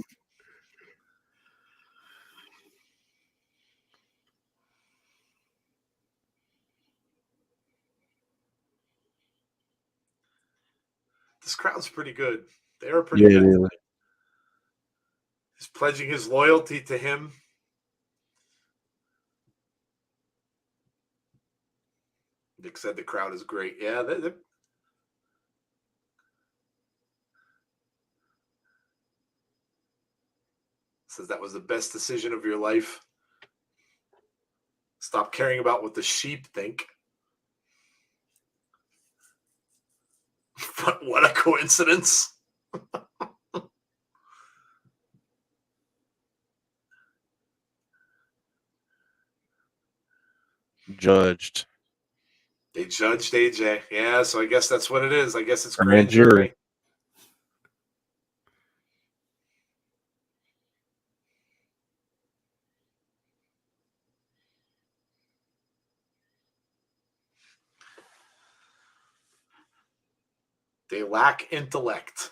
This crowd's pretty good. They are pretty Yeah, good it is. tonight. He's pledging his loyalty to him. Nick said the crowd is great. Yeah, says that was the best decision of your life. Stop caring about what the sheep think. But what a coincidence. Judged. They judged AJ. Yeah, so I guess that's what it is. I guess it's Grand grand jury. jury. They lack intellect.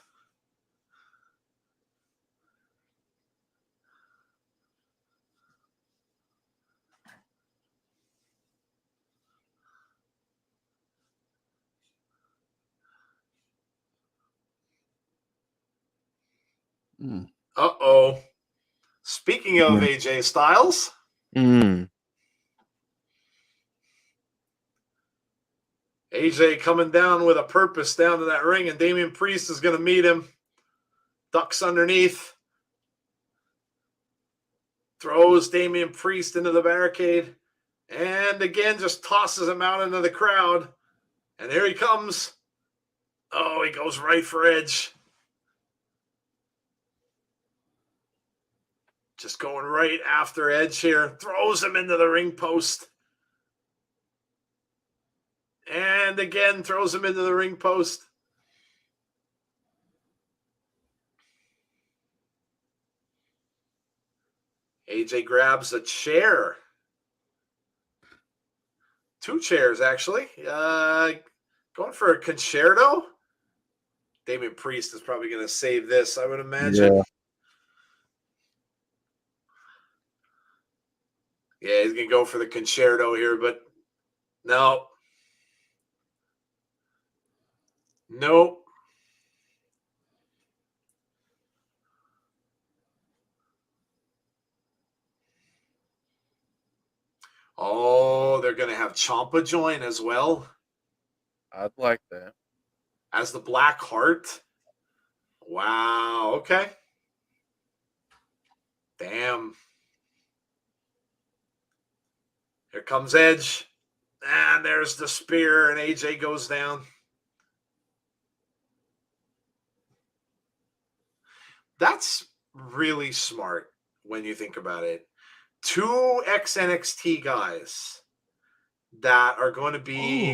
Uh-oh. Speaking of AJ Styles, AJ coming down with a purpose down to that ring, and Damian Priest is going to meet him. Ducks underneath. Throws Damian Priest into the barricade. And again, just tosses him out into the crowd. And here he comes. Oh, he goes right for Edge. Just going right after Edge here. Throws him into the ring post. And again, throws him into the ring post. AJ grabs a chair. 2 chairs, actually. Going for a concerto. Damian Priest is probably going to save this, I would imagine. Yeah, he's going to go for the concerto here, but no. Nope. Oh, they're going to have Ciampa join as well. I'd like that. As the Black Heart. Wow. Okay. Damn. Here comes Edge. And there's the spear, and AJ goes down. That's really smart when you think about it. 2 ex-NXT guys that are going to be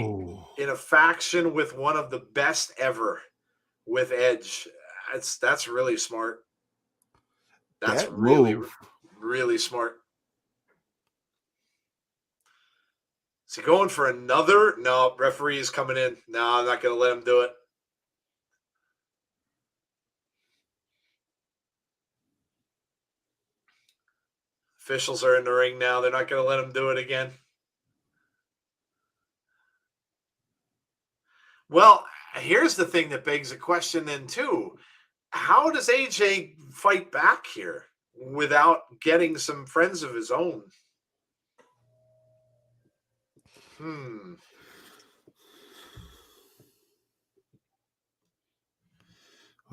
in a faction with one of the best ever with Edge. That's really smart. That's really smart. Is he going for another? No, referee is coming in. No, I'm not going to let him do it. Officials are in the ring now. They're not going to let him do it again. Well, here's the thing that begs a question then, too. How does AJ fight back here without getting some friends of his own?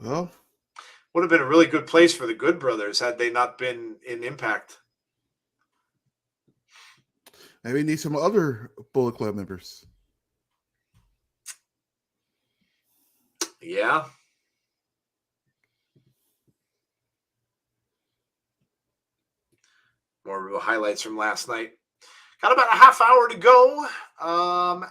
Well, would have been a really good place for the Good Brothers had they not been in Impact. maybe we need some other Bullet Club members. Yeah. More highlights from last night. Got about a half hour to go.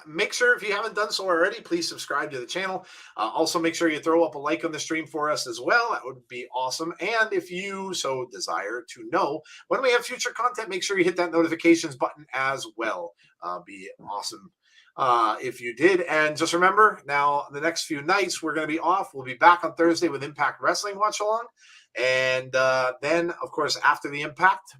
Make sure, if you haven't done so already, please subscribe to the channel. Also, make sure you throw up a like on the stream for us as well. That would be awesome. And if you so desire to know when we have future content, make sure you hit that notifications button as well. Be awesome if you did. And just remember, now the next few nights we're going to be off. We'll be back on Thursday with Impact Wrestling Watch Along. And then, of course, after the Impact,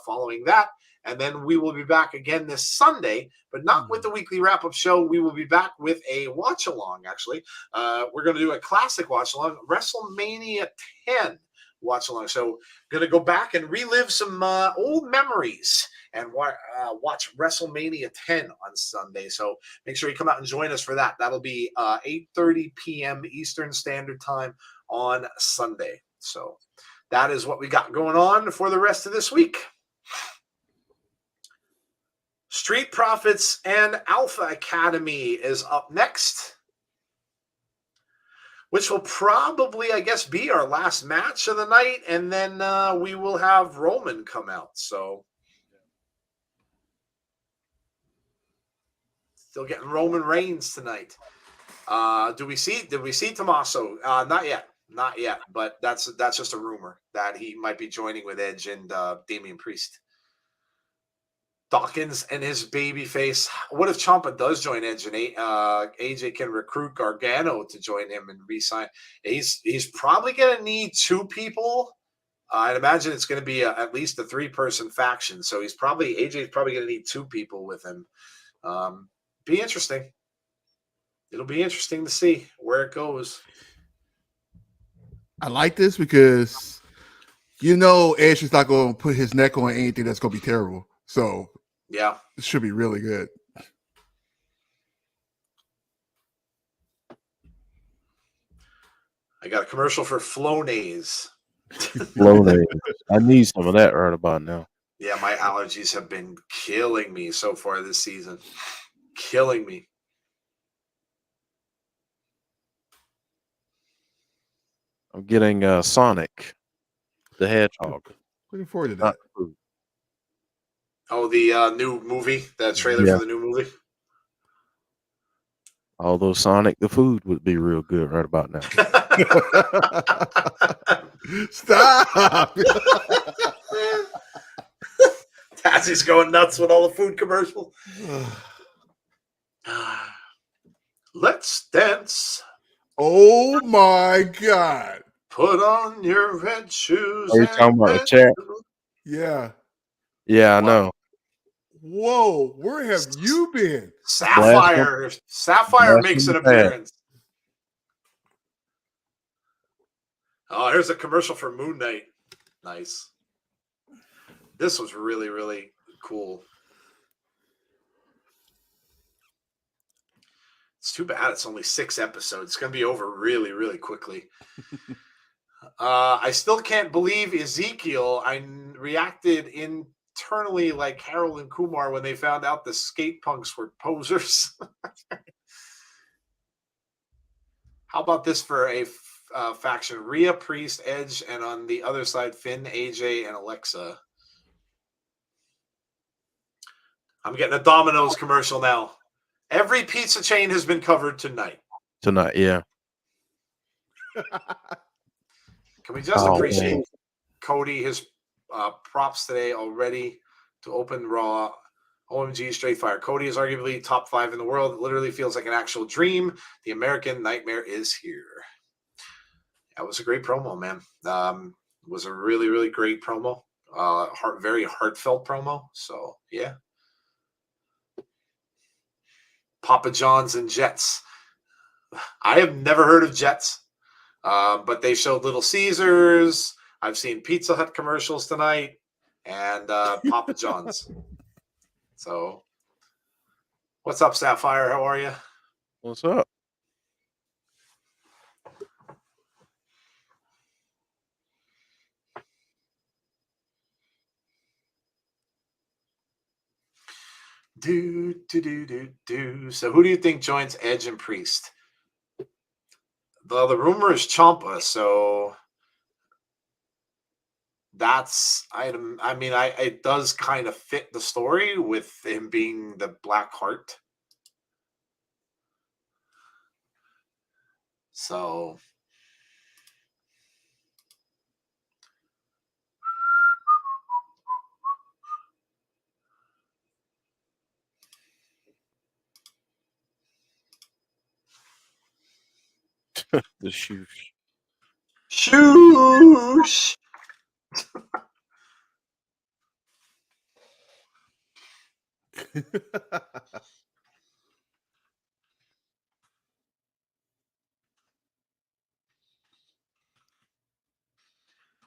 following that, and then we will be back again this Sunday, but not with the weekly wrap-up show. We will be back with a watch-along, actually. We're going to do a classic watch-along, WrestleMania 10 watch-along. So going to go back and relive some old memories and watch WrestleMania 10 on Sunday. So make sure you come out and join us for that. That'll be 8:30 p.m. Eastern Standard Time on Sunday. So that is what we got going on for the rest of this week. Street Profits and Alpha Academy is up next, which will probably, I guess, be our last match of the night. And then we will have Roman come out. So still getting Roman Reigns tonight. Did we see Tommaso? Not yet. Not yet, but that's just a rumor that he might be joining with Edge and Damian Priest. Dawkins and his baby face. What if Ciampa does join Edge and AJ can recruit Gargano to join him and re-sign? He's probably going to need two people. I'd imagine it's going to be at least a 3-person faction. So AJ's probably going to need two people with him. Be interesting. It'll be interesting to see where it goes. I like this because Edge is not going to put his neck on anything that's going to be terrible. So yeah, it should be really good. I got a commercial for Flonase. Flonase. I need some of that right about now. Yeah, my allergies have been killing me so far this season. Killing me. I'm getting Sonic the Hedgehog. Looking forward to that. Oh, the new movie, the trailer for the new movie. Although Sonic the food would be real good right about now. Stop. Tassie's going nuts with all the food commercials. Let's dance. Oh my God. Put on your red shoes. Are you talking about the chat? Yeah. Yeah, I know. Whoa, where have you been? Sapphire makes an appearance. Oh, here's a commercial for Moon Knight. Nice. This was really, really cool. It's too bad it's only 6 episodes. It's going to be over really, really quickly. I still can't believe Ezekiel. I reacted internally like Harold and Kumar when they found out the skate punks were posers. How about this for a faction? Rhea, Priest, Edge, and on the other side, Finn, AJ, and Alexa. I'm getting a Domino's commercial now. Every pizza chain has been covered tonight. Yeah. Can we just appreciate Cody, his props today already to open Raw OMG, straight fire. Cody is arguably top 5 in the world. It literally feels like an actual dream. The American nightmare is here. That was a great promo, man. It was a really, really great promo. Very heartfelt promo. So, yeah. Papa John's and Jets. I have never heard of Jets, but they showed Little Caesars. I've seen Pizza Hut commercials tonight and Papa John's. So, what's up, Sapphire? How are you? What's up? So who do you think joins Edge and Priest? The rumor is Ciampa, so that's it does kind of fit the story with him being the Black Heart. So The shoes. Shoosh.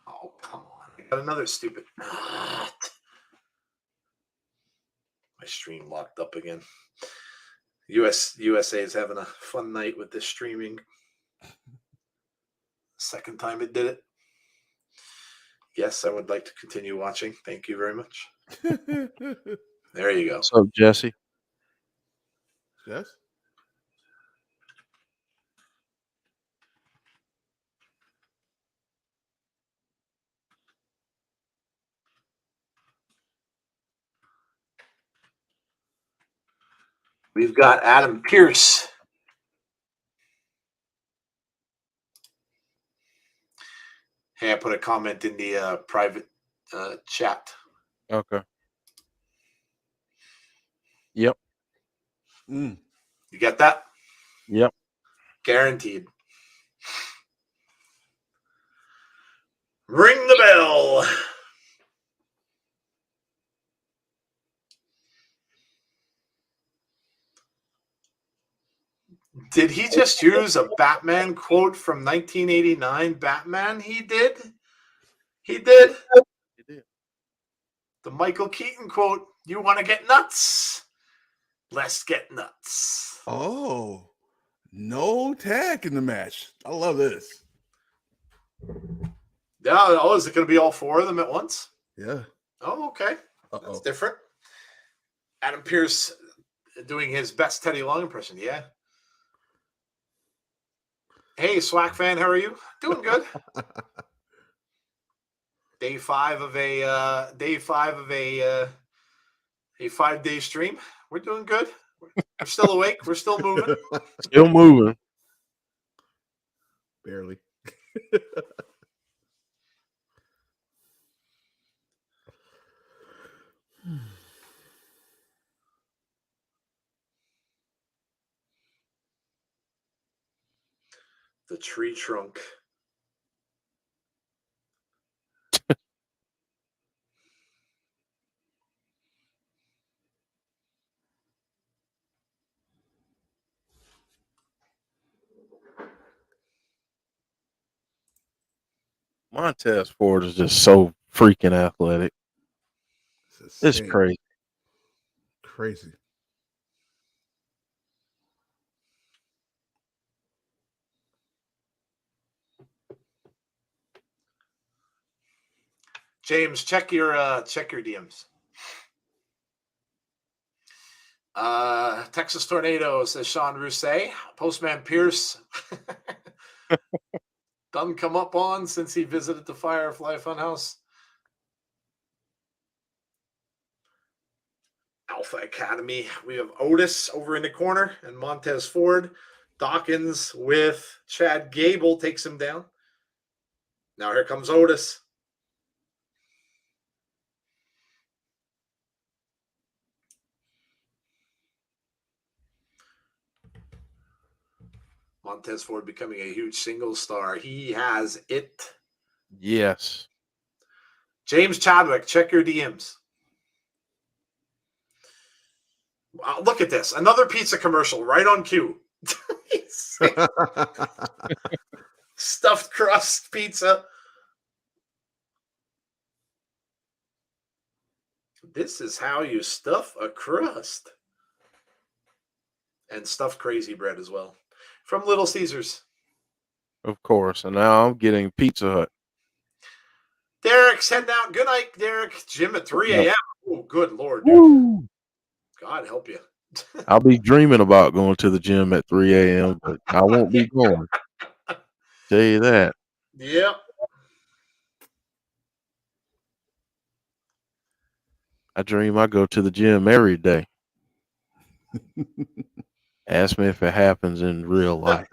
Oh, come on. I got another stupid. My stream locked up again. USA is having a fun night with this streaming. Second time it did it. Yes, I would like to continue watching. Thank you very much. There you go. What's up, Jesse? Yes. We've got Adam Pierce. Hey, I put a comment in the private chat. Okay. Yep. Mm. You get that? Yep. Guaranteed. Ring the bell. Did he just use a Batman quote from 1989? Batman? He did? He did? You did. The Michael Keaton quote, you want to get nuts? Let's get nuts. Oh, no tag in the match. I love this. Yeah. Oh, is it going to be all 4 of them at once? Yeah. Oh, okay. Uh-oh. That's different. Adam Pierce doing his best Teddy Long impression. Yeah. Hey, Swag fan, how are you? Doing good. Day 5 of a 5-day stream. We're doing good. We're still awake. We're still moving. Still moving. Barely. The tree trunk. Montez Ford is just so freaking athletic. It's insane. crazy. Crazy. James, check your DMs. Texas Tornado, says Sean Rousset. Postman Pierce done come up on since he visited the Firefly Funhouse. Alpha Academy. We have Otis over in the corner and Montez Ford. Dawkins with Chad Gable takes him down. Now here comes Otis. Montez Ford becoming a huge single star. He has it. Yes. James Chadwick, check your DMs. Look at this. Another pizza commercial right on cue. Stuffed crust pizza. This is how you stuff a crust. And stuffed crazy bread as well. From Little Caesars. Of course. And now I'm getting Pizza Hut. Derek's heading out. Good night, Derek. Gym at 3 a.m. Oh, good Lord, dude. Woo! God help you. I'll be dreaming about going to the gym at 3 a.m., but I won't be going. Tell you that. Yep. I dream I go to the gym every day. Ask me if it happens in real life.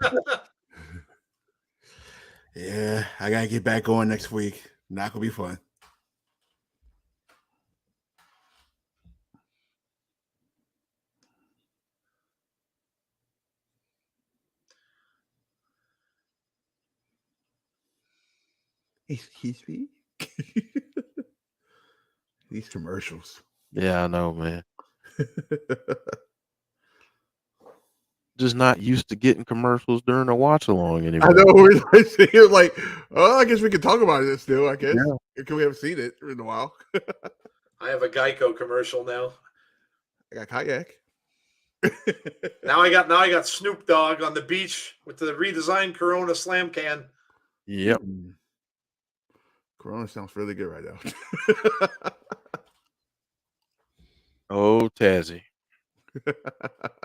Yeah, I gotta get back on next week. Not gonna be fun. Excuse me. These commercials. Yeah, I know, man. Just not used to getting commercials during a watch along anymore. I know. It's like, oh, I guess we can talk about it still. I guess because we haven't seen it in a while. I have a Geico commercial now. I got kayak. Now I got Snoop Dogg on the beach with the redesigned Corona Slam can. Yep. Corona sounds really good right now. Oh, Tazzy.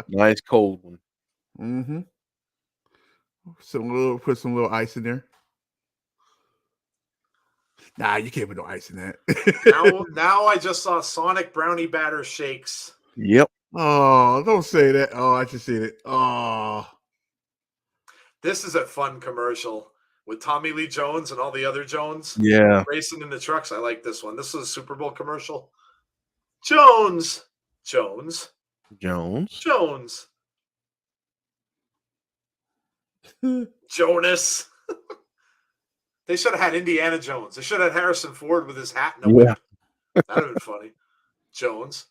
Nice cold one. Mm-hmm. Put some little ice in there. Nah, you can't put no ice in that. now I just saw Sonic Brownie Batter Shakes. Yep. Oh, don't say that. Oh, I just seen it. Oh. This is a fun commercial with Tommy Lee Jones and all the other Jones. Yeah. Racing in the trucks. I like this one. This is a Super Bowl commercial. Jones. Jonas. They should have had Indiana Jones. They should have had Harrison Ford with his hat and a whip. That would have been funny. Jones.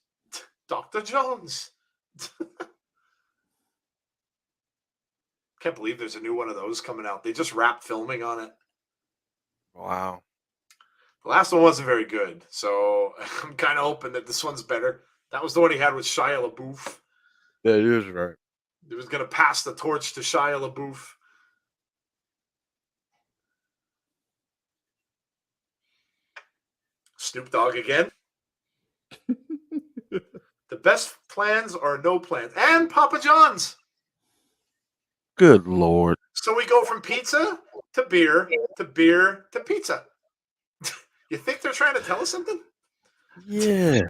Dr. Jones. Can't believe there's a new one of those coming out. They just wrapped filming on it. Wow. The last one wasn't very good, so I'm kind of hoping that this one's better. That was the one he had with Shia LaBeouf. That is right. He was going to pass the torch to Shia LaBeouf. Snoop Dogg again. The best plans are no plans. And Papa John's. Good Lord. So we go from pizza to beer to beer to pizza. You think they're trying to tell us something? Yeah.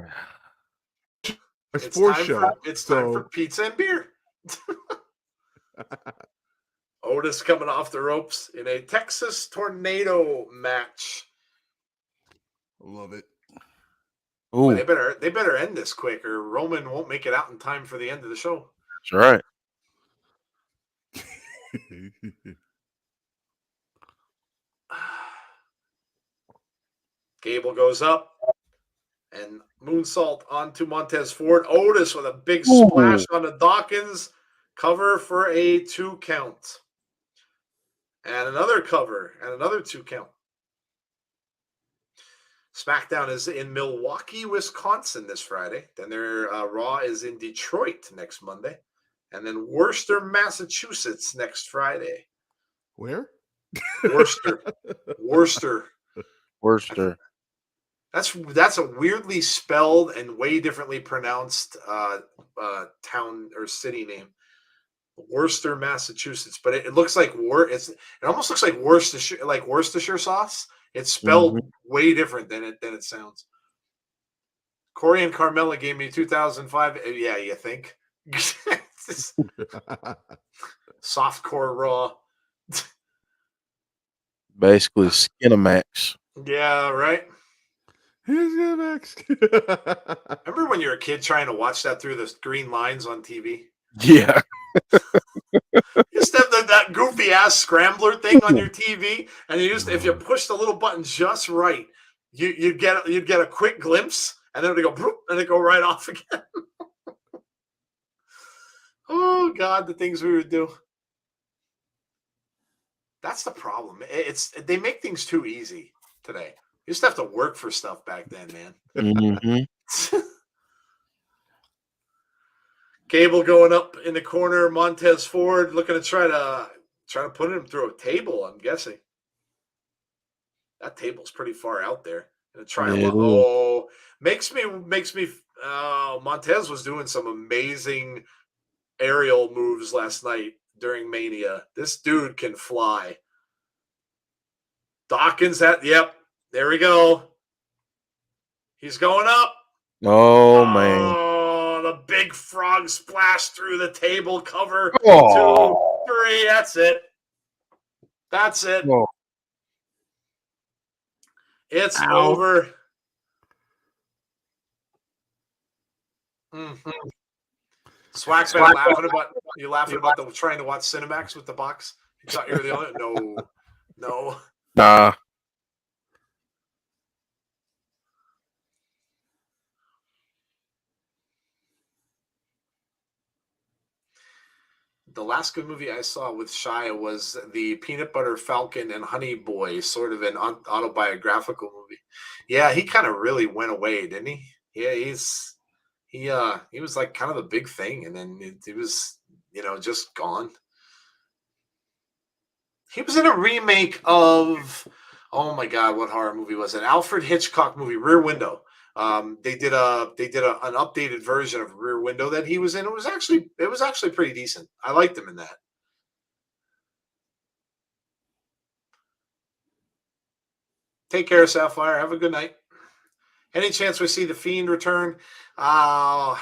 It's time for pizza and beer. Otis coming off the ropes in a Texas tornado match. Love it. Well, they better end this quick, or Roman won't make it out in time for the end of the show. That's right. Gable goes up and moonsault onto Montez Ford. Otis with a big splash on the Dawkins. Cover for a 2 count. And another cover and another 2 count. SmackDown is in Milwaukee, Wisconsin this Friday. Then their Raw is in Detroit next Monday. And then Worcester, Massachusetts next Friday. Where? Worcester. That's a weirdly spelled and way differently pronounced town or city name. Worcester, Massachusetts, but it looks like it almost looks like Worcestershire sauce. It's spelled way different than it sounds. Corey and Carmella gave me 2005. Yeah, you think? Softcore Raw. Basically, Skinamax. Yeah, right. Skinamax. Remember when you were a kid trying to watch that through the green lines on TV? Yeah. Just have that goofy ass scrambler thing on your TV, and if you push the little button just right, you'd get a quick glimpse, and then it'd go bloop, and it go right off again. Oh God, the things we would do. That's the problem. They make things too easy today. You just have to work for stuff back then, man. Mm-hmm. Gable going up in the corner. Montez Ford looking to try to put him through a table. I'm guessing that table's pretty far out there. Gonna try Yeah, makes me. Montez was doing some amazing aerial moves last night during Mania. This dude can fly. Dawkins, there we go. He's going up. Oh man. Oh, the big frog splash through the table cover. Oh. 2, 3. That's it. That's it. Oh. It's Ow. over. Mm-hmm. Swack's been laughing about the trying to watch Cinemax with the box. You thought you were the only? No. Nah. The last good movie I saw with Shia was the Peanut Butter Falcon and Honey Boy, sort of an autobiographical movie. Yeah, he kind of really went away, didn't he? Yeah, he was like kind of a big thing, and then he was, just gone. He was in a remake of, oh my God, what horror movie was it? Alfred Hitchcock movie, Rear Window. They did an updated version of Rear Window that he was in. It was actually pretty decent. I liked him in that. Take care, Sapphire. Have a good night. Any chance we see the Fiend return? I'm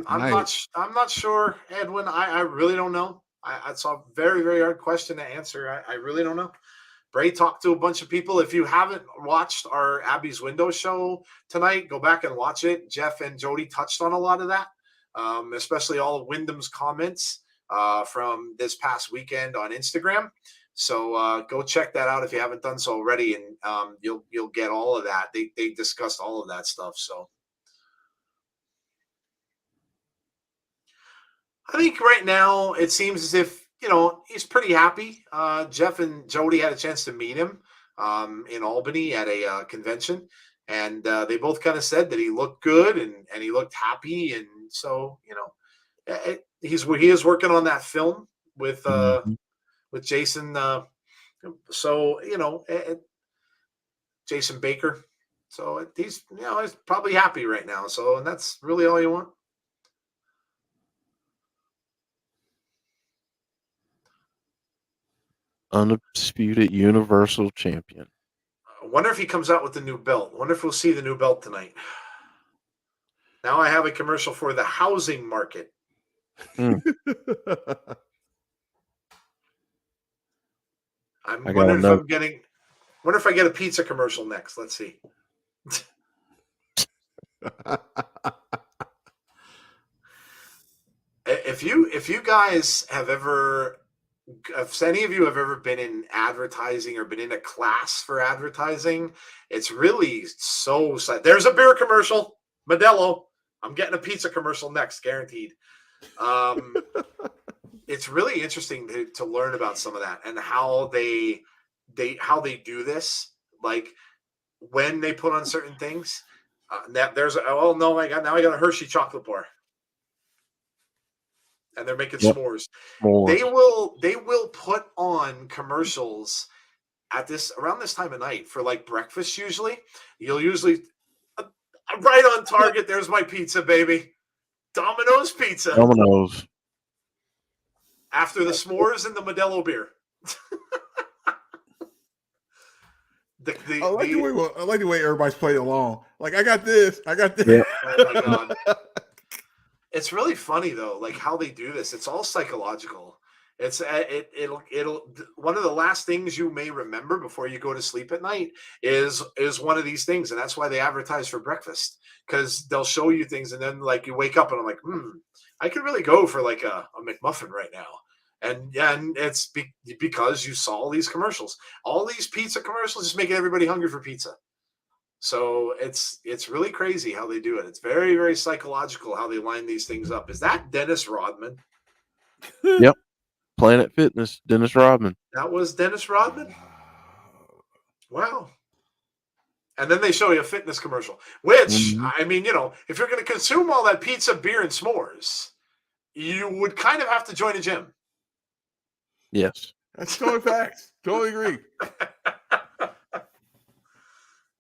not sure, Edwin. I really don't know. It's a very, very hard question to answer. I really don't know. Bray talked to a bunch of people. If you haven't watched our Abby's Window show tonight, go back and watch it. Jeff and Jody touched on a lot of that, especially all of Wyndham's comments from this past weekend on Instagram. So go check that out if you haven't done so already, and you'll get all of that. They discussed all of that stuff. So I think right now it seems as if he's pretty happy. Jeff and Jody had a chance to meet him in Albany at a convention, and they both kind of said that he looked good and he looked happy, and so he is working on that film with Jason. Jason Baker. So he's probably happy right now. So, and that's really all you want. Undisputed Universal Champion. I wonder if he comes out with the new belt. I wonder if we'll see the new belt tonight. Now I have a commercial for the housing market. I'm wondering if I get a pizza commercial next. Let's see. If you guys have ever, if any of you have ever been in advertising or been in a class for advertising, it's really so sad. There's a beer commercial, Modelo. I'm getting a pizza commercial next, guaranteed. It's really interesting to learn about some of that and how they do this. Like when they put on certain things. Now I got a Hershey chocolate bar. And they're making s'mores. They will put on commercials at around this time of night for like breakfast. Usually, you'll right on target. There's my pizza, baby. Domino's Pizza. Domino's. After the s'mores and the Modelo beer. I like the way everybody's playing along. Like I got this. Yeah. Oh my God. It's really funny though, like how they do this. It's all psychological, It'll one of the last things you may remember before you go to sleep at night is one of these things, and that's why they advertise for breakfast, because they'll show you things, and then like you wake up and I'm like, I could really go for like a McMuffin right now, and it's because you saw all these commercials, all these pizza commercials, just making everybody hungry for pizza. So it's really crazy how they do it. It's very, very psychological how they line these things up. Is that Dennis Rodman? Yep. Planet Fitness, Dennis Rodman. That was Dennis Rodman? Wow. And then they show you a fitness commercial, which, I mean, if you're going to consume all that pizza, beer, and s'mores, you would kind of have to join a gym. Yes. That's totally facts. Totally agree.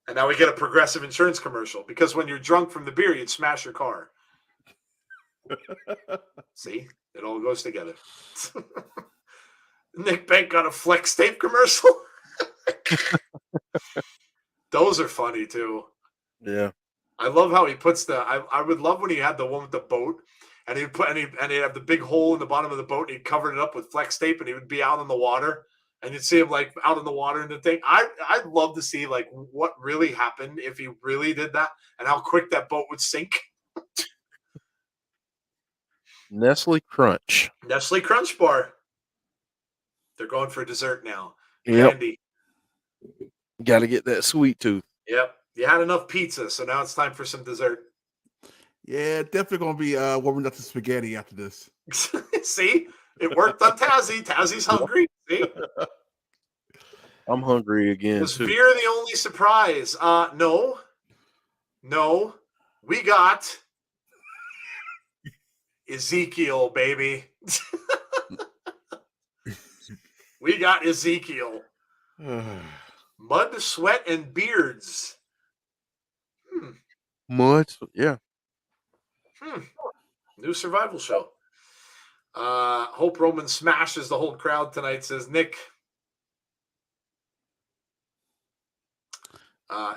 And now we get a Progressive insurance commercial, because when you're drunk from the beer, you'd smash your car. See? It all goes together. Nick Bank got a flex tape commercial. Those are funny too. Yeah. I love how he puts I would love when he had the one with the boat, and he'd have the big hole in the bottom of the boat, and he covered it up with flex tape, and he would be out in the water, and you'd see him like out in the water and the thing. I'd love to see like what really happened if he really did that, and how quick that boat would sink. Nestle Crunch. Nestle Crunch Bar. They're going for dessert now. Yep. Candy. Got to get that sweet tooth. Yep. You had enough pizza, so now it's time for some dessert. Yeah, definitely gonna be warming up the spaghetti after this. See? It worked on Tazzy. Tazzy's hungry. See? I'm hungry again. Was too. Veer the only surprise? No. We got Ezekiel, baby. We got Ezekiel. Mud, sweat, and beards. Mud, yeah. New survival show. Hope Roman smashes the whole crowd tonight, says Nick.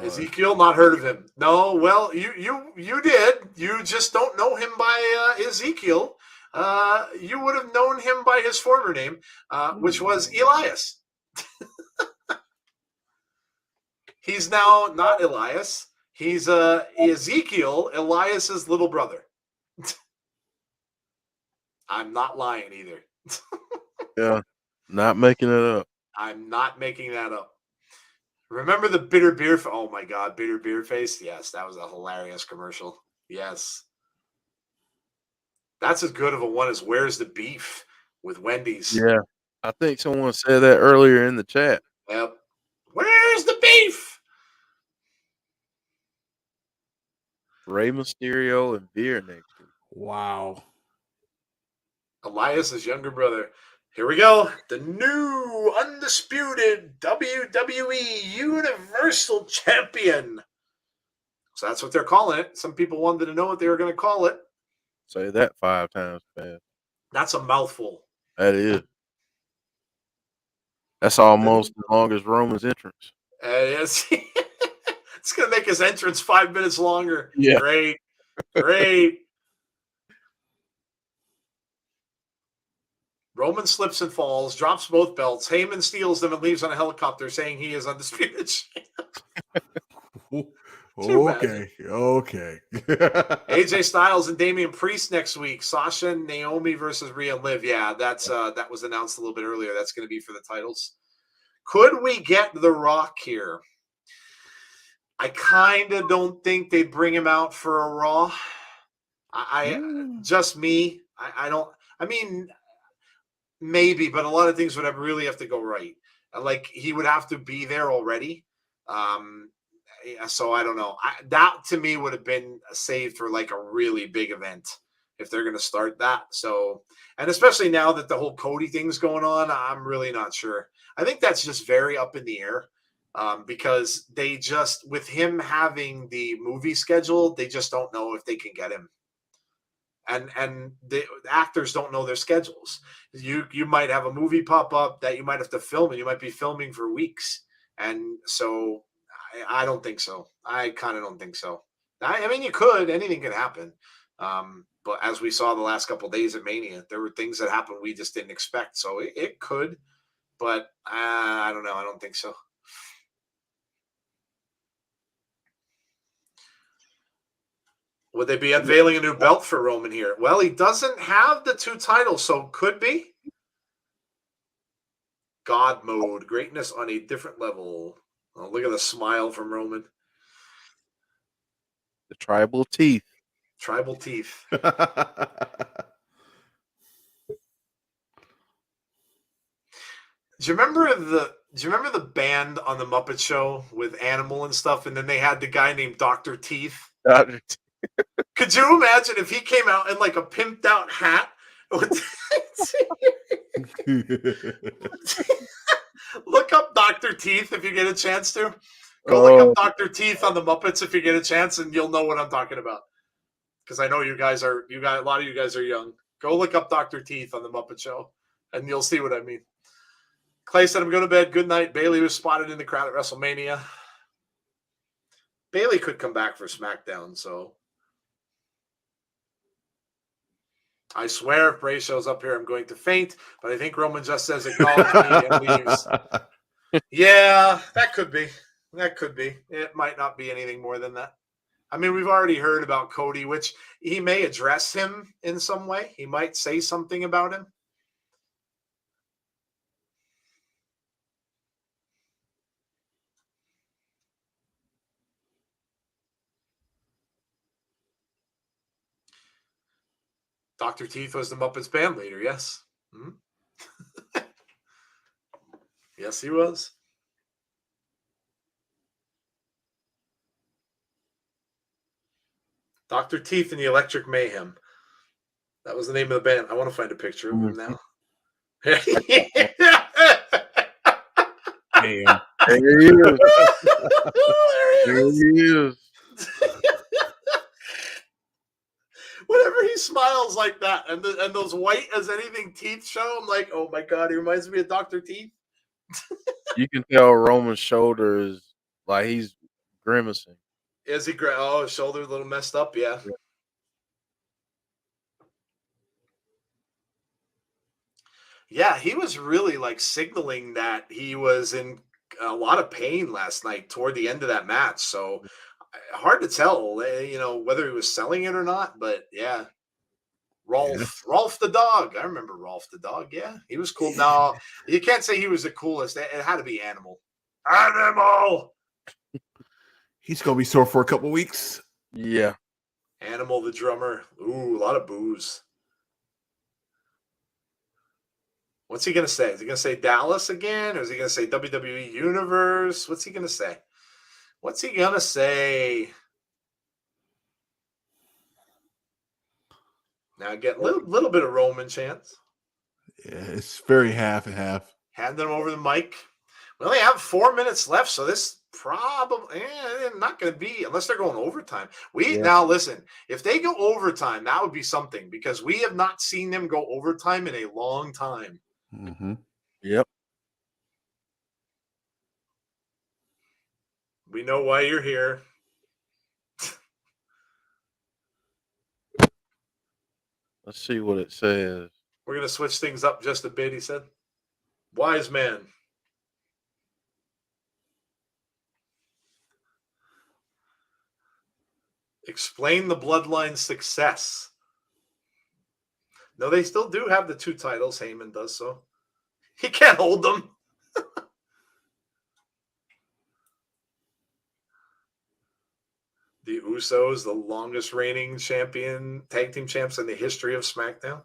Ezekiel, not heard of him. No, well, you did. You just don't know him by Ezekiel. You would have known him by his former name, which was Elias. He's now not Elias. He's Ezekiel, Elias's little brother. I'm not lying either. Yeah, not making it up. I'm not making that up. Remember the bitter beer? Oh my God, bitter beer face. Yes, that was a hilarious commercial. Yes. That's as good of a one as Where's the Beef with Wendy's. Yeah, I think someone said that earlier in the chat. Yep. Where's the beef? Rey Mysterio and Veer next week. Wow. Elias's younger brother. Here we go. The new undisputed WWE Universal Champion. So that's what they're calling it. Some people wanted to know what they were going to call it. Say that 5 times fast. That's a mouthful. That is. That's almost as long as Roman's entrance. It's going to make his entrance 5 minutes longer. Yeah. Great. Roman slips and falls, drops both belts. Heyman steals them and leaves on a helicopter saying he is undisputed. Okay. AJ Styles and Damian Priest next week. Sasha and Naomi versus Rhea and Liv. Yeah, that was announced a little bit earlier. That's going to be for the titles. Could we get The Rock here? I kind of don't think they'd bring him out for a Raw. Just me. I don't. I mean, maybe, but a lot of things would really have to go right. Like he would have to be there already. So I don't know. That to me would have been saved for like a really big event if they're going to start that. So, and especially now that the whole Cody thing's going on, I'm really not sure. I think that's just very up in the air because they just, with him having the movie schedule, they just don't know if they can get him. And the actors don't know their schedules. You might have a movie pop up that you might have to film, and you might be filming for weeks. And so I don't think so. I kind of don't think so. I mean, you could. Anything could happen. But But as we saw the last couple of days at Mania, there were things that happened we just didn't expect. So it could, but I don't know. I don't think so. Would they be unveiling a new belt for Roman here? Well, he doesn't have the 2 titles, so could be. God mode, greatness on a different level. Oh, look at the smile from Roman. The tribal teeth. Tribal teeth. Do you remember the band on the Muppet Show with Animal and stuff, and then they had the guy named Dr. Teeth? Dr. Teeth. Could you imagine if he came out in like a pimped out hat? Look up Dr. Teeth if you get a chance to. Go look up Dr. Teeth on the Muppets if you get a chance, and you'll know what I'm talking about. Because I know a lot of you guys are young. Go look up Dr. Teeth on the Muppet Show, and you'll see what I mean. Clay said, I'm going to bed. Good night. Bailey was spotted in the crowd at WrestleMania. Bailey could come back for SmackDown, so. I swear if Bray shows up here, I'm going to faint, but I think Roman just says acknowledge me and leaves. Yeah, that could be. That could be. It might not be anything more than that. I mean, we've already heard about Cody, which he may address him in some way. He might say something about him. Dr. Teeth was the Muppets band leader, yes. Hmm? Yes, he was. Dr. Teeth and the Electric Mayhem. That was the name of the band. I want to find a picture of him now. Damn. There he is. There he is. Whenever he smiles like that and those white as anything teeth show, I'm like, oh my God, he reminds me of Dr. Teeth. You can tell Roman's shoulder is like he's grimacing. Is he great? Oh, his shoulder a little messed up, yeah. Yeah, he was really like signaling that he was in a lot of pain last night toward the end of that match. So hard to tell, whether he was selling it or not. But yeah, Rolf the dog. I remember Rolf the dog. Yeah, he was cool. No, you can't say he was the coolest. It had to be Animal. Animal. He's gonna be sore for a couple weeks. Yeah. Animal the drummer. Ooh, a lot of booze. What's he going to say? Is he going to say Dallas again? Or is he going to say WWE Universe? What's he going to say? What's he going to say? Now get a little bit of Roman chance. Yeah, it's very half and half. Hand him over the mic. We only have 4 minutes left, so this probably not going to be, unless they're going overtime. Now listen, if they go overtime, that would be something, because we have not seen them go overtime in a long time. Mm-hmm. Yep. We know why you're here. Let's see what it says. We're going to switch things up just a bit, he said. Wise man. Explain the Bloodline's success. No, they still do have the 2 titles. Heyman does so. He can't hold them. The Usos, the longest reigning tag team champs in the history of SmackDown.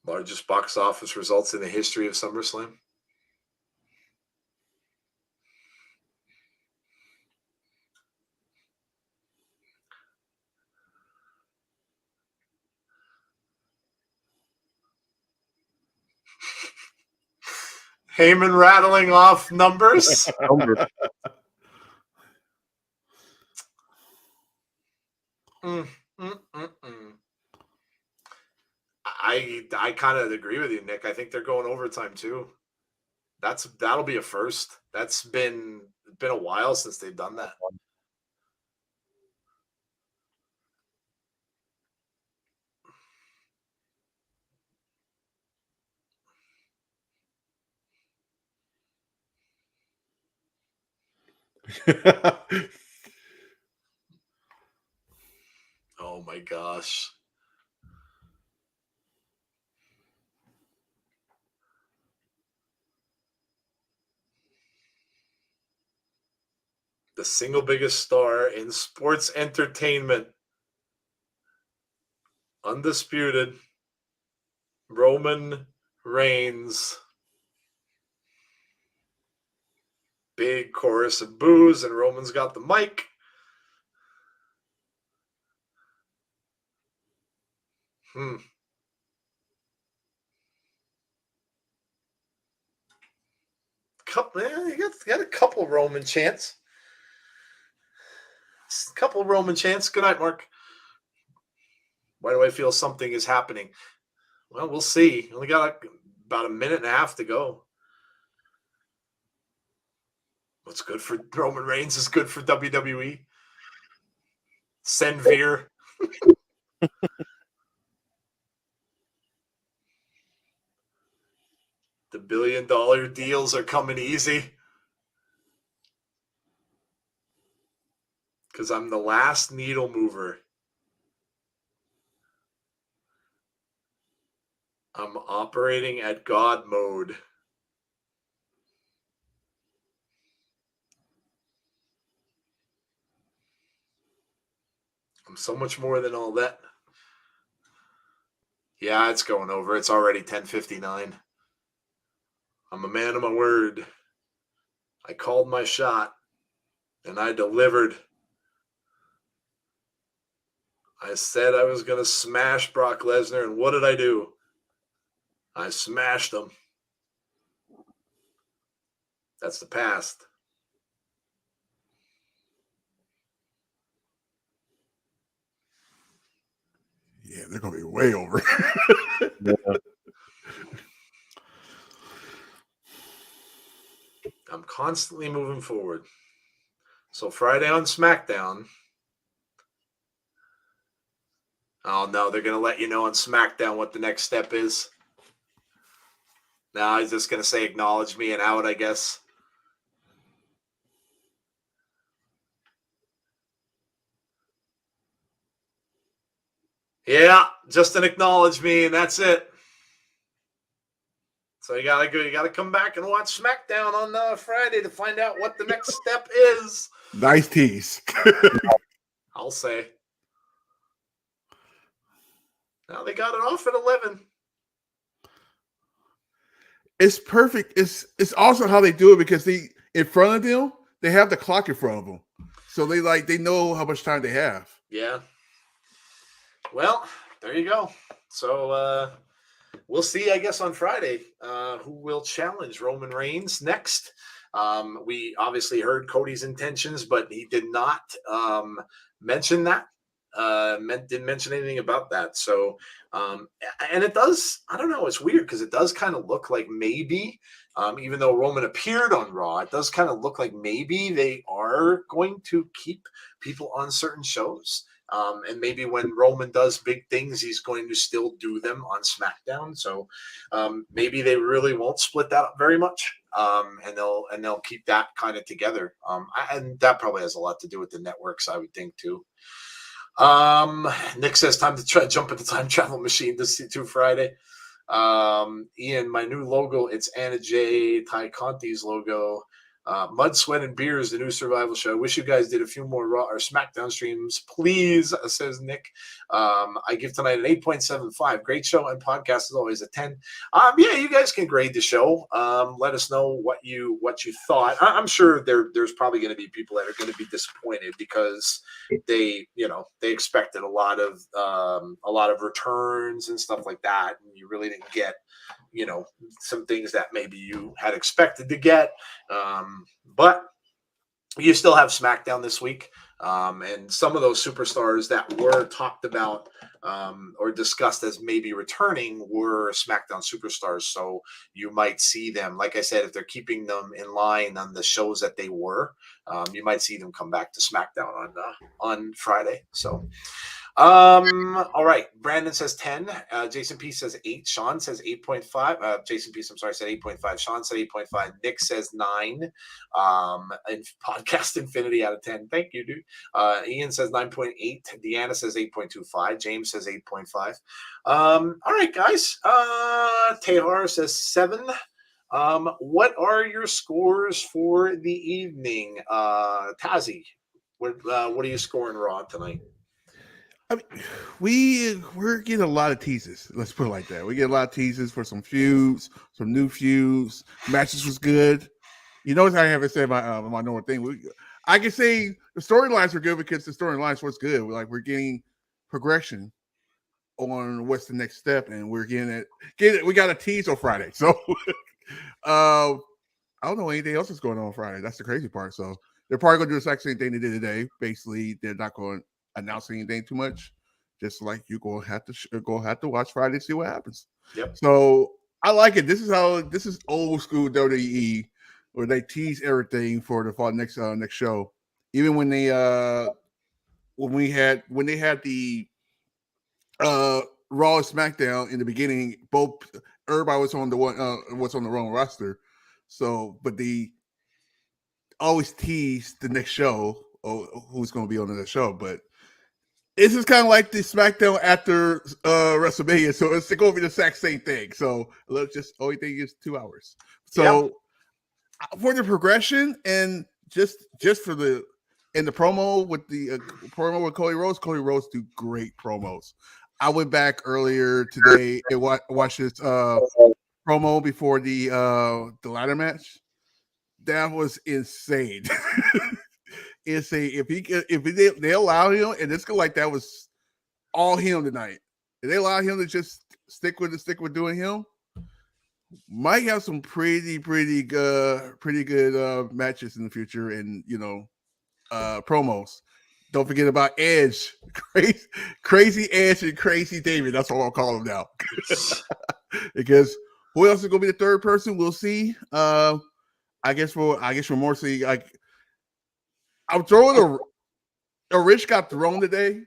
Largest box office results in the history of SummerSlam. Heyman rattling off numbers. I kind of agree with you, Nick. I think they're going overtime too. That'll be a first. That's been a while since they've done that. Oh my gosh. The single biggest star in sports entertainment. Undisputed. Roman Reigns. Big chorus of boos, and Roman's got the mic. You got a couple Roman chants. A couple Roman chants. Good night, Mark. Why do I feel something is happening? Well, we'll see. Only got about a minute and a half to go. What's good for Roman Reigns is good for WWE. Send Veer. The $1 billion deals are coming easy. Because I'm the last needle mover. I'm operating at God mode. I'm so much more than all that. Yeah, it's going over. It's already 10:59. I'm a man of my word. I called my shot, and I delivered. I said I was going to smash Brock Lesnar, and what did I do? I smashed him. That's the past. Yeah, they're going to be way over. Yeah. I'm constantly moving forward. So Friday on SmackDown. Oh, no, they're going to let you know on SmackDown what the next step is. Now he's just going to say acknowledge me and out, I guess. Yeah, just an acknowledge me, and that's it. So you gotta go. You gotta come back and watch SmackDown on Friday to find out what the next step is. Nice tease. I'll say. Now they got it off at 11. It's perfect. It's also how they do it because they in front of them they have the clock in front of them, so they know how much time they have. Yeah. Well, there you go. So we'll see, I guess, on Friday who will challenge Roman Reigns next. We obviously heard Cody's intentions, but he did not mention that. Didn't mention anything about that. So, and it does, I don't know, it's weird because it does kind of look like maybe, even though Roman appeared on Raw, it does kind of look like maybe they are going to keep people on certain shows. And maybe when Roman does big things, he's going to still do them on SmackDown. So maybe they really won't split that up very much, and they'll keep that kind of together. And that probably has a lot to do with the networks, I would think, too. Nick says time to jump at the time travel machine to see to Friday. Ian, my new logo, it's Anna J. Ty Conti's logo. Mud, Sweat, and Beer is the new survival show. I wish you guys did a few more Raw or SmackDown streams, please, says Nick. I give tonight an 8.75. Great show and podcast as always a 10. Yeah, you guys can grade the show. Let us know what you thought. I'm sure there's probably going to be people that are going to be disappointed because they expected a lot of returns and stuff like that, and you really didn't get some things that maybe you had expected to get. But you still have SmackDown this week. And some of those superstars that were talked about or discussed as maybe returning were SmackDown superstars. So you might see them, like I said, if they're keeping them in line on the shows that they were, you might see them come back to SmackDown on Friday. So. All right. Brandon says 10. Jason P says 8. Sean says 8.5. Jason P, I'm sorry, said 8.5. Sean said 8.5. Nick says 9. And podcast infinity out of 10. Thank you, dude. Ian says 9.8. Deanna says 8.25. James says 8.5. All right, guys. Tehar says 7. What are your scores for the evening? Tazi, what are you scoring Raw tonight? I mean, we're getting a lot of teases. Let's put it like that. We get a lot of teases for some feuds, some new feuds. Matches was good. You notice I haven't said my normal thing. I can say the storylines are good because the storylines was good. We're getting progression on what's the next step, and we're getting it. We got a tease on Friday, so I don't know anything else that's going on Friday. That's the crazy part. So they're probably going to do the exact same thing they did today. Basically, they're not going to announce anything too much. Just like you're going to have to watch Friday to see what happens. Yep. So I like it. This is old school WWE where they tease everything for the next show. Even when they had the Raw and SmackDown in the beginning, everybody was on the wrong roster. So, but they always tease the next show or who's going to be on the next show. But this is kind of like the SmackDown after WrestleMania, so it's going to be the exact same thing. So only thing is 2 hours. So for the progression and just for the promo with promo with Cody Rhodes do great promos. I went back earlier today and watched this promo before the ladder match. That was insane. Insane. If they allow him, and it's like that was all him tonight. If they allow him to just stick with doing him, might have some pretty good matches in the future, and promos. Don't forget about Edge, crazy Edge and crazy David. That's what I'll call him now. Because who else is going to be the third person? We'll see. I guess we're more see. I'm throwing a Rich got thrown today.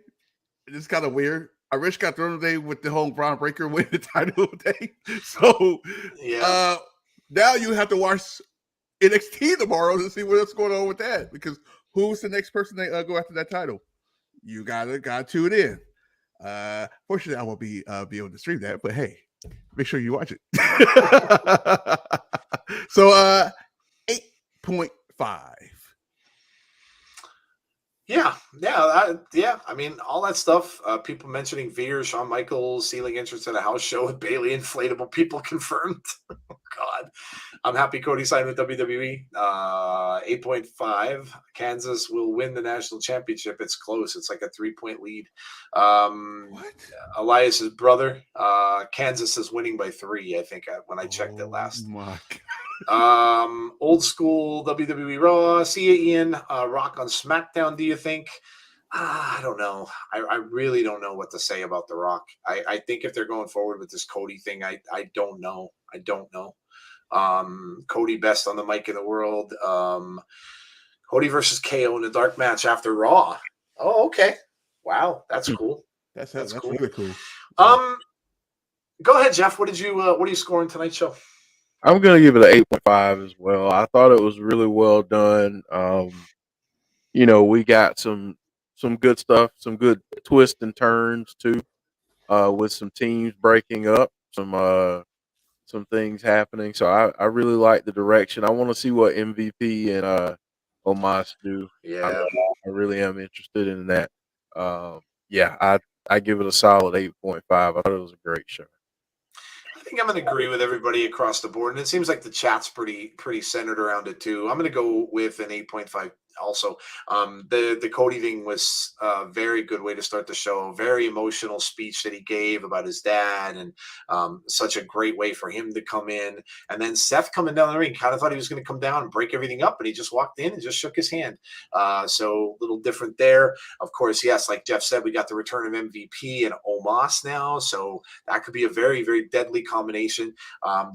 It's kind of weird. A Rich got thrown today with the whole Braun Breaker winning the title today. So now you have to watch NXT tomorrow to see what's going on with that. Because who's the next person that go after that title? You gotta tune in. Fortunately, I won't be able to stream that, but hey, make sure you watch it. So 8.5. Yeah. I mean, all that stuff. People mentioning Veer, Shawn Michaels, ceiling entrance at a house show with Bailey, inflatable people confirmed. Oh, God. I'm happy Cody signed with WWE. 8.5. Kansas will win the national championship. It's close. It's like a 3-point lead. What? Elias's brother. Kansas is winning by 3, I think, when I checked it last. My God. Old school WWE Raw. See you, Ian. Rock on SmackDown, do you think? I don't know. I really don't know what to say about The Rock. I think if they're going forward with this Cody thing, I don't know. I don't know. Cody best on the mic in the world. Cody versus KO in a dark match after Raw. Oh, okay. Wow, that's cool. That's cool. really cool. Go ahead, Jeff. What are you scoring tonight's show? I'm gonna give it an 8.5 as well. I thought it was really well done. We got some good stuff, some good twists and turns too, with some teams breaking up, some things happening. So I really like the direction. I want to see what MVP and Omos do. Yeah, I really am interested in that. I give it a solid 8.5. I thought it was a great show. I think I'm going to agree with everybody across the board, and it seems like the chat's pretty centered around it too. I'm going to go with an 8.5 also. The Cody thing was a very good way to start the show. Very emotional speech that he gave about his dad, and such a great way for him to come in. And then Seth coming down the ring, kind of thought he was going to come down and break everything up, but he just walked in and just shook his hand. So a little different there. Of course, yes, like Jeff said, we got the return of MVP and Omos now, so that could be a very, very deadly combination.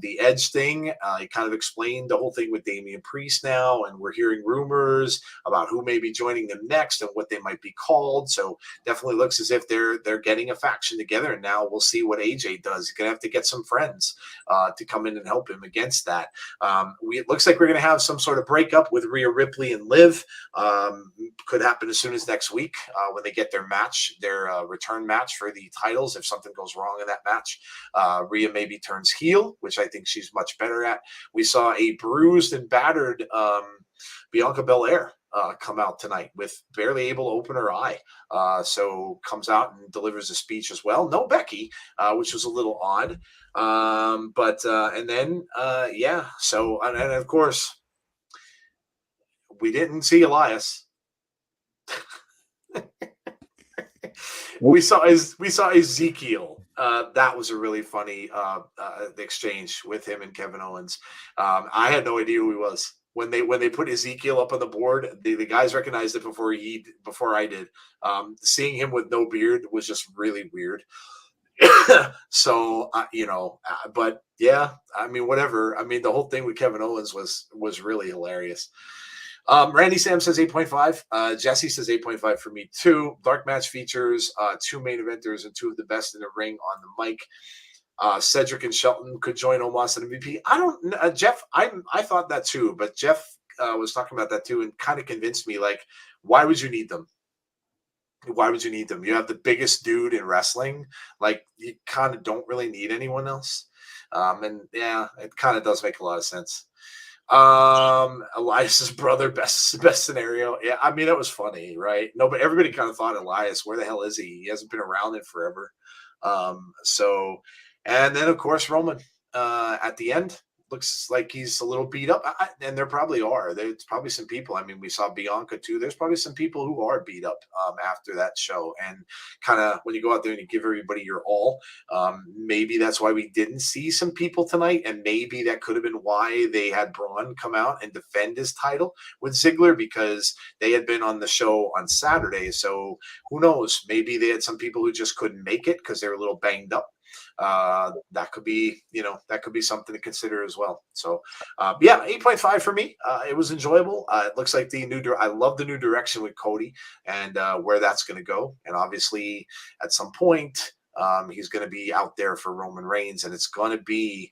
The Edge thing, he kind of explained the whole thing with Damian Priest now, and we're hearing rumors about who may be joining them next and what they might be called. So definitely looks as if they're getting a faction together, and now we'll see what AJ does. He's gonna have to get some friends to come in and help him against that. It looks like we're gonna have some sort of breakup with Rhea Ripley and Liv. Could happen as soon as next week when they get their match, their return match for the titles. If something goes wrong in that match, Rhea maybe turns heel, which I think she's much better at. We saw a bruised and battered Bianca Belair come out tonight with barely able to open her eye. So comes out and delivers a speech as well. No Becky, which was a little odd. And then of course, we didn't see Elias. We saw Ezekiel. That was a really funny exchange with him and Kevin Owens. I had no idea who he was. When they put Ezekiel up on the board, the guys recognized it before I did. Seeing him with no beard was just really weird. So but yeah, I mean, whatever. I mean, the whole thing with Kevin Owens was really hilarious. Randy Sam says 8.5. Jesse says 8.5 for me too. Dark match features 2 main eventers and 2 of the best in the ring on the mic. Cedric and Shelton could join Omos and MVP. I don't know, Jeff. I thought that too, but Jeff was talking about that too and kind of convinced me. Like, why would you need them? Why would you need them? You have the biggest dude in wrestling. Like, you kind of don't really need anyone else. And yeah, it kind of does make a lot of sense. Elias's brother, best scenario. Yeah, I mean, that was funny, right? No, but everybody kind of thought, Elias, where the hell is he? He hasn't been around in forever. And then of course Roman at the end looks like he's a little beat up, and there probably are. There's probably some people. I mean, we saw Bianca too. There's probably some people who are beat up after that show, and kind of when you go out there and you give everybody your all, maybe that's why we didn't see some people tonight, and maybe that could have been why they had Braun come out and defend his title with Ziggler, because they had been on the show on Saturday. So who knows? Maybe they had some people who just couldn't make it because they were a little banged up. That could be something to consider as well. So, 8.5 for me. It was enjoyable. It looks like I love the new direction with Cody and where that's going to go. And obviously, at some point, he's going to be out there for Roman Reigns, and it's going to be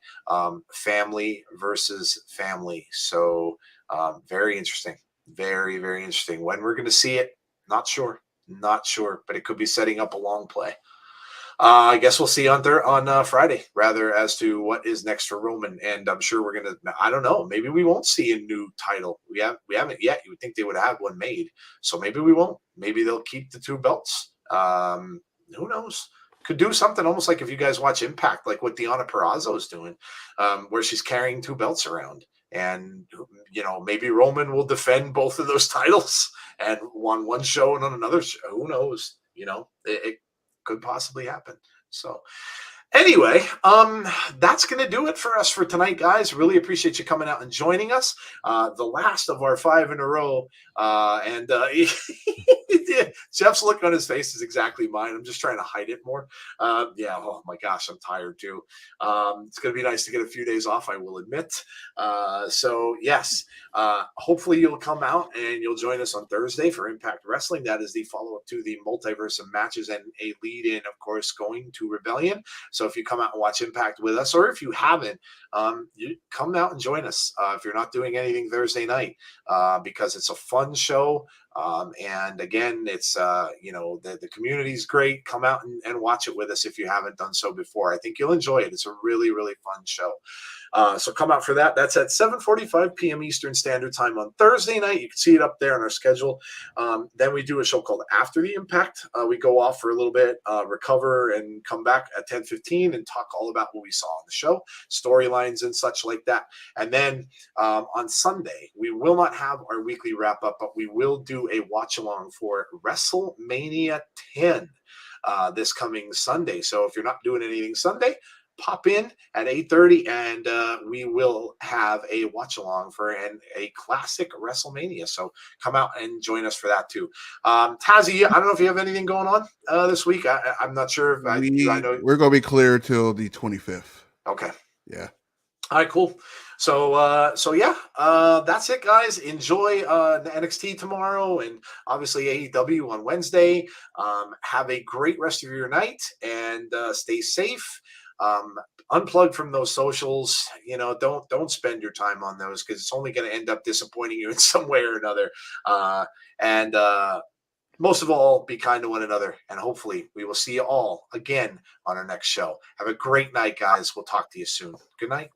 family versus family. So, very interesting. Very, very interesting. When we're going to see it, not sure, but it could be setting up a long play. I guess we'll see on Friday, rather, as to what is next for Roman. And I'm sure we're going to, I don't know, maybe we won't see a new title. We haven't yet. You would think they would have one made. So maybe we won't. Maybe they'll keep the 2 belts. Who knows? Could do something almost like if you guys watch Impact, like what Deonna Purrazzo is doing, where she's carrying 2 belts around. And, maybe Roman will defend both of those titles and on one show and on another show. Who knows? It could possibly happen. So anyway, that's going to do it for us for tonight, guys. Really appreciate you coming out and joining us. The last of our 5 in a row. Jeff's look on his face is exactly mine. I'm just trying to hide it more. Oh my gosh, I'm tired too. It's going to be nice to get a few days off, I will admit. Yes, hopefully you'll come out and you'll join us on Thursday for Impact Wrestling. That is the follow-up to the Multiverse of Matches and a lead-in, of course, going to Rebellion. So if you come out and watch Impact with us, or if you haven't, you come out and join us if you're not doing anything Thursday night, because it's a fun show. And again, it's the community's great. Come out and watch it with us if you haven't done so before. I think you'll enjoy it. It's a really, really fun show. So come out for that. That's at 7:45 p.m. Eastern Standard Time on Thursday night. You can see it up there on our schedule. Then we do a show called After the Impact. We go off for a little bit, recover, and come back at 10:15 and talk all about what we saw on the show, storylines and such like that. And then on Sunday, we will not have our weekly wrap up, but we will do a watch along for WrestleMania 10 this coming Sunday. So if you're not doing anything Sunday, pop in at 8:30 and we will have a watch along for a classic WrestleMania. So come out and join us for that too. Tazzy, I don't know if you have anything going on this week. I'm not sure if I know we're going to be clear till the 25th. Okay. Yeah. All right, cool. So that's it, guys. Enjoy the NXT tomorrow and obviously AEW on Wednesday. Have a great rest of your night and stay safe. Unplug from those socials. Don't spend your time on those because it's only going to end up disappointing you in some way or another. And most of all, be kind to one another. And hopefully we will see you all again on our next show. Have a great night, guys. We'll talk to you soon. Good night.